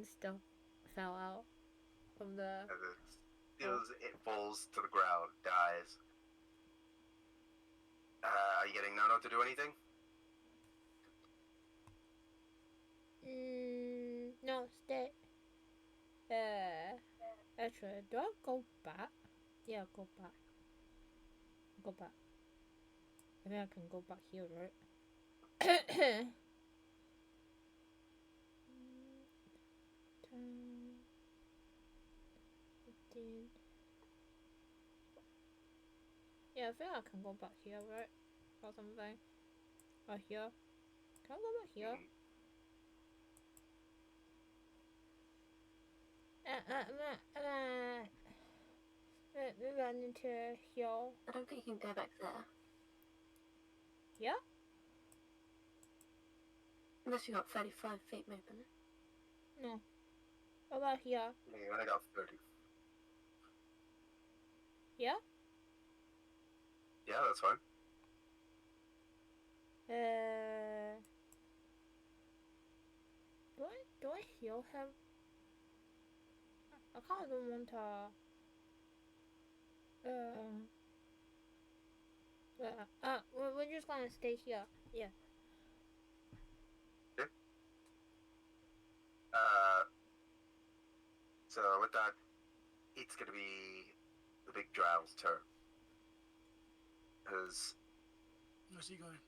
stuff fell out from the. And it falls to the ground, dies. Are you getting Nono to do anything? No, stay. Actually, do I go back? Yeah, go back. Go back. I think I can go back here, right? 15. Yeah, I think I can go back here, right? Or something. Or here. Can I go back here? Maybe I need to heal. I don't think you can go back there. Yeah? Unless you got 35 feet movement. No. What about here? Yeah, you only got 30. Yeah? Yeah, that's fine. Do I heal him? I kind of don't want to. We're just gonna stay here. Yeah. Okay. So with that, it's gonna be the big drow's turn. Because Where's he going?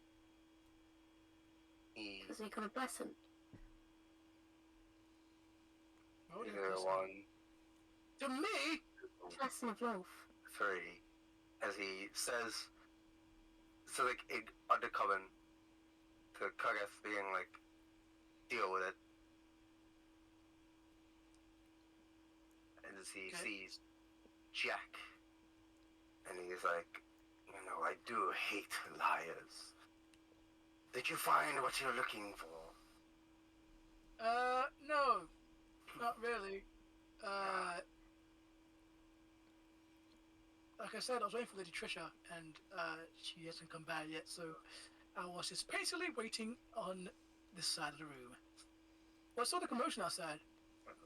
Because he got a blessing. Oh, dear, either bless him. one, To me? Blessing of Wolf. 3, as he says, so like it undercoming to Kugeth being like, deal with it. And as he sees Jack, and he's like, you know, I do hate liars. Did you find what you're looking for? No. Not really. Like I said, I was waiting for Lady Trisha, and she hasn't come back yet, so I was just patiently waiting on this side of the room. What's all the commotion outside?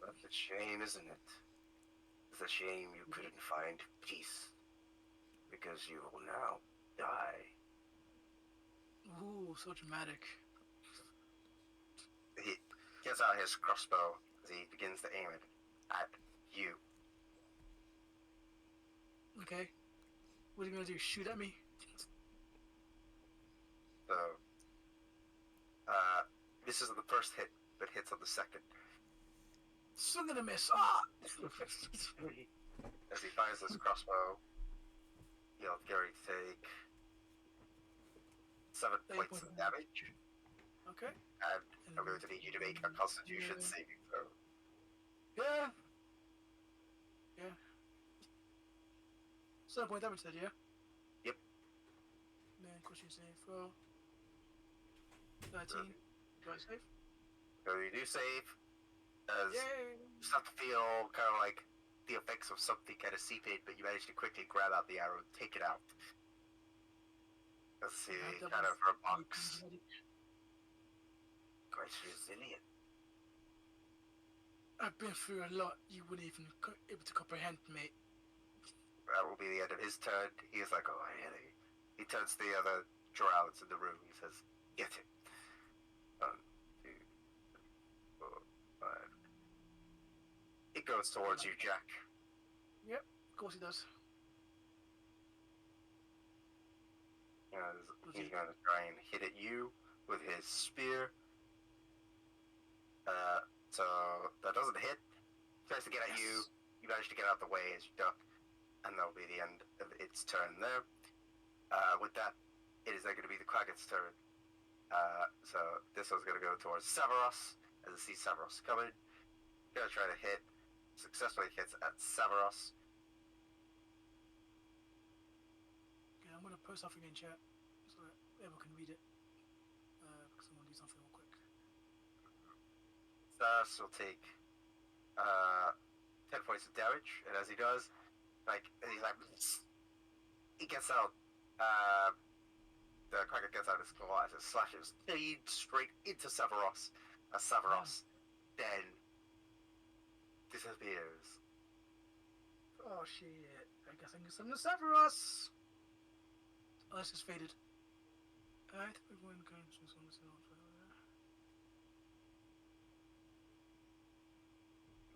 That's a shame, isn't it? It's a shame you couldn't find peace, because you will now die. Ooh, so dramatic. He gets out his crossbow as he begins to aim it at you. Okay. What are you gonna do? Shoot at me? So, this is the first hit, but hits on the second. Swing and a miss. Ah! As he fires his crossbow, he'll Gary take 7 points of damage, Okay. and I'm going to need you to make a Constitution saving throw. Yeah. Yeah. 7 point damage, said, yeah? Yep. Then Constitution save throw. 13. Do I save? So you do save, as Yay! you start to feel kind of like the effects of something kind of seep in, but you manage to quickly grab out the arrow and take it out. Let's see, Yeah, that kind of was- remarks. Quite resilient. I've been through a lot you wouldn't even able to comprehend, mate. That will be the end of his turn. He's like, oh, I hit it. He turns to the other drowns in the room. He says, get him. 1, 2, 3, 4, 5. It goes towards you, Jack. Yep, of course he does. As he's going to try and hit at you with his spear. So that doesn't hit. Tries to get at you. You manage to get out of the way as you duck, and that'll be the end of its turn there. With that, it is then going to be the Quagget's turn. So this one's going to go towards Severos, as I see Severos coming. Going to try to hit. Successfully hits at Severos. Okay, I'm gonna post something in chat so that everyone can read it. Because I want to do something real quick. Severos will take 10 points of damage, and as he does, he gets out. The Quagget gets out his claw as it slashes clean straight into Severos. As Severos then disappears. Oh shit! I guess I can get some of Severos. Oh, this is faded. Alright, everyone can choose one to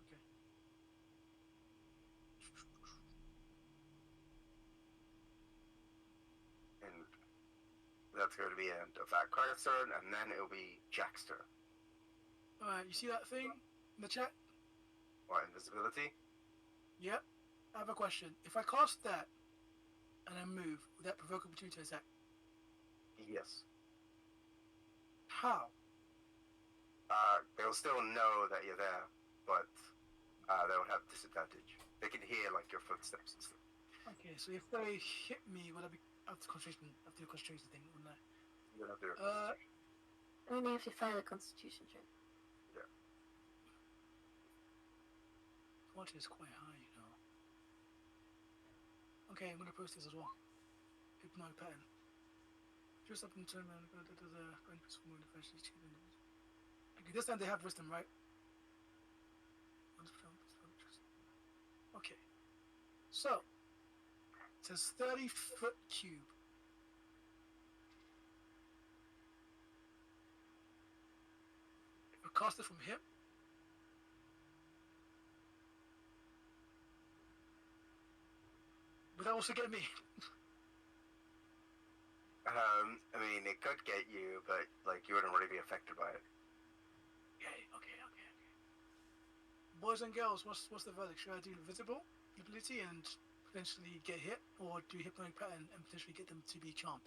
Okay. And that's going to be the end of that Quagget's turn, and then it'll be Jack's turn. Alright, you see that thing in the chat? What, invisibility? Yep. I have a question. If I cast that and I move, would that provoke opportunity attack? Yes. How? They'll still know that you're there, but they'll have disadvantage. They can hear like your footsteps and stuff. Okay, so if they hit me, would I be after concentration thing, wouldn't I? You don't have to do Only if you fail a constitution check. Quality is quite high, you know. Okay, I'm gonna post this as well. Hypnotic pattern. Just up and turn around. Okay, this time they have wisdom, right? Okay. So it says 30-foot cube. If I cast it from here. Would that also get me? I mean, it could get you, but like you wouldn't really be affected by it. Okay. Boys and girls, what's the verdict? Should I do invisible ability and potentially get hit, or do hypnotic pattern and potentially get them to be charmed?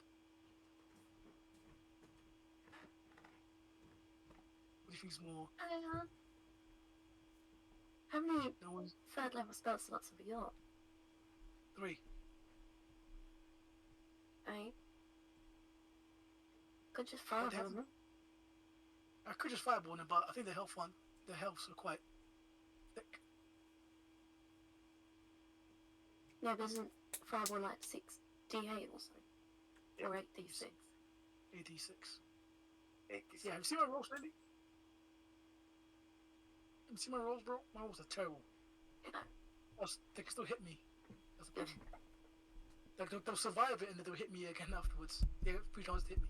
What do you think is more? How many No one's third level spell slots have you got? 3. Right? Could just fire But they on them. I could just fireball them, but I think the healths are quite thick. No, but isn't fireball like 6d8 or so? Yeah. Or 8d6? 86. 86. Yeah, have you seen my rolls lately? Have you seen my rolls, bro? My rolls are terrible. They can still hit me. That's the problem. Like they'll survive it and then they'll hit me again afterwards. They have 3 chances to hit me.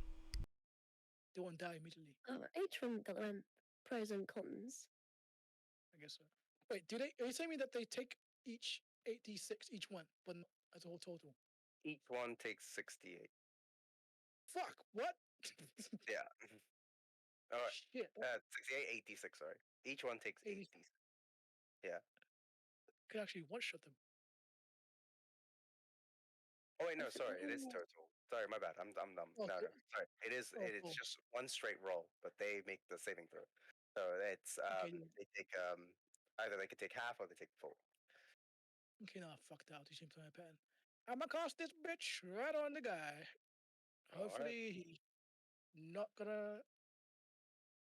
They won't die immediately. Each one got their own pros and cons. I guess so. Wait, do they? Are you telling me that they take each 8d6 each one, but not as a whole total? Each one takes 68. Fuck! What? Yeah. All right. Shit. 68, 86, sorry. Each one takes 80 80. Yeah. could actually one shot them. Oh wait, no, I sorry, it is think- total. Sorry, my bad. I'm dumb. Oh, No, cool. sorry. It's Cool. just one straight roll, but they make the saving throw. So it's Okay, yeah. they take either they could take half or they take full. Okay, no, fuck that. I'll teach him to my pattern. I'm gonna cast this bitch right on the guy. All right. Hopefully, he's not gonna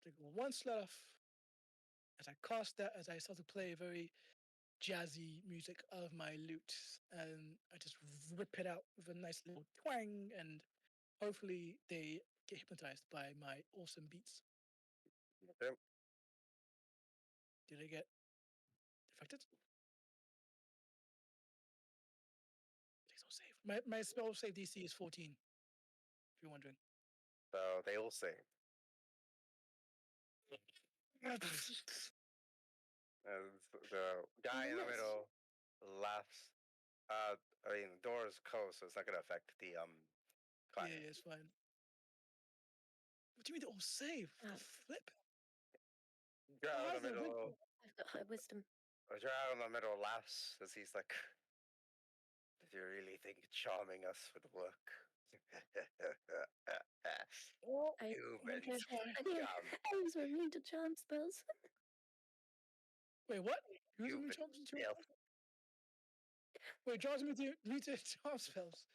take one slot off. As I cast that, as I start to play very jazzy music out of my lute, and I just rip it out with a nice little twang, and hopefully they get hypnotized by my awesome beats. Okay. Did I get affected? Please don't save. My spell save DC is 14. If you're wondering. So they all save. The guy in the Nice. middle laughs. I mean, the door is closed, so it's not gonna affect the Yeah, client. it's fine. What do you mean they all save? Oh. The flip? Guy in How's the that middle. wisdom? I've got high wisdom. The guy in the middle laughs as he's like, "Did you really think charming us would work?" Oh, Humans. okay, fine. Yeah, Scum. elves were immune to charm spells. Wait, what? Who's Human immune charms into filth. Wait, John's muted charm spells.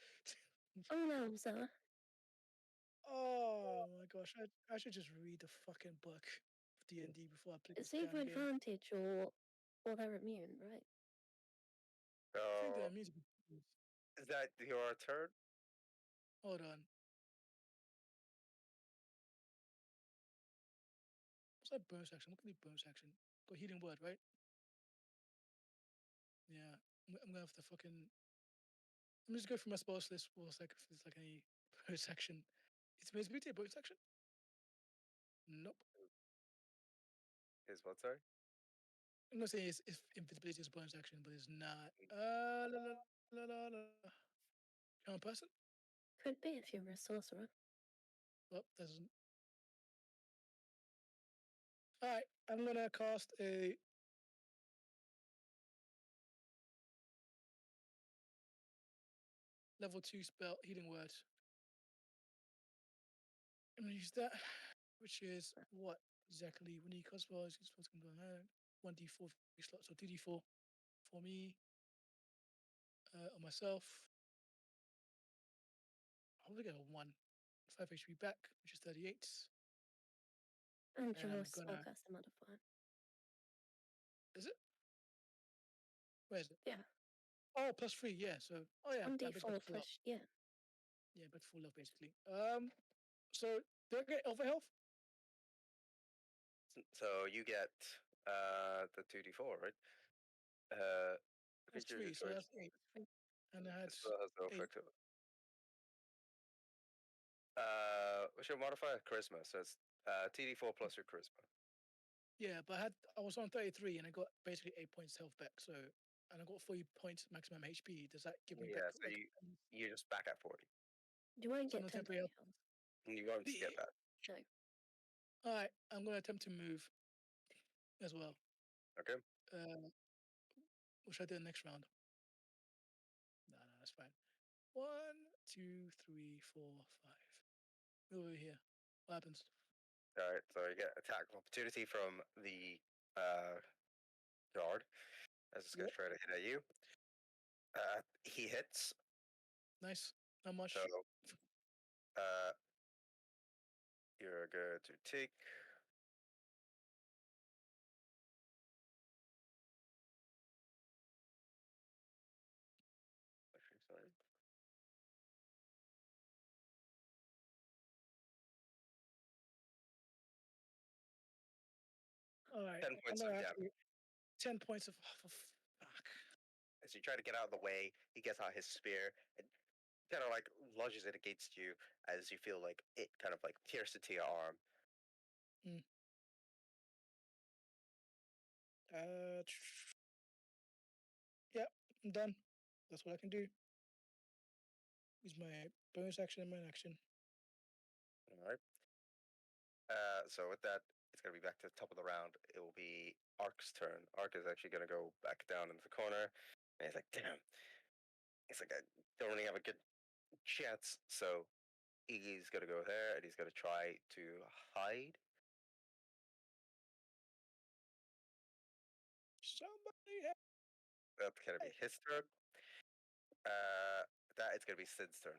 All elves are. Oh my gosh, I should just read the fucking book of D&D before I play this It's either damn game. advantage or they're immune, right? I think they're So, immune to be- is that your turn? Hold on. What's that bonus action? What can do bonus action? Got healing word, right? Yeah. I'm gonna have to fucking. Let me just go through my spells list for a sec if there's like any bonus action. It's invisibility a bonus action? Nope. Is what, sorry? I'm gonna say it's invisibility is a bonus action, but it's not. La, la, la. Charm person? Could be if you're a sorcerer. Well, doesn't. Alright, I'm gonna cast a level 2 spell, healing word. I'm gonna use that, which is what exactly? When you cast spells, it's supposed to go 1d4 slots, so 2d4 for me, on myself. I'll probably get a 1. 5 HP back, which is 38. And And your I'm gonna. spellcaster modifier. Is it? Where is it? Yeah. Oh, plus 3, yeah. So, oh yeah, I'm back 1d4 full up. plus, yeah. Yeah, back full up basically. So do I get over health? So you get the 2d4, right? That's Creature 3, so destroys. that's 8. And I had It still has no 8. effect to it. What's your modifier? Charisma. So it's TD4 plus your charisma. Yeah, but I was on 33 and I got basically 8 points health back. So, and I got 40 points maximum HP. Does that give me back Yeah, so like? you're just back at 40. Do I So get no temporary temporary health? You won't get that. No. All right, I'm gonna attempt to move as well. Okay. What should I do next round? No, that's fine. 1, 2, 3, 4, 5. Move over here. What happens? All right. So you get attack of opportunity from the guard as it's going to try to hit at you. He hits. Nice. Not much. So uh, you're going to take. Actually, sorry. All right. 10 points I'm of gonna damage. actually 10 points of. Oh, fuck. As you try to get out of the way, he gets out his spear and kind of like lodges it against you as you feel like it kind of like pierces into your arm. Yeah, I'm done. That's what I can do. Use my bonus action and my action. All right. So with that, it's gonna be back to the top of the round. It will be Ark's turn. Ark is actually gonna go back down into the corner, and he's like, "Damn!" It's like I don't really have a good chance, so he's gonna go there and he's gonna try to hide. Somebody help! That's gonna be his turn. Uh, that it's gonna be Sid's turn.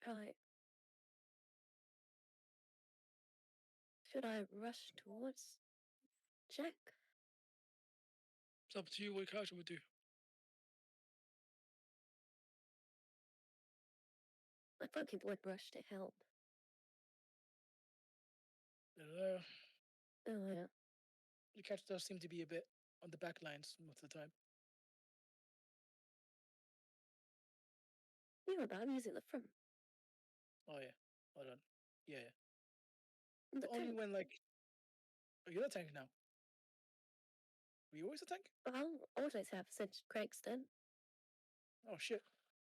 Right. Should I rush towards Jack? It's up to you what your character would do. I fucking would rush to help. Uh, Oh, yeah. your character does seem to be a bit on the back lines most of the time. You know that I'm using the front. Oh yeah, hold on. Yeah, yeah. The But only tank. when like, oh, you're a tank now. Were you always a tank? I'll always have since Craig's done. Oh shit!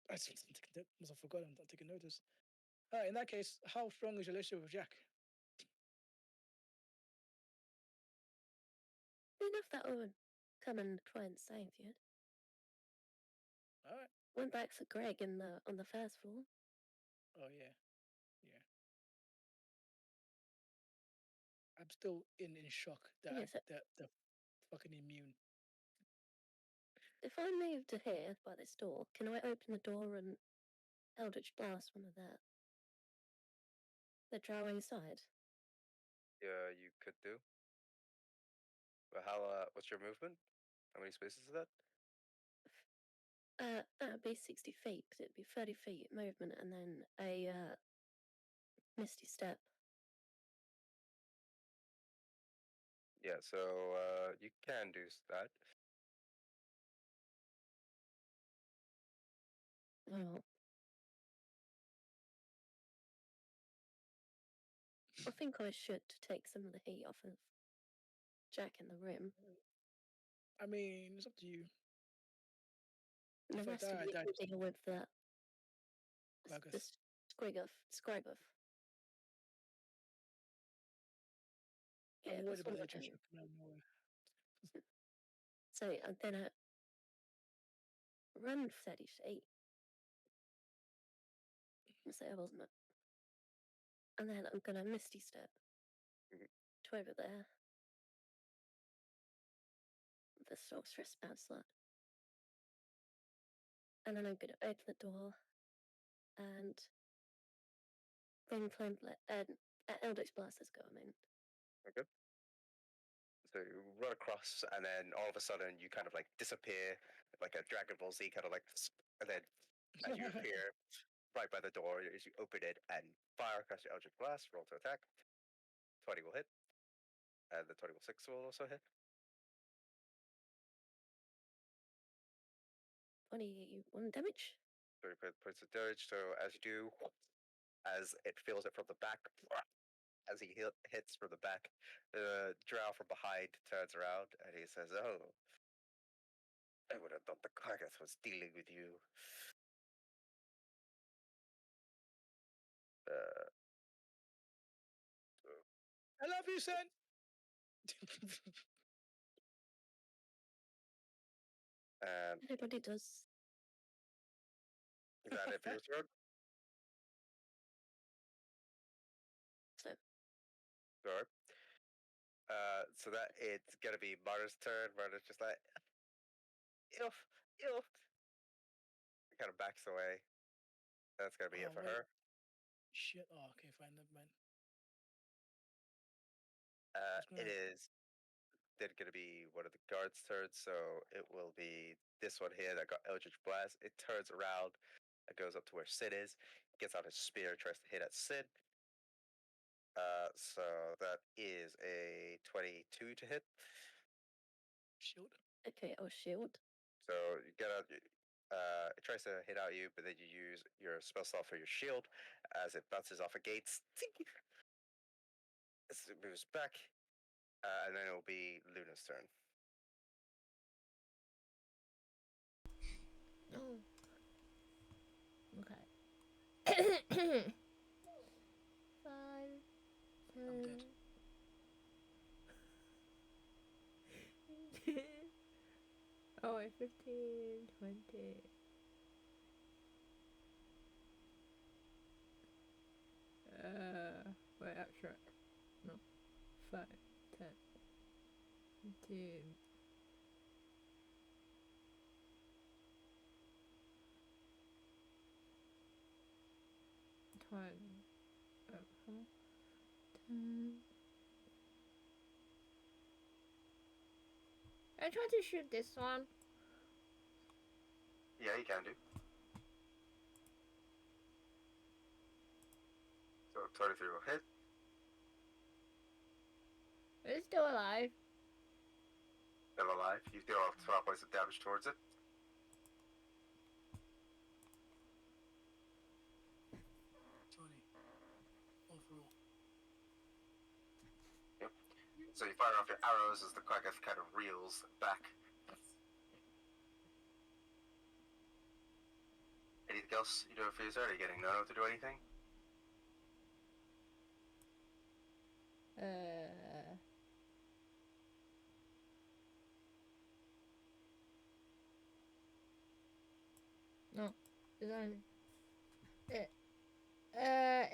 Must have forgotten. I'm not taking notice. In that case, how strong is your relationship with Jack? Enough that I would come and try and save you. All right. Went back for Greg in the on the first floor. Oh yeah, yeah. I'm still in shock that Yes, that they're fucking immune. if I move to here by this door, can I open the door and Eldritch Blast one of the drow inside? Yeah, you could do. But what's your movement? How many spaces is that? That'd be 60 feet, 'cause it'd be 30 feet movement and then a misty step. Yeah, so you can do that. Oh, I think I should to take some of the heat off of Jack in the room. I mean, it's up to you. And the If I rest of die, I you die. can deal with the Gragas. Scrigoff. Yeah, I'm worried that's about one the of Eldritch them. coming out of nowhere. So I'm gonna run 30 feet. So I wasn't. And then I'm gonna misty step Mhm. to over there. The sorceress bounce that. And then I'm gonna open the door and then flame Eldritch Blast is going. Okay. So you run across, and then all of a sudden you kind of like disappear, like a Dragon Ball Z kind of like, and then as you appear right by the door, as you open it and fire across your Eldritch Blast, roll to attack. 20 will hit, and the 20 will also hit. 21 damage. 30 points of damage. So as you do, as it feels it from the back, as he hits from the back, the drow from behind turns around and he says, "Oh, I would have thought the Kargath was dealing with you." Uh, I love you, son. and Everybody does. is that it for your turn? So Sure. So that it's gonna be Marta's turn. Marta's just like, "Ilf, ilf," kind of backs away. That's gonna be it Oh for wait, her. shit. Oh, okay, fine, never mind. It is then gonna be one of the guards' turns, so it will be this one here that got Eldritch Blast. It turns around, it goes up to where Sid is, gets out his spear, tries to hit at Sid. So that is a 22 to hit. Shield. okay, I'll shield. So you get out. It tries to hit out you, but then you use your spell slot for your shield as it bounces off a gate. As it moves back, And then it will be Luna's turn. Oh. Okay. 5, I'm dead. 10. Oh wait, 15, 20. Wait, actually, no. 5, 10, 15. 20. 10. I try to shoot this one. Yeah, you can do. So 23 will hit. It's still alive. Still alive. You deal 12 points of damage towards it. Overall. Yep. So you fire off your arrows as the Quacketh kind of reels back. Anything else you doing for your turn? Are you getting Nono to do anything? No.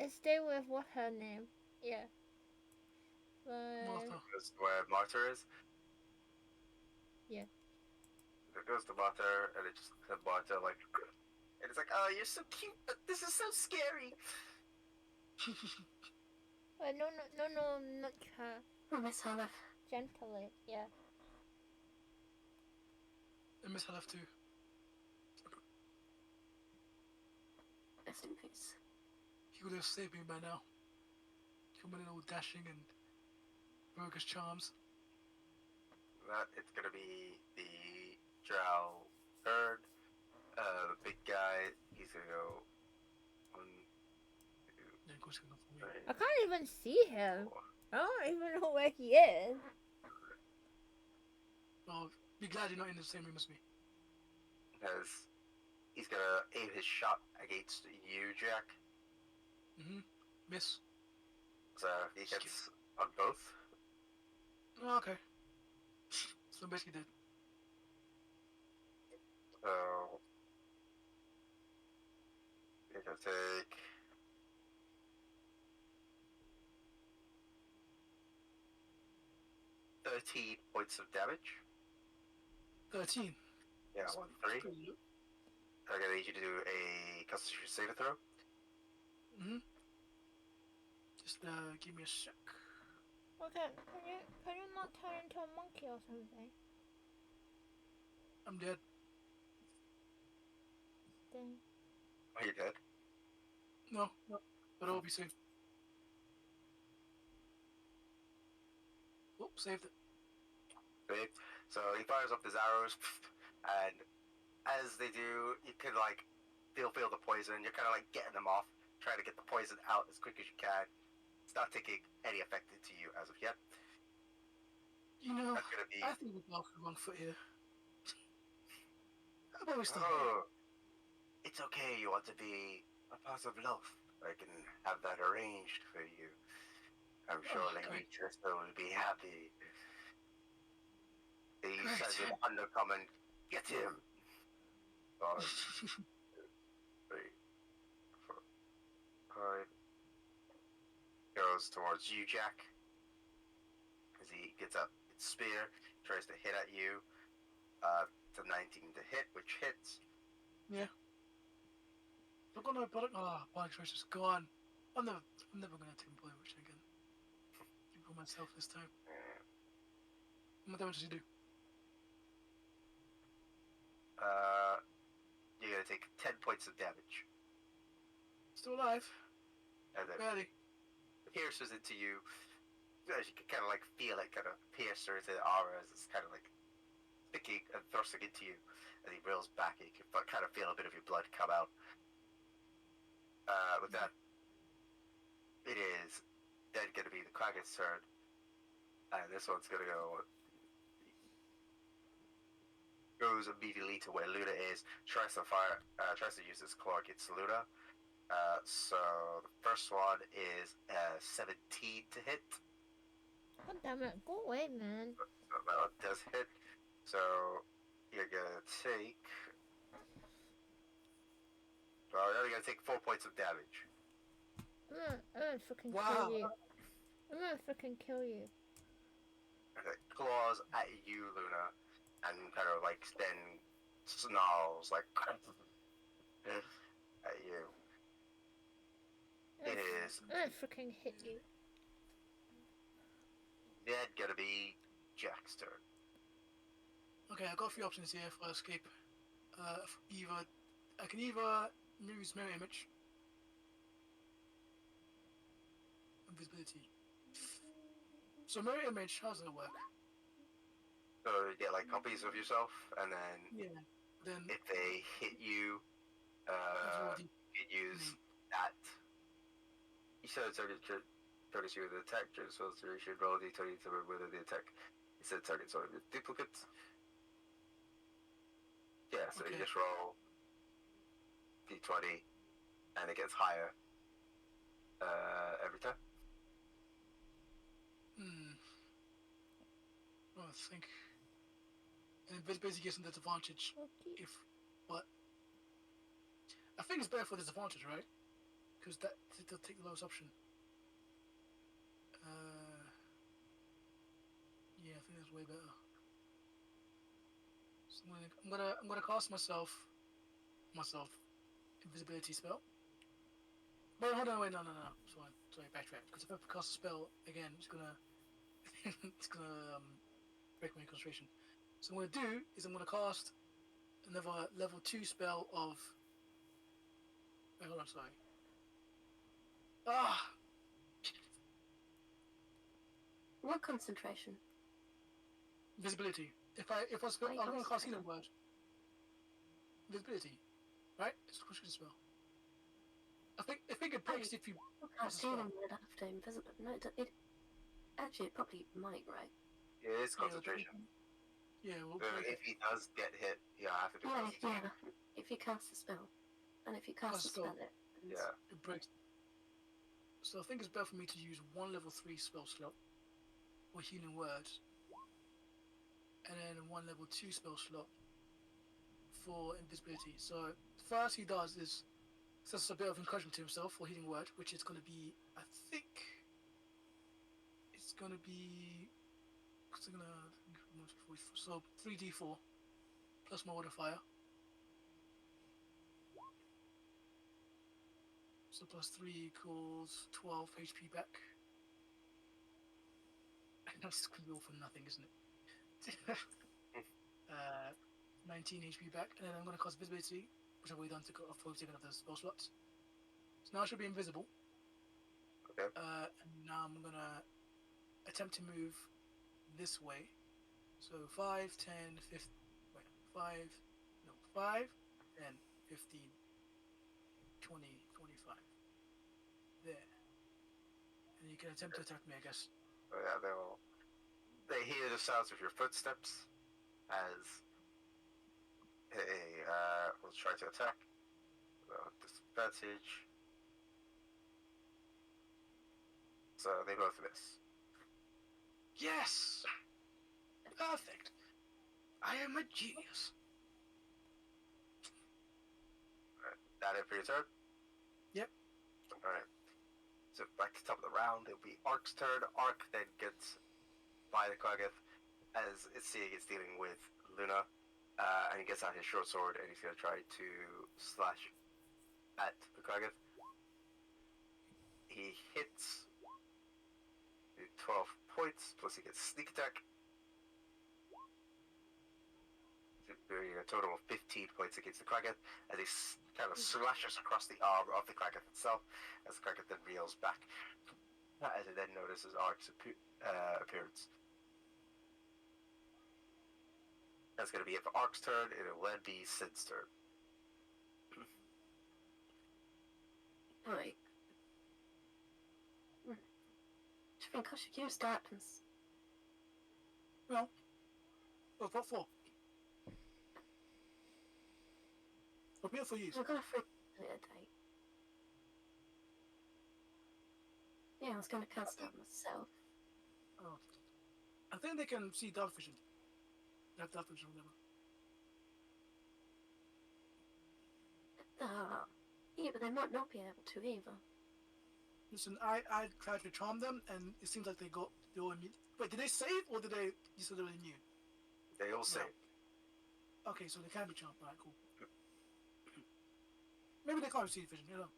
Stay with what her name? Yeah. Martha. That's where Martyr is. Yeah. It goes to Martyr, and it just the Martyr like, and it's like, oh, you're so cute, but this is so scary. No, not her. Oh, Miss Olive. Gently, yeah. I miss her left too. Rest in peace. He would have saved me by now. Coming in all dashing and roguish charms. That it's gonna be the Drow third. The big guy, he's gonna go 1, 2, Yeah, of course, enough for me. 3, I can't even see him. 4. I don't even know where he is. Well, be glad you're not in the same room as me. Because he's gonna aim his shot against you, Jack. Miss. So he hits on both. Oh, okay. So I'm basically dead. So he's gonna take 13 points of damage. 13. Yeah, That's 1, 3. pretty low. I'm gonna need you to do a Constitution saving throw. Just give me a sec. Okay, can you not turn into a monkey or something? I'm dead. Then Are you dead? No, but I'll be safe. Oh, saved it. Right? So he fires up his arrows, and as they do, you can like feel the poison. You're kind of like getting them off, trying to get the poison out as quick as you can. It's not taking any effect into you as of yet. You know, That's gonna be. I think we're off the wrong foot here. How about we stay? Oh, it's okay. You want to be a part of love. I can have that arranged for you. I'm sure Lady great. Trista will be happy. He Great. says in undercommon, get him. 5, 3, 4, 5. Goes towards you, Jack. As he gets up his spear, tries to hit at you. It's a 19 to hit, which hits. Yeah. Look on my product. Ah, Black Choice is gone. I'm never gonna take Black Choice again. For myself this time. What damage does he do? You're gonna take 10 points of damage. Still alive. And then Barely. pierces into you. As you can kind of like feel it kind of pierce through the aura as it's kind of like sticking and thrusting into you. As he reels back, you can kind of feel a bit of your blood come out. With that, it is then going to be the Kraken's turn. And this one's gonna goes immediately to where Luna is. Tries to use his claw against Luna. So the first one is 17 to hit. God damn it, go away, man. So that one does hit. So you're gonna take. Well, you're only gonna take 4 points of damage. I'm gonna fucking Wow. kill you. I'm gonna fucking kill you. Okay, claws at you, Luna, and kind of like then snarls like at you. It is I'm gonna fucking hit you. then gonna be Jack's turn. Okay, I've got a few options here for escape. I can either use mirror image, invisibility. So mirror image, how does that work? So you get like copies of yourself, and then Yeah. Then if they hit you, you can use that. You said targets you with an attack, so you should roll a d20 to whether the attack. It said targets only with duplicates. Yeah, so you Okay. just roll d20, and it gets higher every time. I think. And invisibility gives them the disadvantage. Okay. If what? I think it's better for disadvantage, right? Because they'll take the lowest option. Yeah, I think that's way better. So I'm gonna cast myself invisibility spell. Wait, hold on, no. Sorry, backtrack. Because if I cast a spell again, it's gonna break my concentration. So what I'm gonna do is I'm gonna cast another level 2 spell of. Wait, hold on, sorry. Ah, What concentration? invisibility. If I spell, I'm gonna cast healing word. Invisibility, right? It's a question spell. I think it breaks if you. I can't see them after invisible. No, it actually it probably might, right? It is concentration. Yeah, we'll If he does get hit, yeah, I have to do concentration. Yeah. If you cast a spell, and if you cast a spell, Yeah. It breaks. So I think it's better for me to use one level 3 spell slot or healing word, and then one level 2 spell slot for invisibility. So first he does is sets a bit of encouragement to himself for healing word, which is going to be, I think, it's going to be, so 3d4 plus my modifier. So plus 3 equals 12 HP back. That's going to be all for nothing, isn't it? 19 HP back, and then I'm going to cast visibility, which I've already done to go off taking off the spell slots. So now I should be invisible. Okay. And now I'm going to attempt to move this way. So 5, 10, 15, wait, 5, 10, 15, 20, 25. There. And you can attempt to attack me, I guess. Oh, yeah, they hear the sounds of your footsteps as will try to attack. Disadvantage. So they both miss. Yes! Perfect! I am a genius. Alright, that it for your turn? Yep. Alright. So back to the top of the round, it'll be Ark's turn. Ark then gets by the Quaggoth as it's seeing it's dealing with Luna. And he gets out his short sword and he's going to try to slash at the Quaggoth. He hits 12 points, plus he gets sneak attack. Doing a total of 15 points against the Quaggoth as he kind of slashes across the arm of the Quaggoth itself as the Quaggoth then reels back as it then notices Ark's appearance. That's going to be it for Ark's turn. It'll then be Sid's turn. Alright. Do you think I should use darkness? Well, what for? What meal for you? I got a free date. Yeah, I was gonna cast out myself. Oh, I think they can see dark vision. They have dark vision, whatever. Yeah, but they might not be able to either. Listen, I tried to charm them, and it seems like they all immune. Wait, did they save or did they? You said they were immune. They all say. Okay, so they can be charmed. Alright, cool. Maybe they can't see vision. You know.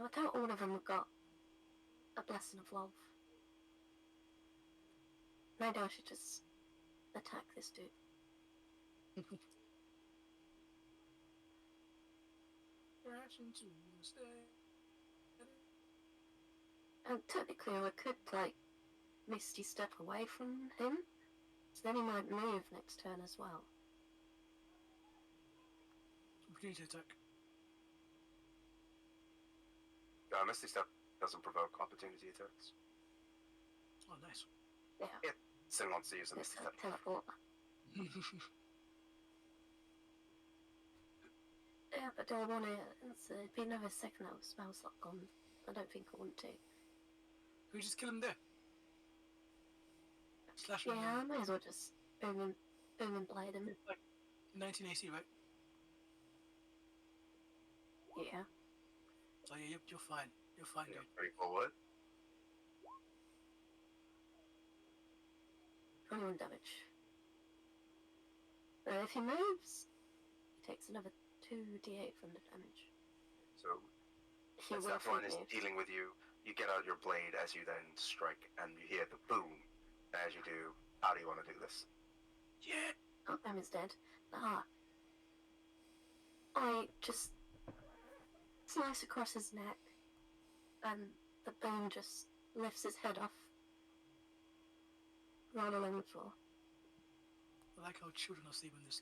I doubt all of them have got a blessing of love. Maybe I should just attack this dude. And technically, I could like misty step away from him, so then he might move next turn as well. Opportunity attack. Misty Step doesn't provoke opportunity attacks. Oh, nice. Yeah, Sin wants to use a it's Misty a Step. teleport. Yeah, but do I want to? It'd be another second level spell slot gone. I don't think I want to. We just kill him there. Slash him. Yeah, I may as well just boom and blade him. It's like 19 AC, right? Yeah. So yeah, you're fine. You're fine, Yeah, dude. pretty forward. 21 damage. If he moves, he takes another 2d8 from the damage. So He as will that one is move. dealing with you, you get out your blade as you then strike, and you hear the boom. And as you do, how do you want to do this? Yeah. Oh, is dead. I just slice across his neck, and the boom just lifts his head off. Roll along the floor. I like how children are saving this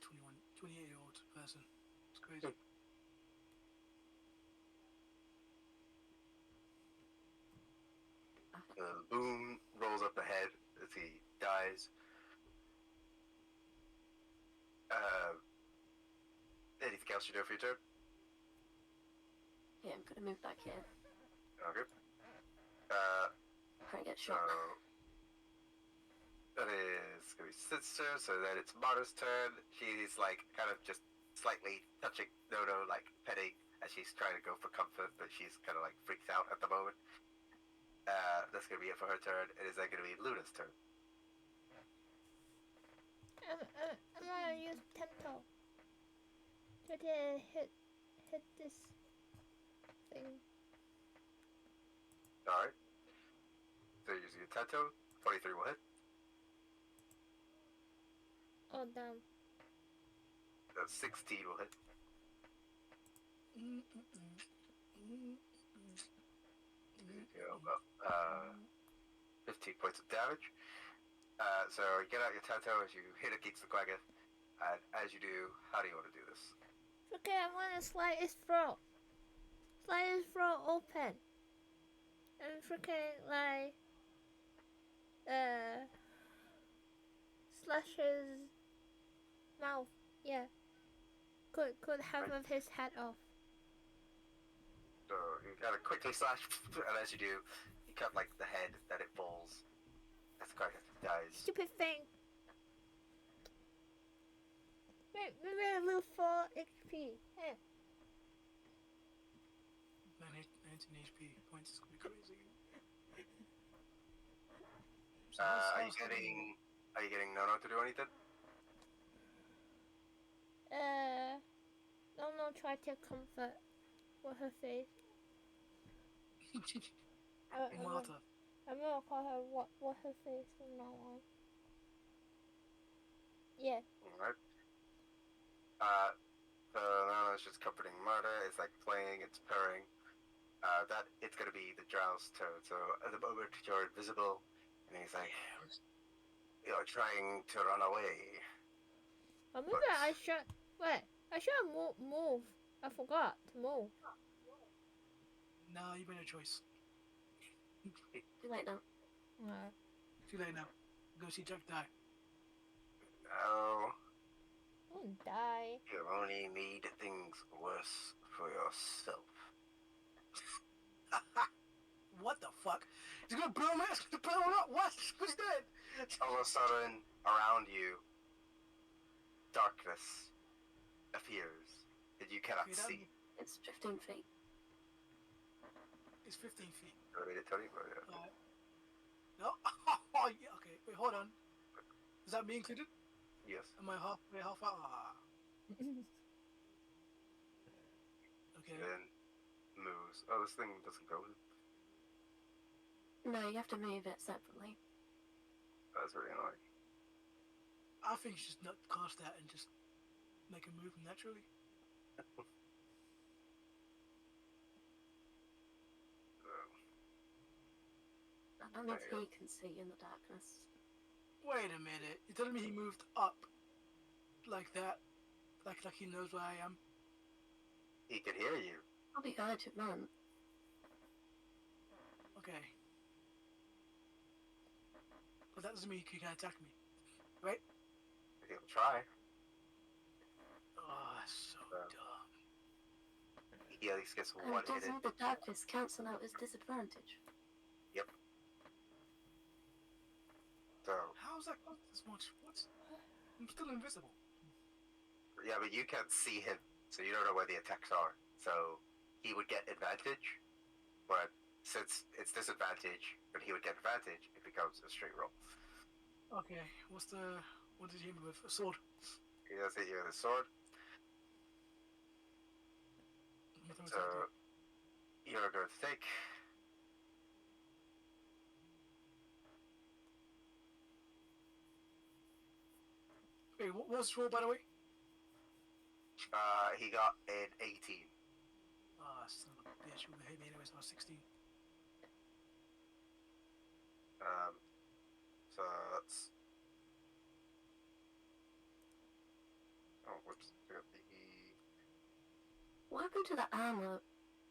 28-year-old person. It's crazy. The boom rolls up the head as he dies. Anything else you do for your turn? Yeah, I'm gonna move back here. Okay. Try to get So shot. that is gonna be sister. So then it's Marta's turn. She's like kind of just slightly touching Nono, like petting, as she's trying to go for comfort, but she's kind of like freaked out at the moment. That's gonna be it for her turn. And is that gonna be Luna's turn? I'm gonna use Tempo to hit this thing. Alright. So you're using a Tato. 23 will hit. Oh damn. 16 will hit. Yeah, about 15 points of damage. So you get out your Tato as you hit against the Quagga. And as you do, how do you want to do this? Okay, I'm gonna slide his throat. Slide his throat open. And freaking like slash his mouth. Yeah. Could half of his head off. So you kind of quickly slash, and as you do, you cut like the head that it falls. As the Quagga dies. Stupid thing. Maybe I lose 4 HP. Yeah. 19 HP points is gonna be crazy. Are you getting Nono to do anything? No, try to comfort with her face. Marta. I'm gonna call her what her face from now on. Yeah. Alright. So now it's just comforting Marta. It's like playing, it's purring. That it's gonna be the Drow's turn. So at the moment you're invisible, and he's like, you're trying to run away. Or maybe I should wait. I should move. I forgot to move. No, you made a choice. Too late now. Uh, Too late now. Go see Jack die. No, don't die. you only made things worse for yourself. What the fuck? He's gonna blow me. He's gonna blow him up. What? Who's dead? All of a sudden, around you, darkness appears that you cannot Okay, that- see. It's 15 feet. It's 15 feet. You want me to tell you about it? No. Oh, yeah. Okay. Wait. Hold on. Is that me included? Yes. Am I halfway half out? Ah. Okay. Then moves. Oh, this thing doesn't go. No, you have to move it separately. That's really annoying. I think you should not cast that and just make a move naturally. That means he can see in the darkness. Wait a minute. You're telling me he moved up like that? Like he knows where I am? He can hear you. I'll be urgent, man. Okay. But that doesn't mean he can attack me. Right? He'll try. Oh, that's so dumb. He at least gets And one hit. doesn't the darkness cancel out his disadvantage? Yep. So, How's that cost this much? What? I'm still invisible. yeah, but you can't see him, so you don't know where the attacks are. So, he would get advantage, but since it's disadvantage, and he would get advantage, it becomes a straight roll. Okay, what did he hit me with? A sword. He does hit you with a sword, Nothing so you're going to take. Wait, what was the roll, by the way? He got an 18. Ah, son of a bitch. Who hit me anyways? I was 16. So that's. Oh, whoops. Got the. What happened to the armor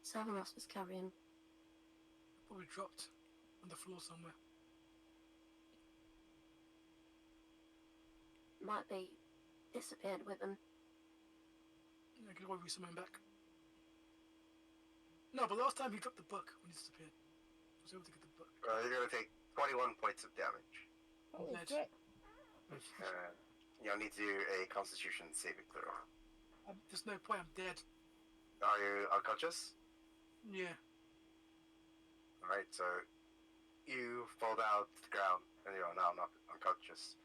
Savanos was carrying? Probably dropped on the floor somewhere. Might be disappeared with him. I could always summon back. No, but last time he dropped the book when he disappeared. I was able to get the book. You're going to take 21 points of damage. Holy Let's- shit. You'll need to do a Constitution saving throw. There's no point, I'm dead. Are you unconscious? Yeah. Alright, so you fall down to the ground and you're now not unconscious.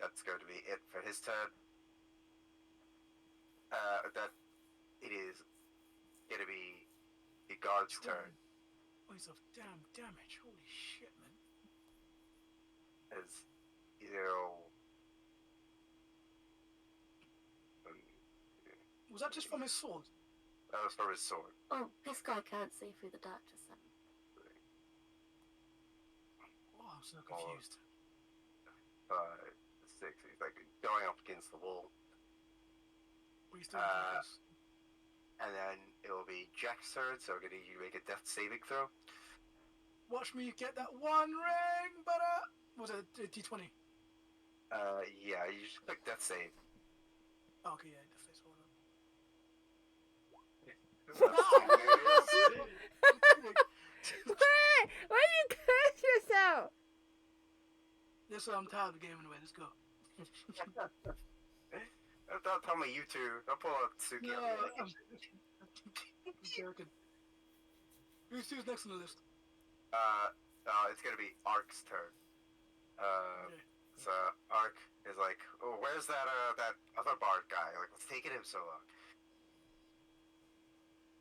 That's going to be it for his turn. That it is going to be the guard's turn. Points of damn damage. Holy shit, man. As you Was that just from his sword? that was from his sword. Oh, this guy can't see through the darkness then. Oh, I'm so confused. 6, he's like going up against the wall. But he's still unconscious. And then it will be Jack's turn, so I'm going to need you to make a death saving throw. Watch me get that one ring, but was it a D20? Yeah, you just click death save. Oh, okay, yeah, definitely saw that. Why do you curse yourself? That's why I'm tired of the game anyway. Let's go. Don't tell me you two. Don't pull out Suki. No, I'm joking. Who's next on the list? It's gonna be Ark's turn. Okay. So Ark is like, oh, where's that other bard guy? Like, what's taking him so long?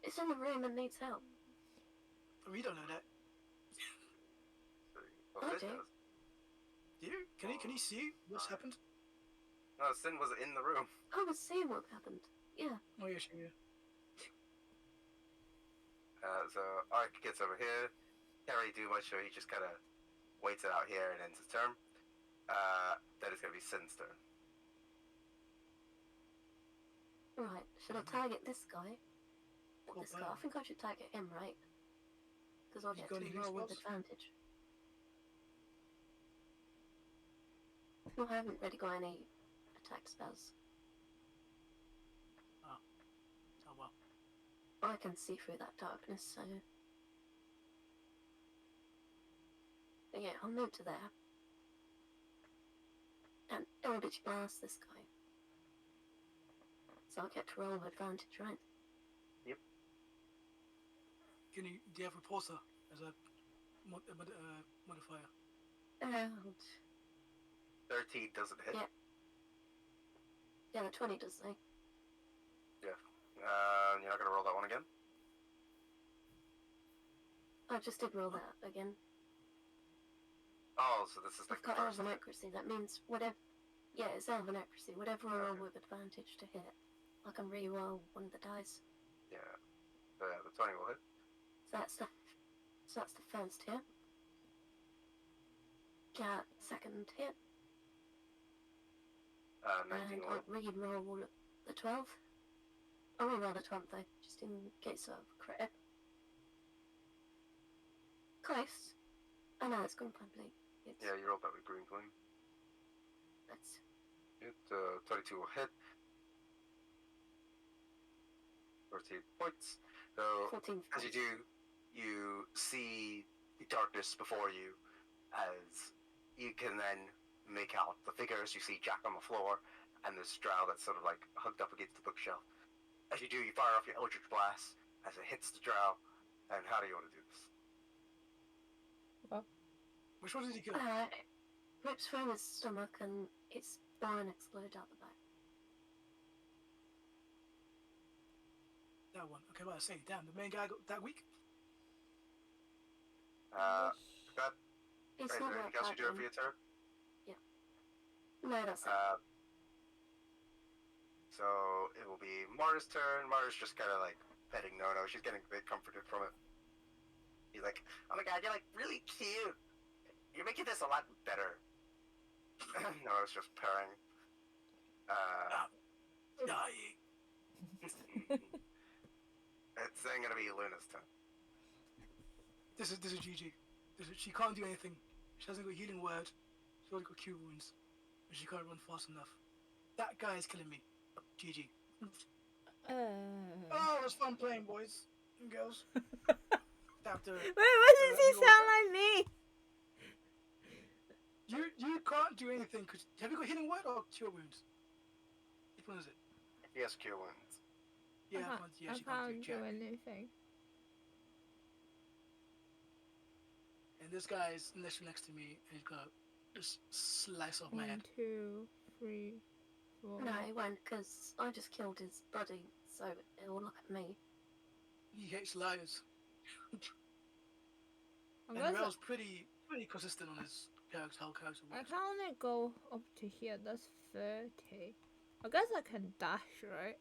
It's in the room and needs help. We don't know that. Well, I Sin do. does. Do you? Can he see what's happened? No, Sin was in the room. I was seeing what happened. Yeah. Oh yeah, sure. Yeah. So Ark gets over here. Can't really do much, so he just kind of waits it out here and ends his turn. Then it's gonna be Sin's turn. Right. Should I target this guy? Or Cool this guy? I think I should target him, right? because I'll You get got to any roll with spells? advantage. Well, I haven't really got any attack spells. Oh well. I can see through that darkness, so. But yeah, I'll move to there. And Eldritch Blast this guy. So I'll get to roll with advantage, right? Do you have Repulsor as a modifier? And 13 doesn't hit. Yeah. yeah, the 20 does say. You're not gonna roll that one again. I just did roll that again. Oh, so this is like I've got the first. elven accuracy. That means whatever. Yeah, it's elven accuracy. Whatever I roll Okay. with advantage to hit, I can re-roll one of the dice. Yeah. The 20 will hit. So that's the first hit. Got second hit, 19 and will I'll hit. re-roll the 12. I'll re-roll the 12 though, just in case of crit. Close. Oh no, it's Green Flame Blade. It's Yeah, you rolled that with green flame. that's 22 will hit. 13 points. So 14 as you points. do, you see the darkness before you as you can then make out the figures. You see Jack on the floor and this drow that's sort of like hugged up against the bookshelf. As you do, you fire off your Eldritch Blast as it hits the drow. And how do you want to do this? Which one did he kill? Rips through his stomach and its spine explodes out the back. That one. Okay, well, I say, damn, the main guy got that weak. That It's is not there like anything else that. you do for your turn? No, that's it. So it will be Mara's turn. Mara's just kind of like petting Nono. She's getting a bit comforted from it. He's like, "Oh my god, you're like really cute. You're making this a lot better." Nono's just purring. Dying. It's then gonna be Luna's turn. This is GG. She can't do anything. She hasn't got healing word. She's only got cure wounds. And she can't run fast enough. That guy is killing me. GG. Oh, it was fun playing, boys and girls. After Wait, what does he sound like me? you can't do anything. Cause have you got healing word or cure wounds? Which one is it? He has cure wounds. Yeah, I she can't do can't do jack. anything. And this guy is next to me, and he's got this slice of my 1, head. 2, 3, 4. No, he won't, because I just killed his buddy, so it'll look at me. He hates liars. I And guess Rel's pretty consistent on his character, how character I works. can only go up to here. That's 30. I guess I can dash, right?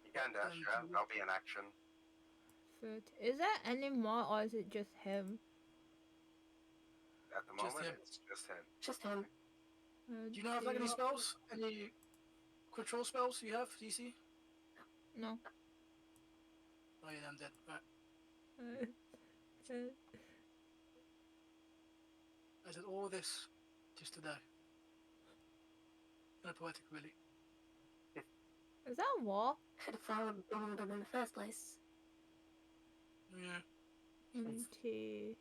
You can dash, yeah. That'll be an action. 30. Is there any more, or is it just him? At the Just moment, him. it's just him. Just him. Do you not have like any spells? Any control spells you have, DC? No. Oh yeah, I'm dead. Right. I did all this just to die. Not poetic, really. Is that a wall? Should have followed him in the first place. Yeah. Empty.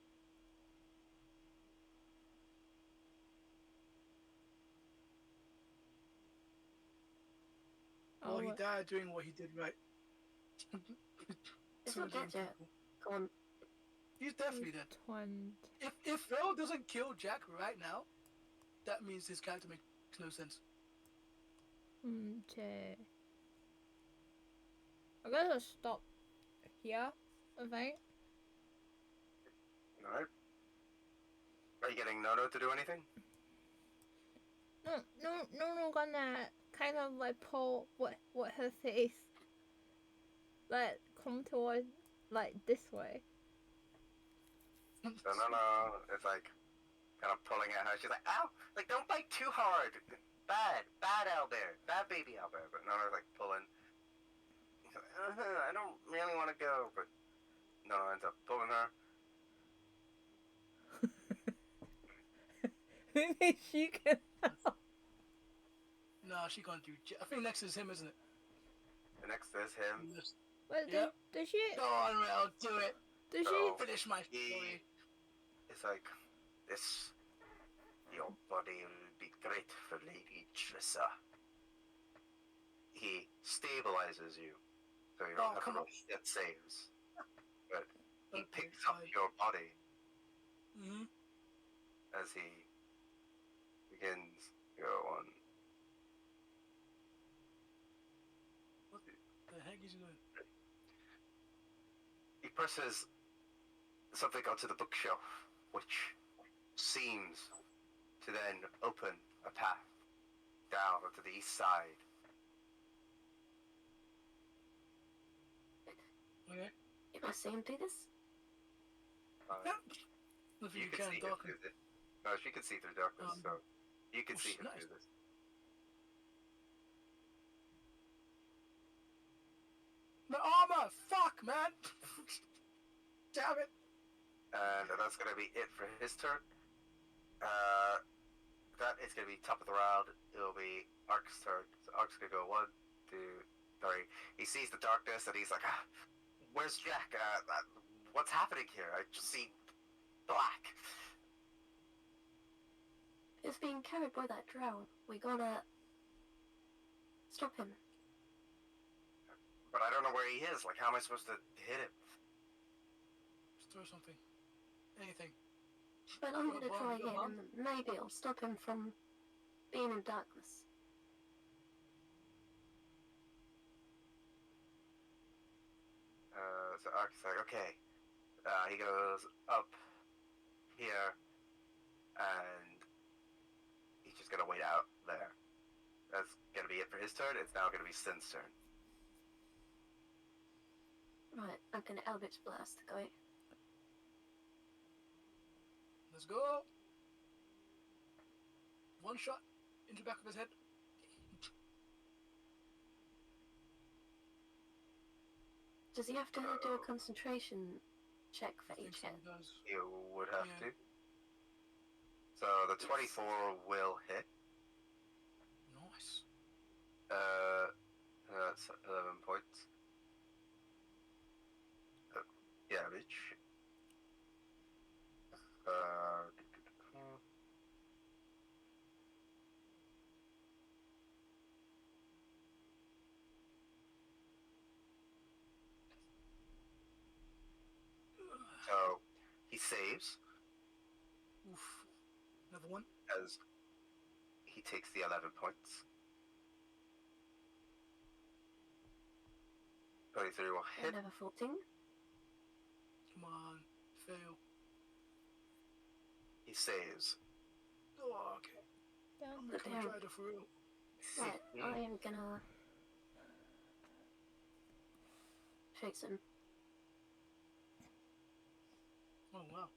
Well, he what- died doing what he did right. It's not dead yet. Go on. He's definitely dead. 20. If Rel doesn't kill Jack right now, that means his character makes no sense. Okay. I gotta stop here, I think. Alright. Are you getting Nono to do anything? No, gonna kind of like pull what her face, like come towards like this way. So Nono is like kind of pulling at her. She's like, "Ow! Like, don't bite too hard. Bad owlbear, bad baby owlbear." But Nono's like pulling. He's like, I don't really want to go, but Nono ends up pulling her. Maybe she can help. Nah, she can't do. I think next is him, isn't it? The next is him. Yes. But Yep. does she? Go on, Mel. Do it. Does she? So Finish my he story. is like, this, your body will be great for Lady Trissa. He stabilizes you, so you don't Oh, have to come on. roll death saves. But he Okay, picks up fine. your body Mm-hmm. as he begins to go on. What the heck is he doing? He presses something onto the bookshelf, which seems to then open a path down to the east side. Okay. If I see him do this, Yeah. If You you can can see him talk. through this. No, she can see through darkness, so you can oh, see him nice. through this. My armor! Fuck, man! Damn it! And that's going to be it for his turn. That is going to be top of the round. It'll be Ark's turn. So Ark's going to go 1, 2, 3. He sees the darkness and he's like, where's Jack? What's happening here? I just see black. he's being carried by that drow. We gotta stop him. But I don't know where he is. Like, how am I supposed to hit him? Just throw something. Anything. But I'm gonna Go try on, go again, on. and maybe it'll stop him from being in darkness. So Ark's like, okay. He goes up here, and he's just gonna wait out there. That's gonna be it for his turn. It's now gonna be Sin's turn. Right, I'm gonna Eldritch Blast the guy. Let's go! One shot into the back of his head. Does he have to do a concentration check for I think each so, hit? he does. You would have Yeah. to. So the 24 will hit. Nice. That's 11 points. Damage. So he saves Oof. Another one. as he takes the 11 points. 23 will hit. Another 14. Come on. Fail. He saves. Oh, okay. Down. I'm gonna try to for real. Right, I am gonna fix him. Oh, wow.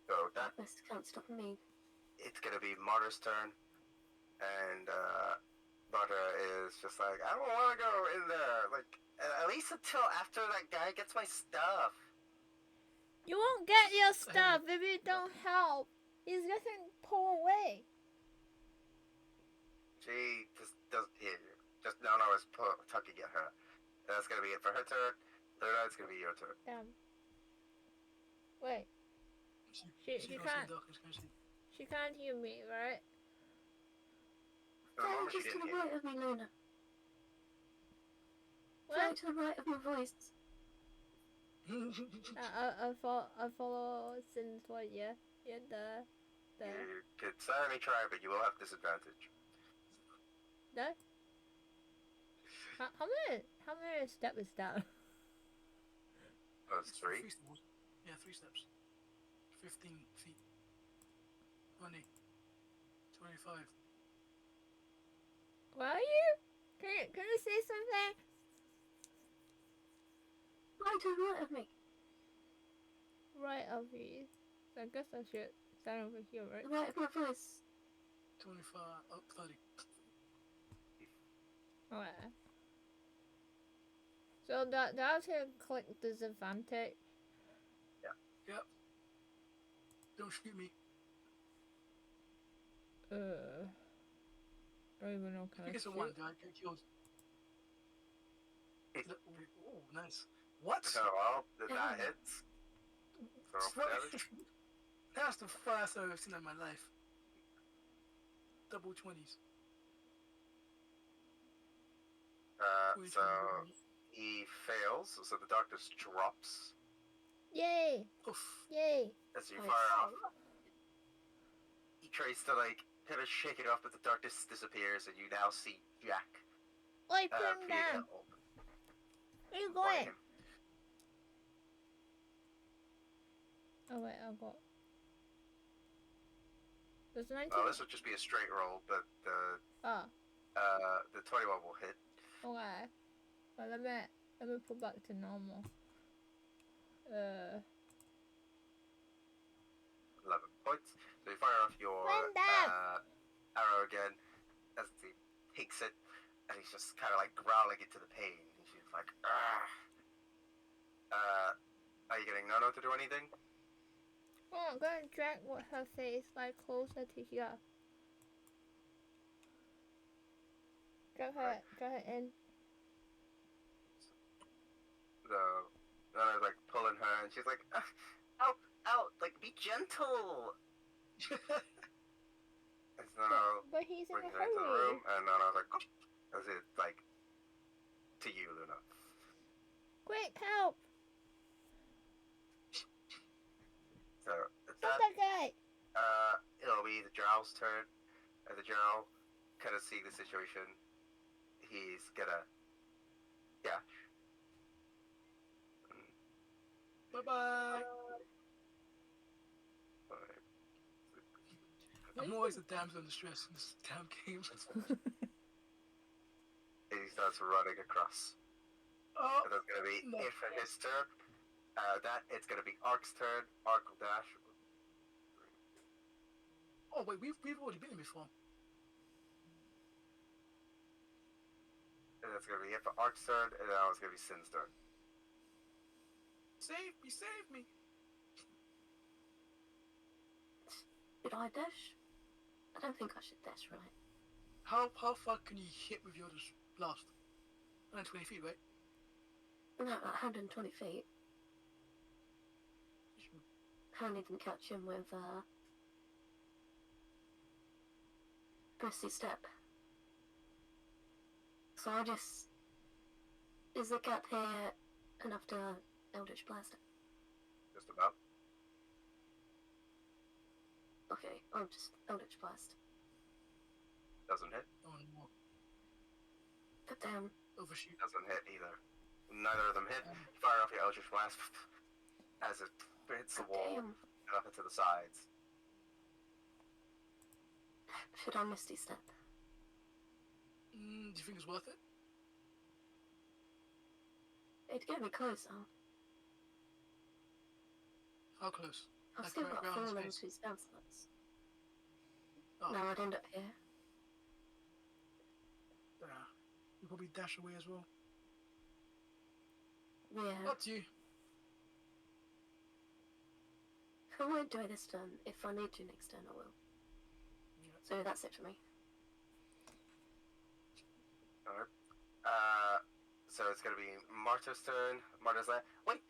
So that This can't stop me. it's gonna be Martyr's turn, and Martyr is just like, I don't want to go in there. Like, at least until after that guy gets my stuff. You won't get your stuff if you don't help. He's getting pulled away. She just no, it's tugging at her. That's gonna be it for her turn. Luna, it's gonna be your turn. Damn. Wait. She goes can't. in darkness, can't she? She can't hear me, right? For the Go moment, she just to didn't the hear. right of me, Luna. Go What? to the right of my voice. I follow since what? Yeah. The. You could certainly try, but you will have disadvantage. No. How many steps is that? That's 3. 3 steps. Yeah, 3 steps. 15 feet. 20. 25. Where are you? Can you say something? Right to the right of me. Right of you. So I guess I should stand over here, right? The right of my voice. 25. Oh, 30. Alright. So that's to click disadvantage. Yep. Don't shoot me. Don't even know can I I think it's a shoot? one guy get killed. Oh, nice. What? So, well, that hits. So, What? damage. That's the first I've ever seen in my life. Double 20s. So he fails, so the darkness drops Yay! Oof. Yay! as you Nice. fire off. He tries to kind of shake it off, but the darkness disappears, and you now see Jack Oi, put him being down. held Where you by going? him. Oh wait, I got. There's 19. Well, this would just be a straight roll, but Ah, the 21 will hit. okay. Well, let me put back to normal. 11 points. So you fire off your Brenda! arrow again as he takes it, and he's just kind of like growling into the pain. And she's like, "Argh." Are you getting Nono to do anything? Oh, I'm gonna drag with her face like closer to here. Drag her in. So Nono's like pulling her, and she's like, "Out, out! Like, be gentle." And Nono But he's in a brings her into the room, hurry. and Nono's like, as it like to you, Luna. Quick, help! So Stop that that guy! it'll be the Jarl's turn. And the Jarl kind of seeing the situation, he's gonna dash. Bye-bye. I'm always the damsel in distress in this damn game. And he starts running across. Oh, And that's gonna be no. it for his turn. It's gonna be Ark's turn. Ark will dash. Oh wait, we've already been here before. And that's gonna be it for Ark's turn, and now it's gonna be Sin's turn. Save me, save me. Should I dash? I don't think I should dash, right? How far can you hit with your blast? 120 feet, right? No, 120 feet. Handy didn't catch him with Misty Step. So I just... Is the gap here enough to Eldritch Blast it? Just about. Okay, I'll just Eldritch Blast. Doesn't hit. Oh no. Put down. Overshoot. Doesn't hit either. Neither of them hit. You fire off your Eldritch Blast as it hits the wall Damn. and up into the sides. Should I Misty Step? Do you think it's worth it? It'd get me closer. How close? I've Like still right got around his 4 face. into his bounce slots. Oh, No, I'd end up here. yeah. You probably dash away as well. Yeah. Up to you. I won't do it this turn. If I need to next turn, I will. Yeah. So that's it for me. Alright. So it's gonna be Marta's turn. Marta's like, wait,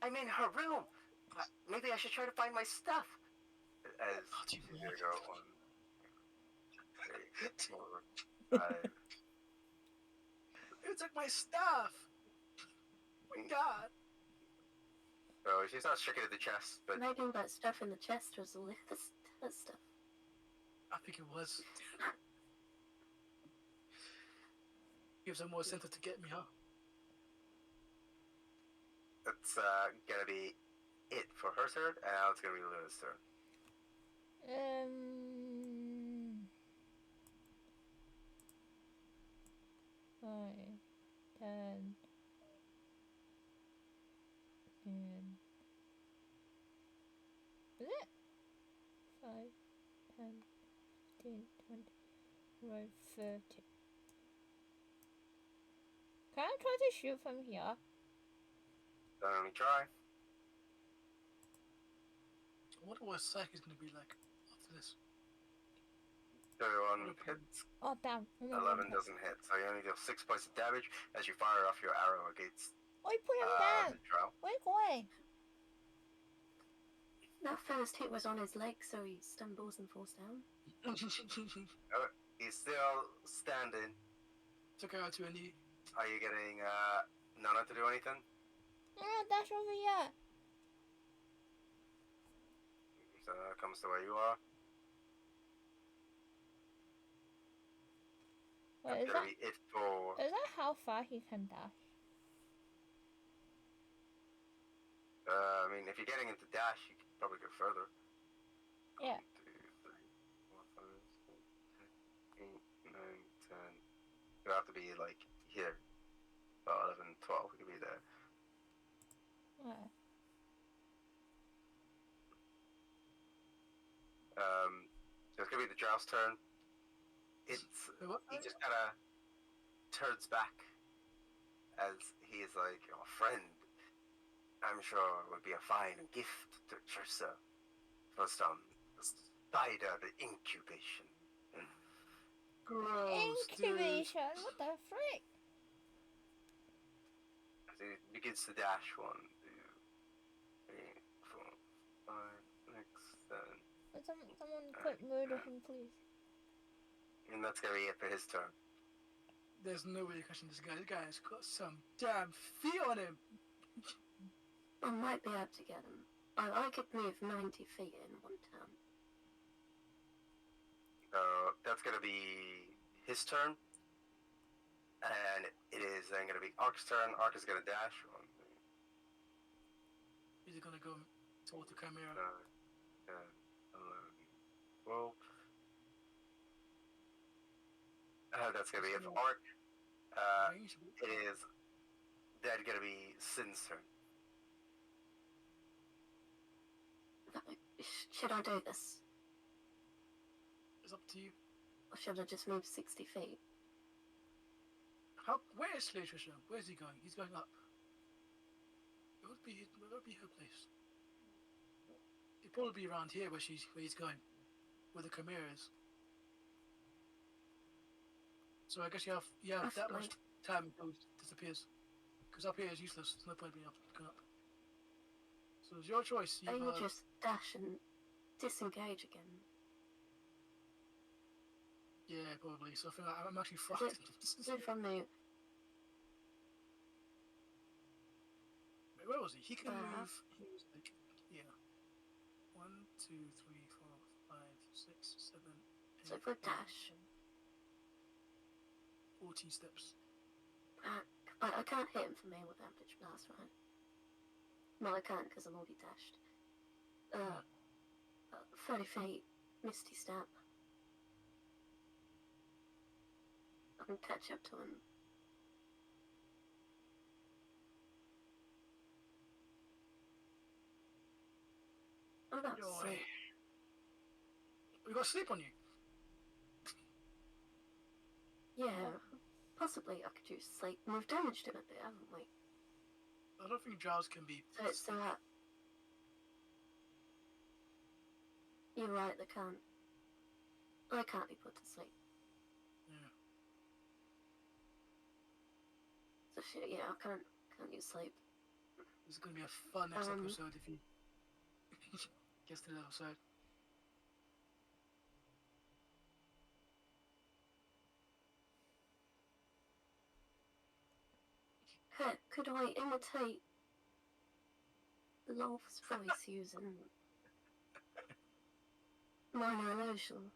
I'm in her room. Maybe I should try to find my stuff. As she's gonna go 1, 2, 3, 4, 5. You took my stuff. Oh my God. So she starts shaking at the chest, but Maybe that stuff in the chest was all this stuff. I think it was. Gives her more incentive to get me, huh? that's gonna be it for her turn, and now it's gonna be Luna's turn. 5, 10, and is it? 5, 10, 15, 20, 30. Can I try to shoot from here? Let me try. I wonder what Psyche is going to be like after this. 31 hits. Oh damn. 11 doesn't hit, so you only deal 6 points of damage as you fire off your arrow against Oi, put him the down. drow. Where you going? That first hit was on his leg, so he stumbles and falls down. He's still standing. Took her out to a knee. Are you getting Nana to do anything? No, dash over here. So comes to where you are. Wait, That's gonna be it for. is that how far he can dash? I mean, if you're getting into dash, you can probably go further. Yeah. 1, 2, 3, 4, 5, 6, 7, 8, 9, 10. You have to be like here. 11, 12. You can be there. Yeah. So it's gonna be the drow's turn. He just kind of turns back as he is like, "Oh, friend, I'm sure it would be a fine gift to Trissa for some spider incubation." Gross, Incubation? What the frick? So he begins to dash. 1, 2, 3, 4, 5, 6, 7. Would someone quick murder him, please? And that's gonna be it for his turn. There's no way you're catching this guy. This guy's got some damn feet on him. I might be able to get him. I could move 90 feet in one turn. So that's gonna be his turn. And it is then gonna be Ark's turn. Ark is gonna dash. 1, 2, Is he gonna go toward the Chimera? 9, 10, 11, 12. That's gonna be it for Ark. Range? It is then gonna be Sin's turn. Should I do this? It's up to you. Or should I just move 60 feet? Where is Trisha? Where's he going? He's going up. It would be her place. It'd probably be around here where he's going, where the Chimera is. So I guess you have that much time until it disappears. Because up here is useless. There's no point being going up. So it's your choice. Or you just dash and disengage again. Yeah, probably. So I think I'm actually frightened. So if I move, Wait, where was he? He can Uh-huh. move. He was like, yeah. 1, 2, 3, 4, 5, 6, 7, 8, so if I dash, 14 steps. I can't hit him for me with Ambush Blast, right? No, I can't because I'm already dashed. 30 feet, Misty Step. I can catch up to him. I'm about to Yoy. sleep. We got sleep on you. Yeah, possibly I could use sleep. We've damaged him a bit, haven't we? I don't think drows can be. So it's you're right, they can't. I can't be put to sleep. Yeah. So shit, yeah, I can't use sleep. This is gonna be a fun next Um, episode if he gets to the other side. Could I imitate Lolf's voice using minor illusion?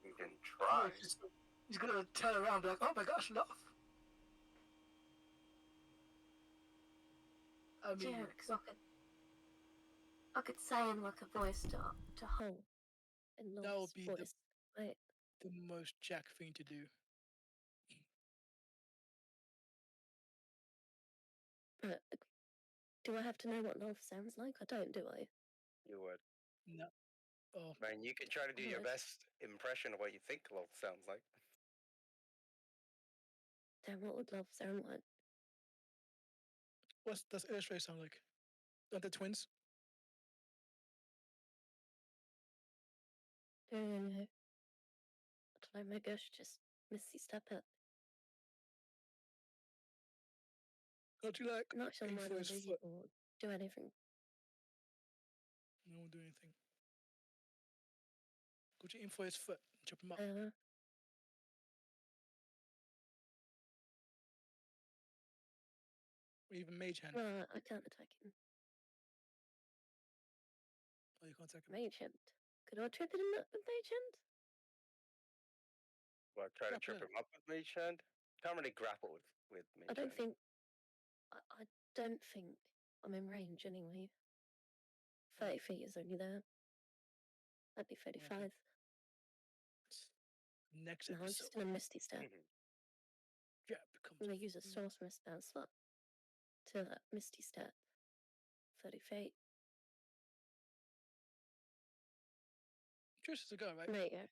You can try. He's gonna turn around and be like, oh my gosh, love. I mean, Yeah, because I could say in like a voice to Hull in That would Lolf's be voice. Wait, the most Jack thing to do. but do I have to know what Lolf sounds like? I don't, do I? You would. No. Oh, I mean, you can try to do your Alright. best impression of what you think Lolth sounds like. Damn, what would love sound like? What does illustrate sound like? Are they twins? I don't know. I don't know, maybe I should just Misty Step it. Don't you like Not sure aim what for I'll his do foot? or do anything. No one do anything. Could you aim for his foot and chop him up? Uh, Or even mage hand? no, I can't attack him. Oh, you can't attack him. Mage hand. Could I trip him up with Mage hand? Well, try to Grapple trip it. him up with Mage Hand. Can't really grapple with Mage I don't Hand. think. I don't think I'm in range anyway. 30 feet is only there. That'd be 35. Next No, I'm episode, just gonna Misty Step. Mhm. Jack becomes. I'm gonna use a source mist slot to Misty Step. 30 feet. Trish is a guy, right? There you go.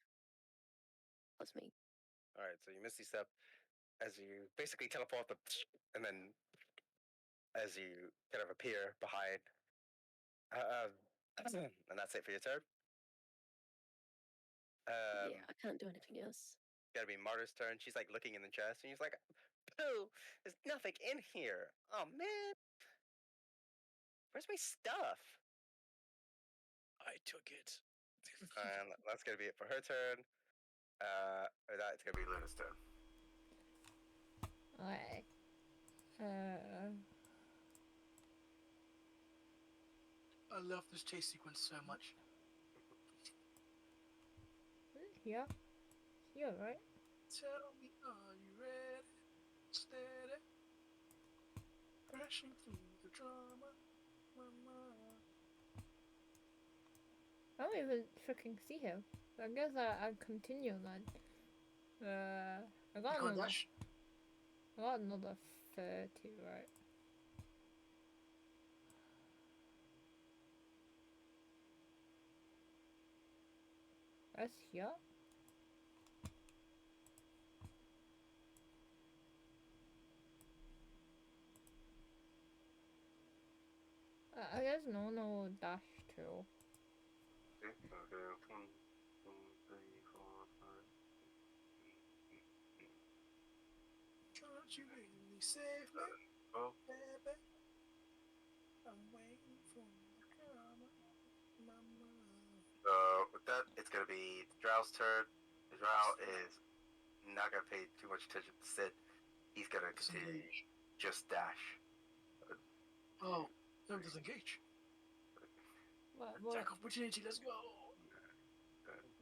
That's me. All right, so you Misty Step as you basically teleport the, and then as you kind of appear behind. And that's it for your turn. Yeah, I can't do anything else. Gotta be Marta's turn. She's like looking in the chest, and he's like, "Pooh, there's nothing in here. Oh man, where's my stuff?" I took it. And that's gonna be it for her turn. That's gonna be Luna's turn. Okay. I love this chase sequence so much. Here? Here, right? Tell me, are you ready? Steady. Crashing through the drama. Mama. I don't even freaking see him. I guess I'll continue then. I got You can't another. dash? I got another 30, right? That's here. I guess no dash too. Okay, 1, 2, 3, 4, 5. Can't you really save me, Oh, baby? I'm waiting for the drama. Mama. with that, it's gonna be the Drow's turn. The Drow is not gonna pay too much attention to Sid. He's gonna continue Disengage. just dash. Oh, no, disengage. What Attack opportunity, let's go.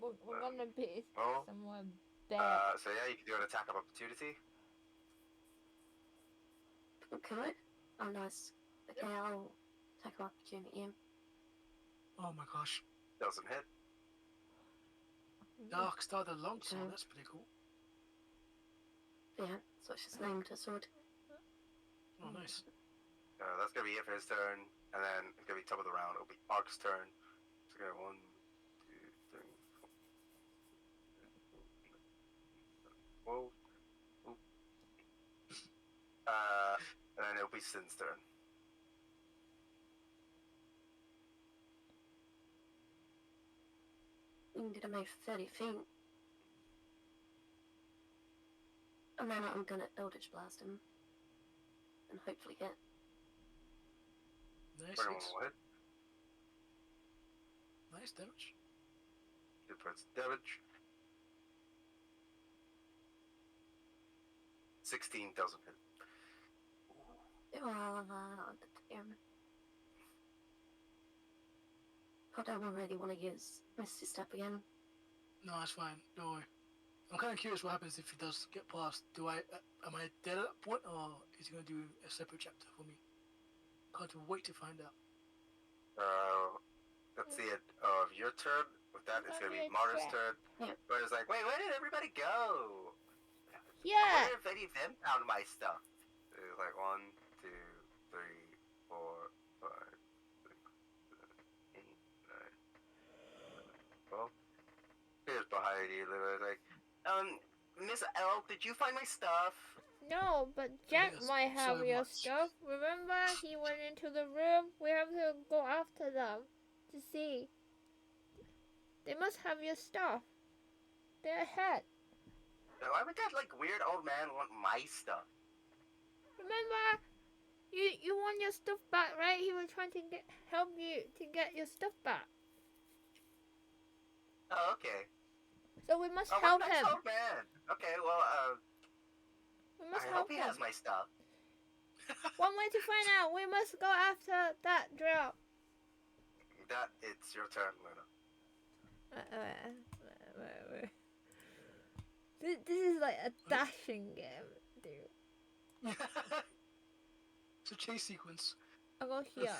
we're gonna be Oh. somewhere bad. So yeah, you can do an attack of opportunity. Okay. Oh, nice. Okay, I'll take an opportunity. Oh my gosh. Doesn't hit. Dark started longsword, Okay. that's pretty cool. Yeah, so it's just named a sword. Oh, nice. That's gonna be it for his turn, and then it's gonna be top of the round. It'll be Ark's turn. So we're gonna 1, 2, 3, 4. Whoa. Oop. And then it'll be Sin's turn. You can do the move 30 feet. And then I'm gonna Eldritch Blast him. And hopefully hit. Nice Everyone hits. will hit. Nice damage. 2 points of damage. 16 doesn't hit. Damn. I don't really want to use Misty Step again. No, that's fine. Don't worry. I'm kind of curious what happens if he does get past. Am I dead at that point, or is he going to do a separate chapter for me? Can't wait to find out. That's the end of your turn. With that, it's gonna be Mara's turn. Yeah. Where it's like, wait, where did everybody go? Yeah! Where if any of them found my stuff? It's like 1, 2, 3, 4, 5, 6, 7, 8, 9, 12. Here's behind you, literally like, Miss L, did you find my stuff? No, but Jack Yes, might have so your much. stuff. Remember, he went into the room. We have to go after them to see. They must have your stuff. They're ahead. Why would that like weird old man want my stuff? Remember, you want your stuff back, right? He was trying to help you to get your stuff back. Oh, okay. So we must Oh, what help a nice him. old man. Okay, well, We must I help hope he him. has my stuff. One way to find out. We must go after that drill. That it's your turn, Luna. This is like a dashing game, dude. It's a chase sequence. I'll go here.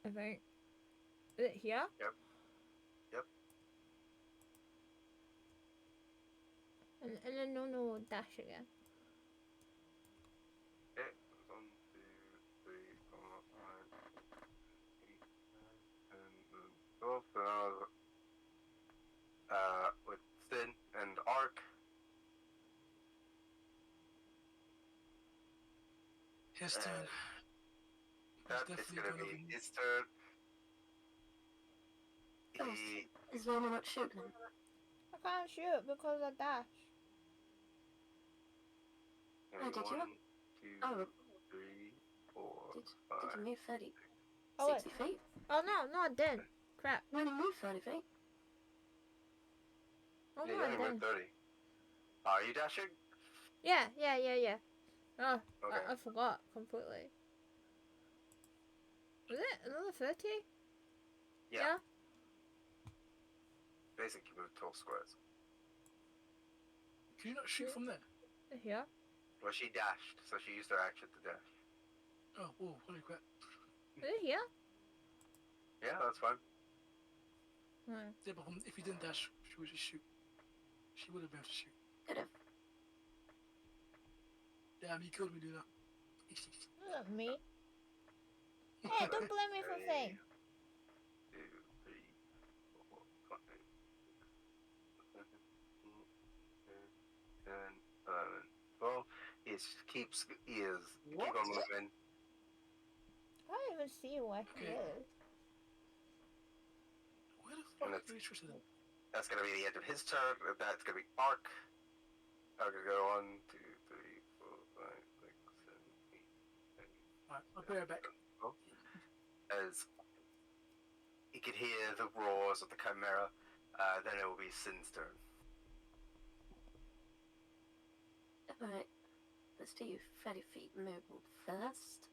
I think. Is it here? Yep. Yep. And then no will dash again. Okay. 1, 2, 3, 4, 5, 8, 9, 10, 12. So now, with Sin and Ark. His turn. That He's is definitely gonna gonna be be- his turn. Oh, He Is Luna not shooting him? I can't shoot because I dash. Oh, did you? 1, 2, Oh. 3, 4, Did 5. you move 30? Oh, wait. 60 feet? Oh no, I didn't. Crap. You only moved 30 feet. Oh Yeah, no, you I only went didn't. 30. Are you dashing? Yeah. Oh, Okay. I forgot completely. Was it another 30? Yeah. Basically, move 12 squares. Can you not shoot from there? Here. Well, she dashed, so she used her action to dash. Oh, whoa, holy crap. Is it here? Yeah, that's fine. No. Yeah, but if you didn't dash, she would just shoot. She would have been able to shoot. Could have. Damn, you killed me, dude. Not me. Hey, don't blame me for saying. 2, 3, 4, 5, 6, 7, 8, 9, 10, 11, 12. He is keep on moving. I don't even see where he Okay. is. Where the fuck And are you interested in? That's gonna be the end of his turn. That's gonna be Ark. I'm gonna go 1, 2, 3, 4, 5, 6, 7, 8, 9, Alright, I'll be right back. as he could hear the roars of the Chimera. Then it will be Sin's turn. Alright. Let's do 30 feet movement first.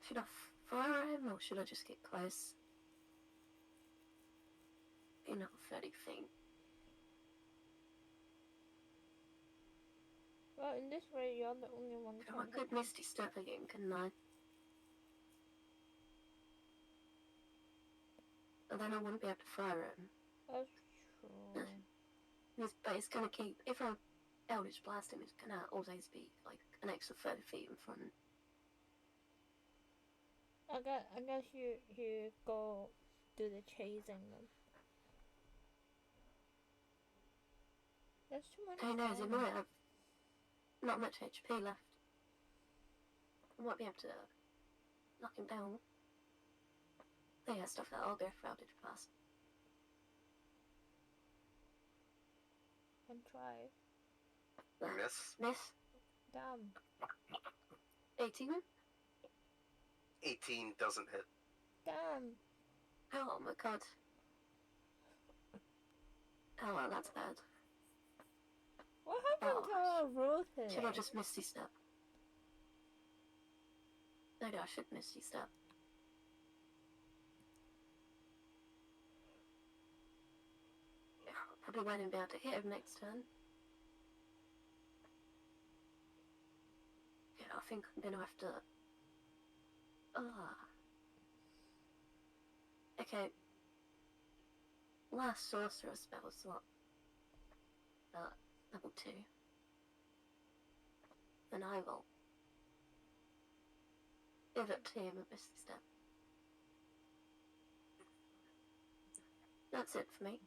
Should I fire him or should I just get close? You're not 30 feet. Well, in this way, you're the only one. Oh, I could Misty Step again, couldn't I? And then I wouldn't be able to fire him. That's true. But it's gonna keep. If I Eldritch Blast him, it's gonna always be like an extra 30 feet in front. I guess you go do the chasing then. There's too many. Who knows? It enemies. might have not much HP left. I might be able to knock him down. They have stuff that I'll go for Eldritch Blast. Can try. Miss. Miss. Damn. 18. 18 doesn't hit. Damn. Oh my god. Oh well, that's bad. What happened to our route today? Should I just Misty Step? No, I should Misty Step. Yeah, probably won't even be able to hit him next turn. Yeah, I think I'm gonna have to. Okay. Last sorcerer spell slot. Level 2. Then I will give it to him a Misty Step. That's it for me.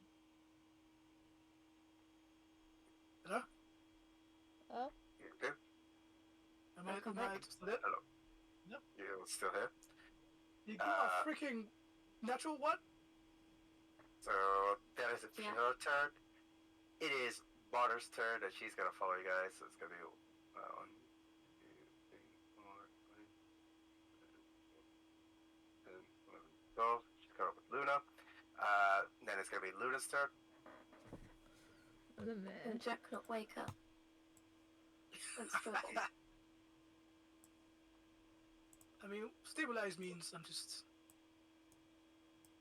Hello? Oh, You good? Am Welcome I back. still there? You still here? You got a freaking natural what? So that is Yeah. your turn. It is Barter's turn, and she's gonna follow you guys. So it's gonna be 1, 2, 3, 4, 5, 10, 11, 12. She's coming up with Luna. Then it's gonna be Luna's turn. I'm a man. And Jack cannot wake up. And struggle. I mean, stabilize means I'm just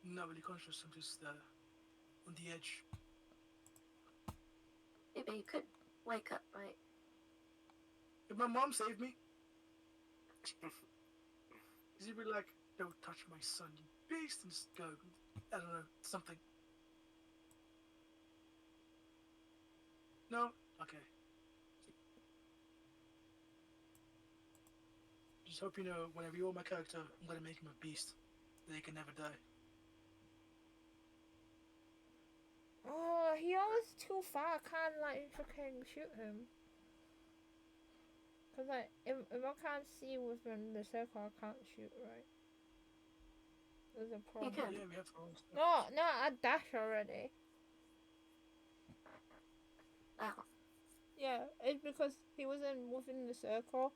not really conscious. I'm just on the edge. Yeah, but you could wake up, right? If my mom saved me, she'd be like, "Don't touch my son, you beast," and just go, I don't know, something. No? Okay. Just hope you know, when I reroll my character, I'm gonna make him a beast. That he can never die. Oh, he always too far. I can't like fucking shoot him. Cause like if I can't see within the circle, I can't shoot, right? There's a problem. can. Yeah, we have to roll stuff. No, I dashed already. Ow. Yeah, it's because he wasn't within the circle,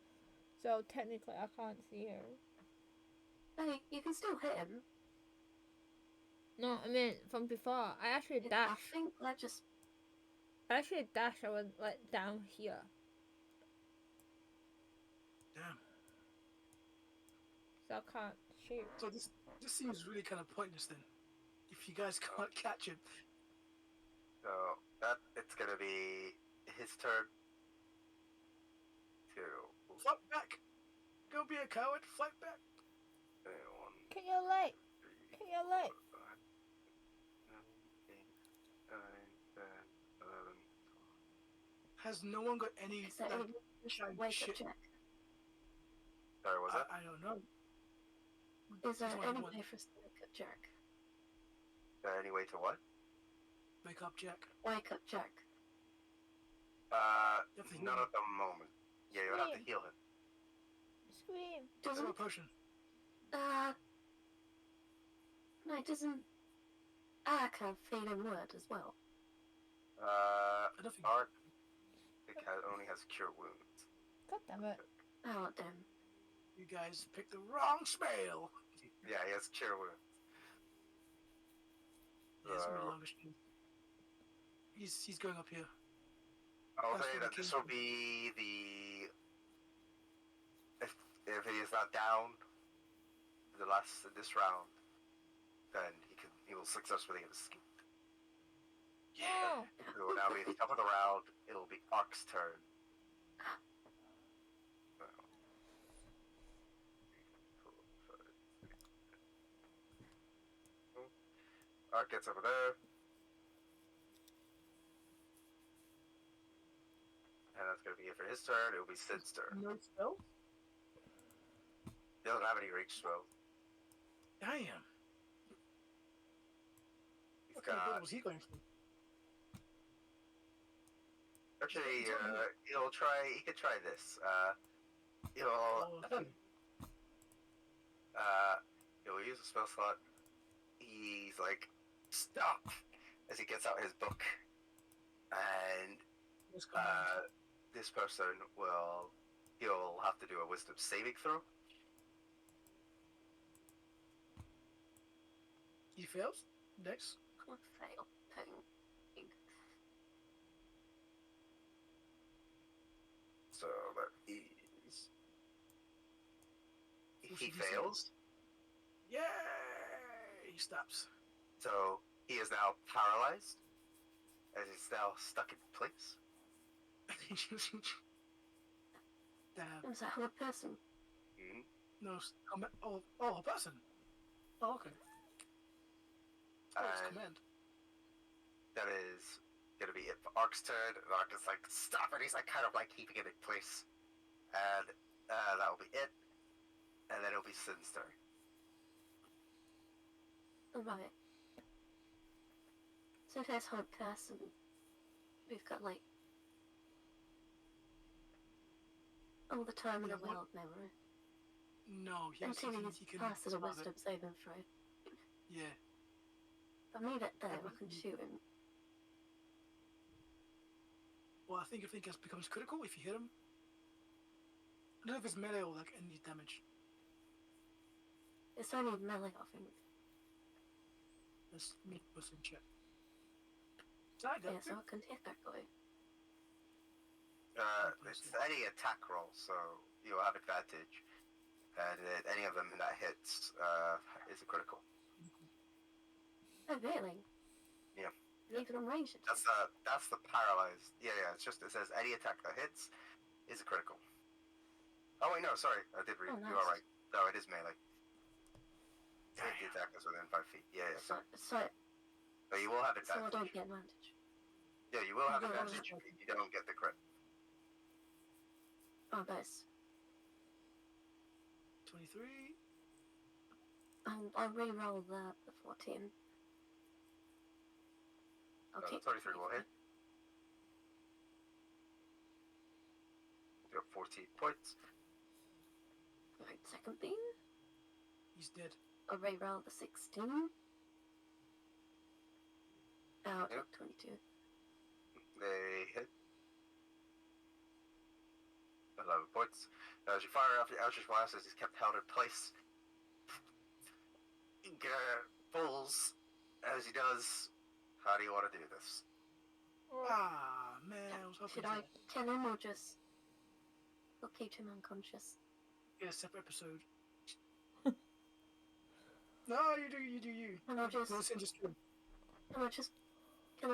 so technically I can't see him. Hey, you can still hit him. No, I mean from before. I actually I dashed. think that just... I was like down here. Damn. So I can't shoot. So this seems really kind of pointless then. If you guys can't catch him. So that it's gonna be his turn to Fight back! Go be a coward, fight back! 1, Can you light? 3, Can you light? 4, 5, 6, 7, 8, 9, 10, 11. Has no one got any Is there like, any giant wake shit? up Jack? Sorry, was that? I don't know. Is there Just any one. way for us to wake up Jack? Is there any way to what? Wake up, Jack. Wake up Jack. You have to Not heal at the moment. Yeah, you'll have to heal him. Scream. Have Doesn't... a potion. No, it doesn't... I can't feel in word as well. I don't think. Art only has cure wounds. God damn it. Oh, damn. You guys picked the wrong spell. Yeah, he has cure wounds. Yeah, it's gonna be So- the longest one. He's going up here. I'll That's say where that the this king- will be the if he is not down this round, then he will successfully escape. Yeah. It will now be the top of the round. It'll be Ark's turn. Ark gets over there. And that's going to be it for his turn. It will be Sid's turn. No spell? He doesn't have any reach spells. Damn. He's What kind of got... build was he going for? Actually, he could try this. Oh, He'll use a spell slot. He's like, stop! As he gets out his book. And this command. this person he'll have to do a wisdom saving throw. He fails. Next. Can't fail. Ping. So that is... What He should he say? fails. Yay! He stops. So he is now paralyzed. As he's now stuck in place. Damn. Is that a person? Mhm. No. Oh, a person. Oh, okay. Oh, it's And command. that is gonna be it for Ark's turn. And Ark is like, stop it! He's like kind of like keeping it in place. And that will be it. and then it'll be Sin's turn. Alright. So there's Hunt Curse and we've got like all the time in Yeah, the world memory. No, And yes, he can passes a survive wisdom it. saving throw. Yeah. If I made it there, I can shoot him. Well, I think if it becomes critical if you hit him. I don't know if it's melee or like any damage. It's only melee, I think. Let's make a wisdom check. So I got Yeah, so I can hit that guy. It's any attack roll, so you'll have advantage. And any of them that hits is a critical. Oh, really? Yeah. Even on ranged That's the paralyzed. Yeah. It says any attack that hits is a critical. Oh wait, no, sorry, I did read. Oh, nice. You are right. No, it is melee. The attack is within 5 feet. Yeah. So But you will have I advantage. don't get advantage. Yeah, you will have Yeah, advantage if you don't get the crit. Oh, nice. 23. I'll re-roll the 14. I'll keep 23 will hit. You have 14 points. Right, second beam. He's dead. I'll re-roll the 16. I'll Yep. take 22. They hit. 11 points. As you fire off the Eldritch Blast, as he's kept held in place, pulls. As he does, how do you want to do this? Ah, man, I was hoping Should to I kill him or just... I'll keep him unconscious? get a separate episode. No, you do you. And I'll just... Listen, just do. Can I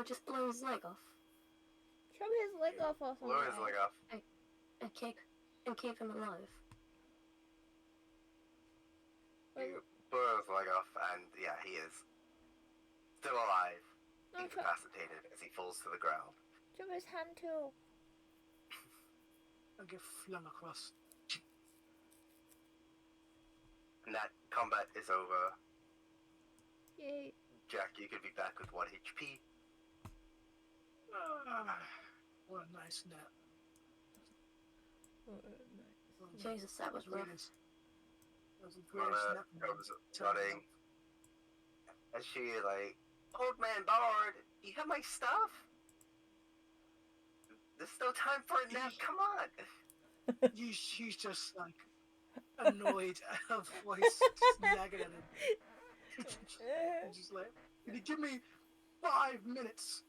just blow his leg off? Chop his leg off or something. Blow his leg off. And keep him alive? You blow his leg off, and yeah, he is still alive, No, chop, incapacitated as he falls to the ground. chop his hand too. I'll get flung across. And that combat is over. Yay. Jack, you could be back with 1 HP. Ah, what a nice nap. Oh, nice. Jesus, that was rough. That was the greatest Mona nap. comes running. And she like, Old Man Bard, you have my stuff? There's still time for a nap, come on! She's just like annoyed at her voice, just nagging at him. And just like, can you give me 5 minutes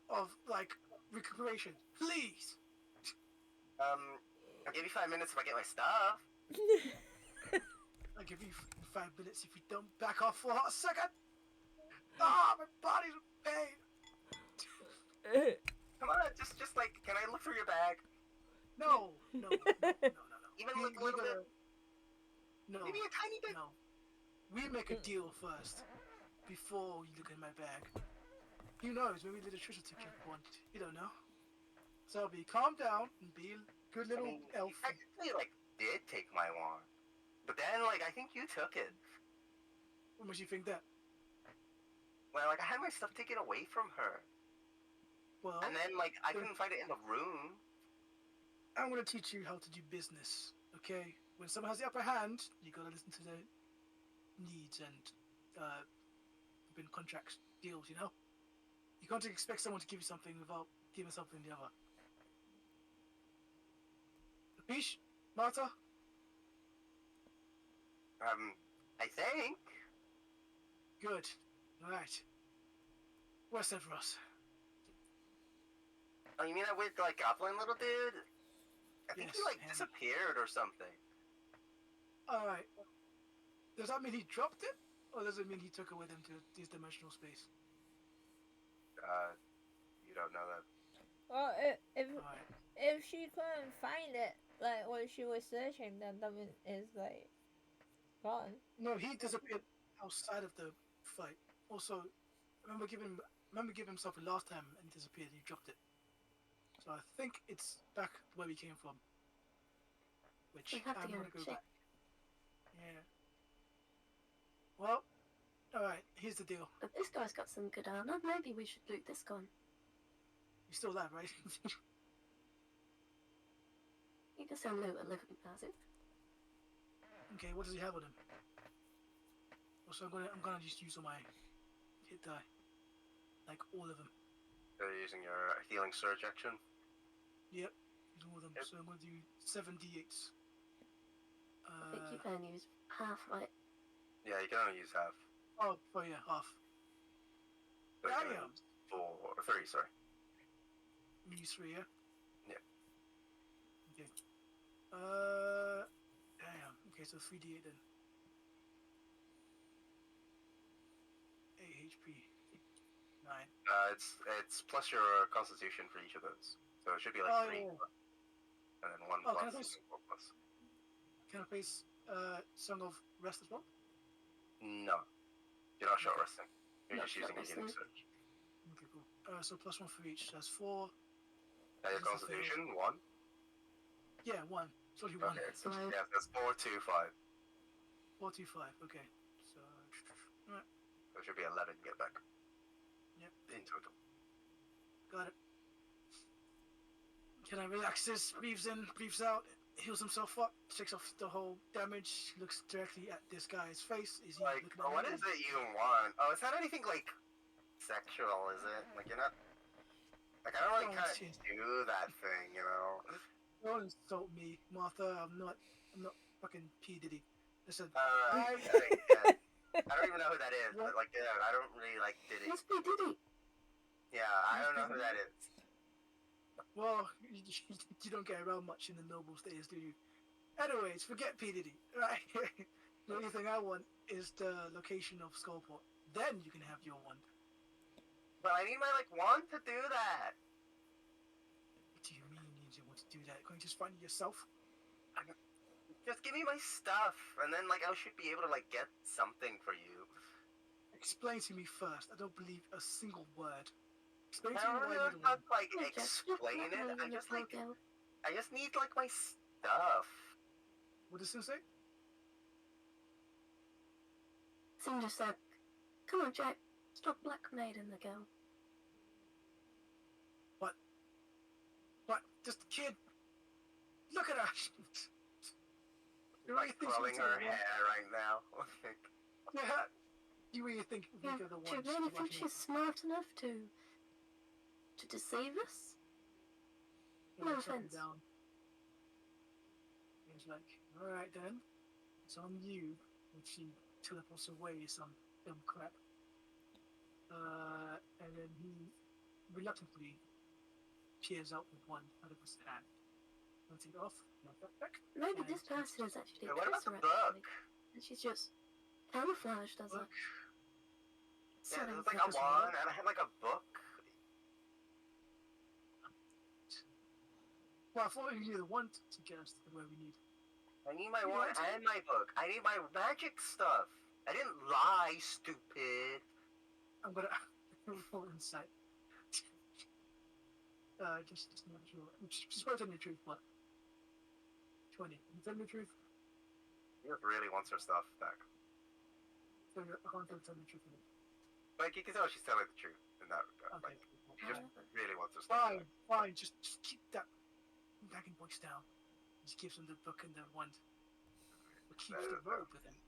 of like recuperation, please? I'll give you 5 minutes if I get my stuff. I'll give you 5 minutes if you don't back off for a second. Ah, my body's in pain. Come on, just like, can I look through your bag? No. Even like a little bit? No. Maybe a tiny bit? No. We make a deal first, before you look in my bag. Who knows, maybe the treasure to keep one. You don't know. So be calm down and be a good little elf. You technically, like, did take my wand. But then, like, I think you took it. What makes you think that? Well, like, I had my stuff taken away from her. Well, And then, like, I couldn't find it in the room. I'm gonna teach you how to do business, okay? When someone has the upper hand, you gotta listen to their needs and open contracts, deals, you know? You can't expect someone to give you something without giving something the other. Capiche? Marta? I think. Good. Alright. Where's Severus? Oh, you mean that weird, like, goblin little dude? I think he, Yes, like, him. disappeared or something. Alright. Does that mean he dropped it? Or does it mean he took it with him to his dimensional space? You don't know that. Well, Alright. if she couldn't find it, like when she was searching, then that is like gone. No, he disappeared outside of the fight. Also, remember giving himself a last time and he disappeared. He dropped it. So I think it's back where we came from. Which We have to I'm go gonna go check. back. Yeah. Well, alright, here's the deal. But this guy's got some good armor. Maybe we should loot this gun. You're still alive, right? You can sell loot a living person. Okay, what does he have on him? Also, I'm gonna just use all my hit die. Like all of them. You're using your healing surge action. Yep, use all of them. Yep. So I'm gonna do 7 d8s. I think you can only use half, right? Yeah, you can only use half. Oh yeah, half. So you can only Damn! use 4 or 3, sorry. Use 3, yeah? Yeah. Okay. Damn. Okay, so 3d8 then. 8 HP. 9. It's plus your constitution for each of those. So it should be like Oh, 3. yeah. And then 1 Oh, can I plus, place- and 4 plus. Can I place Song of Rest as well? No. You're not short resting. You're Not just using a short healing resting. surge. Okay, cool. So plus 1 for each. That's 4. And your Just a fail. constitution, 1. Yeah, 1. It's only 1. Okay. So Yeah, that's 4, 2, 5. 4, 2, 5. Okay. So. Alright, So it should be 11 get back. Yep. In total. got it. Can I relax this? Breathes in, breathes out, heals himself up, takes off the whole damage, looks directly at this guy's face. Is he Like, looking at what me? is it you want? Oh, is that anything, like, sexual, is it? Like, you're not... Like, I don't really Oh, kind of shit. do that thing, you know? Don't insult me, Martha. I'm not fucking P. Diddy. Listen, I don't even know who that is, but, like, yeah, I don't really like Diddy. Let's be Diddy. Yeah, I don't know who that is. well, you don't get around much in the noble states, do you? Anyways, forget P. Diddy, right? The only thing I want is the location of Skullport. Then you can have your wand. But I need my, like, wand to do that. What do you mean you need to want to do that? Can't you just find it yourself? Just give me my stuff, and then, like, I should be able to, like, get something for you. Explain to me first. I don't believe a single word. Explain I to me don't why really you know how to, like, Yeah, Jeff, explain look it. at I me, just, little like, girl. I just need, like, my stuff. What does it say? Sim just said, "Come on, Jack. Stop blackmailing the girl." What? Just a kid? Look at her! You Like, think curling she's her a- hair right now. Yeah. You really think we Yeah, are the do you ones really think watching she's smart enough to deceive us? it? no Yeah, chuck him offense. down. He's like, alright then. It's on you. And she teleports away some dumb crap. And then he reluctantly peers out with one out of his hand. I'll take it off. Not that back. Maybe Yeah, this it's- person is actually Hey, what about the Trissa, book? actually. And she's just camouflaged as a Book. Yeah, selling there's like a focus on wand, that. and I had like a book. Well, I thought you needed one to get us to where we need. I need my You wand want to? and my book. I need my magic stuff. I didn't lie, stupid. I'm gonna roll insight. Just not sure. Just want to tell me the truth, what? 20. You tell me the truth? She just really wants her stuff back. I can't tell me the truth. Like, you can tell she's telling the truth in that regard. Okay. Like, Cool. she just really wants her stuff Fine, back. fine. Just keep that dragon voice down. Just gives him the book and the wand. But keeps the robe with him.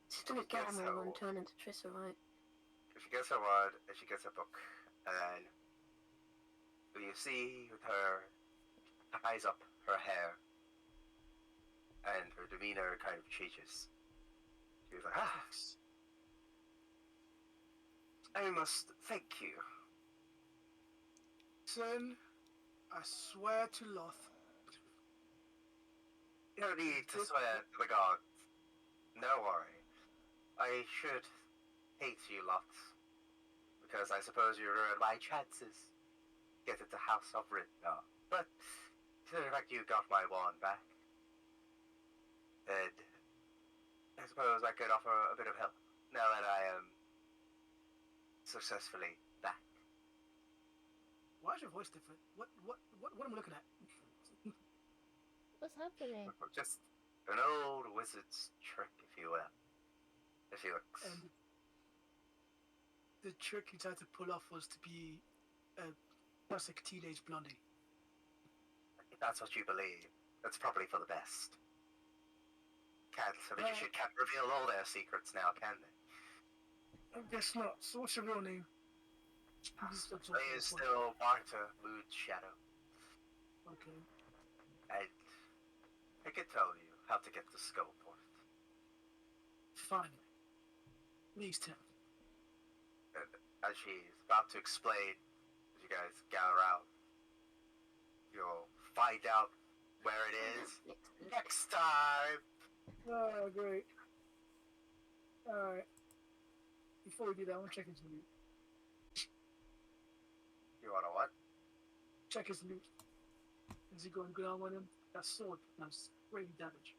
She didn't get Yes, him all so- and turn into Trissa, right? If she gets her wand, and she gets her book, and then you see with her ties up her hair, and her demeanor kind of changes. She's like, I must thank you. Son, I swear to Loth. You don't need to swear to the gods. No worry. I should hate you lots. Because I suppose you ruined my chances. Get into House of Ridnar. But, considering the fact you got my wand back, then I suppose I could offer a bit of help now that I am successfully back. Why is your voice different? What am I looking at? What's happening? Just An old wizard's trick, if you will. If he looks. And the trick he tried to pull off was to be a classic teenage blondie. If that's what you believe, that's probably for the best. The magician can't reveal all their secrets now, can they? I guess not. So what's your real name? They is still Marta Moodshadow. Okay. And I could tell you how to get the Skullport. Fine. Please tell. And as she's about to explain, as you guys gather out, you'll find out where it is next time. Oh, great. Alright. Before we do that, I want to check his loot. You wanna what? Check his loot. Is he going good on with him? That sword does great damage.